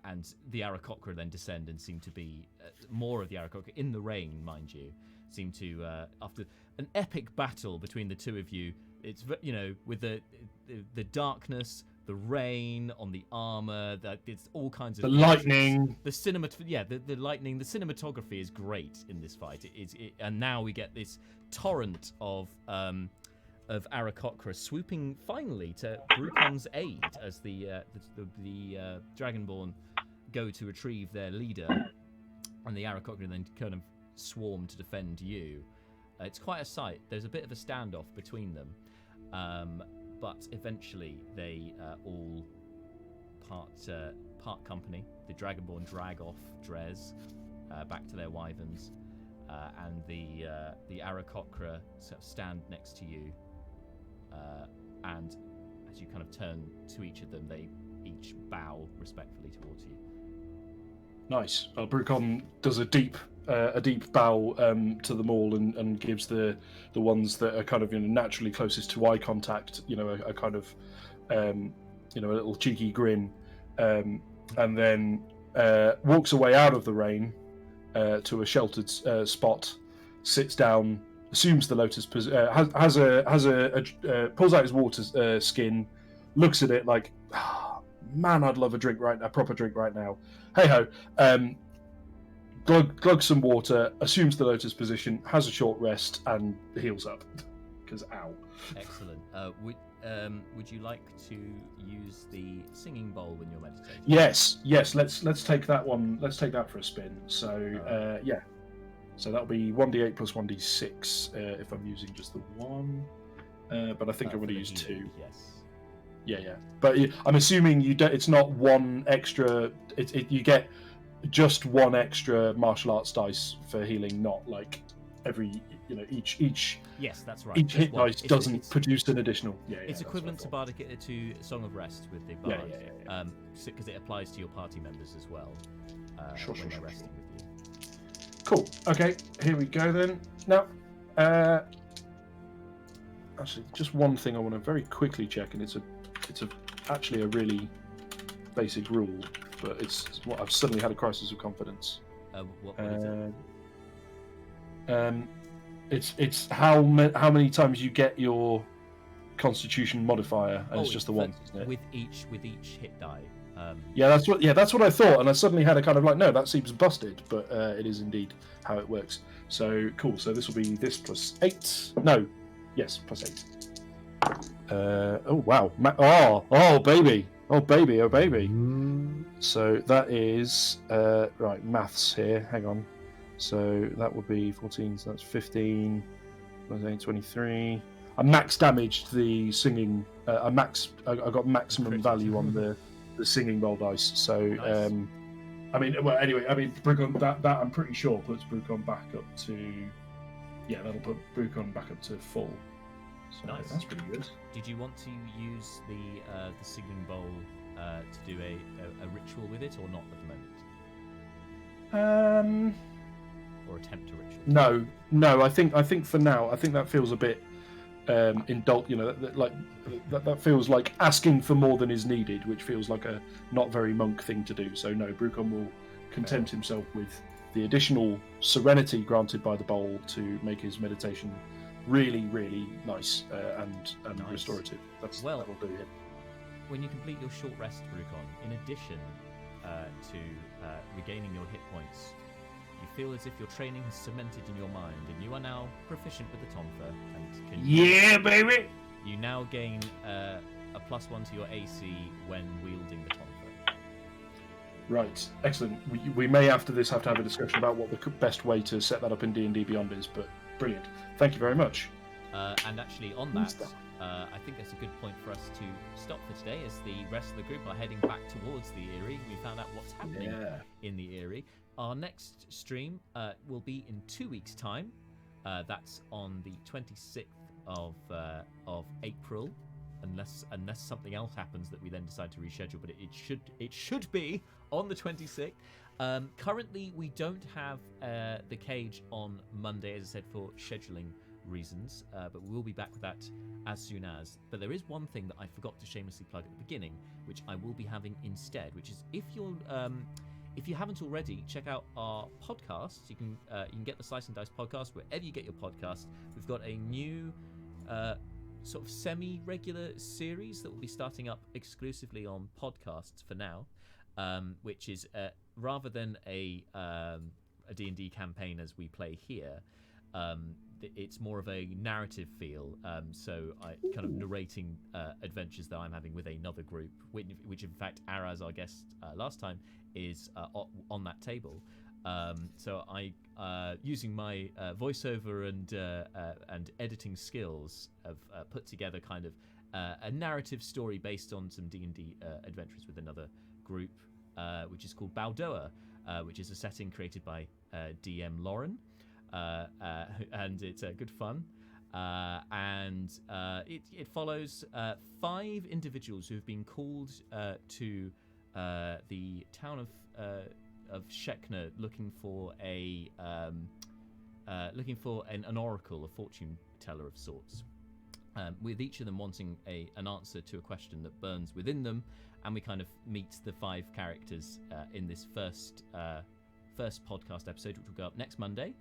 And the Aarakocra then descend and seem to be more of the Aarakocra in the rain, mind you, seem to after an epic battle between the 2 of you. It's with the darkness, the rain on the armor, that it's all kinds of the lightning, the lightning. The cinematography is great in this fight. And now we get this torrent of Aarakocra swooping finally to Brukon's aid as the Dragonborn go to retrieve their leader, and the Aarakocra then kind of swarm to defend you. It's quite a sight. There's a bit of a standoff between them, but eventually they all part company. The Dragonborn drag off Drezz back to their wyverns, and the Aarakocra sort of stand next to you. And as you kind of turn to each of them, they each bow respectfully towards you. Nice. Well, Brukon does a deep bow to them all, and gives the ones that are kind of naturally closest to eye contact, a kind of a little cheeky grin, and then walks away out of the rain to a sheltered spot, sits down, assumes the lotus pulls out his water skin, looks at it like, man, I'd love a proper drink right now. Hey ho, glug some water, assumes the lotus position, has a short rest, and heals up. Because ow. Excellent. Would you like to use the singing bowl when you're meditating? Yes. Let's take that one. Let's take that for a spin. So yeah. So that'll be 1d8 plus 1d6 if I'm using just the one. But I think I'm going to use 2. Yes. Yeah. But I'm assuming you don't. It's not one extra. You get just one extra martial arts dice for healing, not like every. Each. Yes, that's right. Each hit dice doesn't produce an additional. Yeah. It's equivalent to to Song of Rest with the bard. Yeah. Because it applies to your party members as well. Sure. Resting with you. Cool. Okay, here we go then. Now, actually, just one thing I want to very quickly check, and it's actually a really basic rule, but it's what I've suddenly had a crisis of confidence. What is it? It's how many times you get your Constitution modifier, and it's just the one, isn't it? With each hit die. That's what I thought, and I suddenly had a kind of like, no, that seems busted, but it is indeed how it works. So cool. So this will be this plus 8. No, yes, plus 8. Oh wow. Oh baby. So that is right. Maths here. Hang on. So that would be 14. So that's 15. 23. I max damaged the singing. I got maximum value on the singing roll dice. So Nice. Brukon, that I'm pretty sure puts Brukon back up to. Yeah, that'll put Brukon back up to full. So Nice. that's pretty good. Did you want to use the singing bowl to do a ritual with it, or not at the moment? Or attempt a ritual? No. I think for now, I think that feels a bit that feels like asking for more than is needed, which feels like a not very monk thing to do. So no, Brukon will content himself with the additional serenity granted by the bowl to make his meditation really, really nice and Nice. Restorative. Well, that'll do it. When you complete your short rest, Brukon, in addition to regaining your hit points, you feel as if your training has cemented in your mind, and you are now proficient with the tonfa. And can Baby. you now gain a +1 to your AC when wielding the tonfa. Right, excellent. We may after this have to have a discussion about what the best way to set that up in D&D Beyond is, but brilliant. Thank you very much. And actually, on that, I think that's a good point for us to stop for today, as the rest of the group are heading back towards the Eyrie. We found out what's happening in the Eyrie. Our next stream will be in 2 weeks' time. That's on the 26th of April, unless something else happens that we then decide to reschedule. But it should be on the 26th. Currently, we don't have the cage on Monday, as I said, for scheduling reasons, but we will be back with that as soon as. But there is one thing that I forgot to shamelessly plug at the beginning, which I will be having instead, which is if you haven't already, check out our podcasts. You can get the Slice and Dice podcast wherever you get your podcasts. We've got a new sort of semi-regular series that will be starting up exclusively on podcasts for now, which is rather than a D&D campaign as we play here. It's more of a narrative feel, so I kind of narrating adventures that I'm having with another group, which in fact Araz, our guest last time, is on that table. So I, using my voiceover and editing skills, have put together kind of a narrative story based on some D&D adventures with another group, which is called Baldoa, which is a setting created by DM Lauren. And it's good fun, and it follows 5 individuals who have been called to the town of Shekner, looking for an oracle, a fortune teller of sorts, with each of them wanting an answer to a question that burns within them, and we kind of meet the 5 characters in this first podcast episode, which will go up next Monday.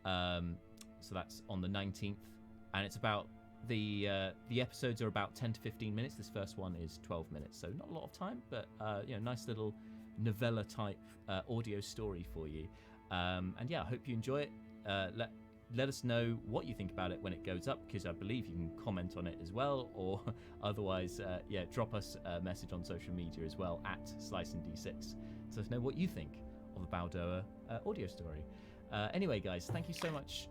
So that's on the 19th, and it's about the episodes are about 10 to 15 minutes. This first one is 12 minutes, so not a lot of time, but nice little novella type audio story for you. And yeah, I hope you enjoy it. Let us know what you think about it when it goes up, because I believe you can comment on it as well, or otherwise drop us a message on social media as well at slice&d6, so let us know what you think of the Baldoa audio story. Anyway, guys, thank you so much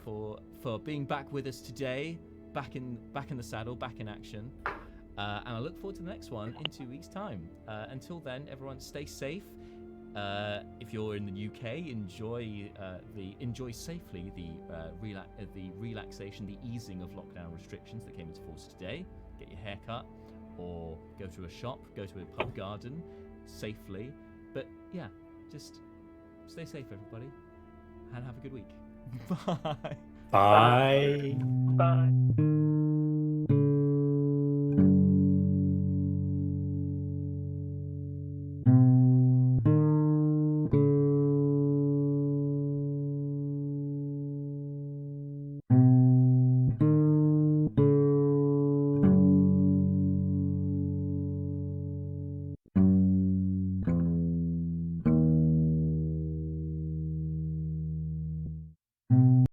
for being back with us today, back in the saddle, back in action, and I look forward to the next one in 2 weeks' time. Until then, everyone, stay safe. If you're in the UK, enjoy safely the relaxation, the easing of lockdown restrictions that came into force today. Get your hair cut, or go to a shop, go to a pub garden safely. But yeah, just stay safe, everybody, and have a good week. Bye. Bye. Bye.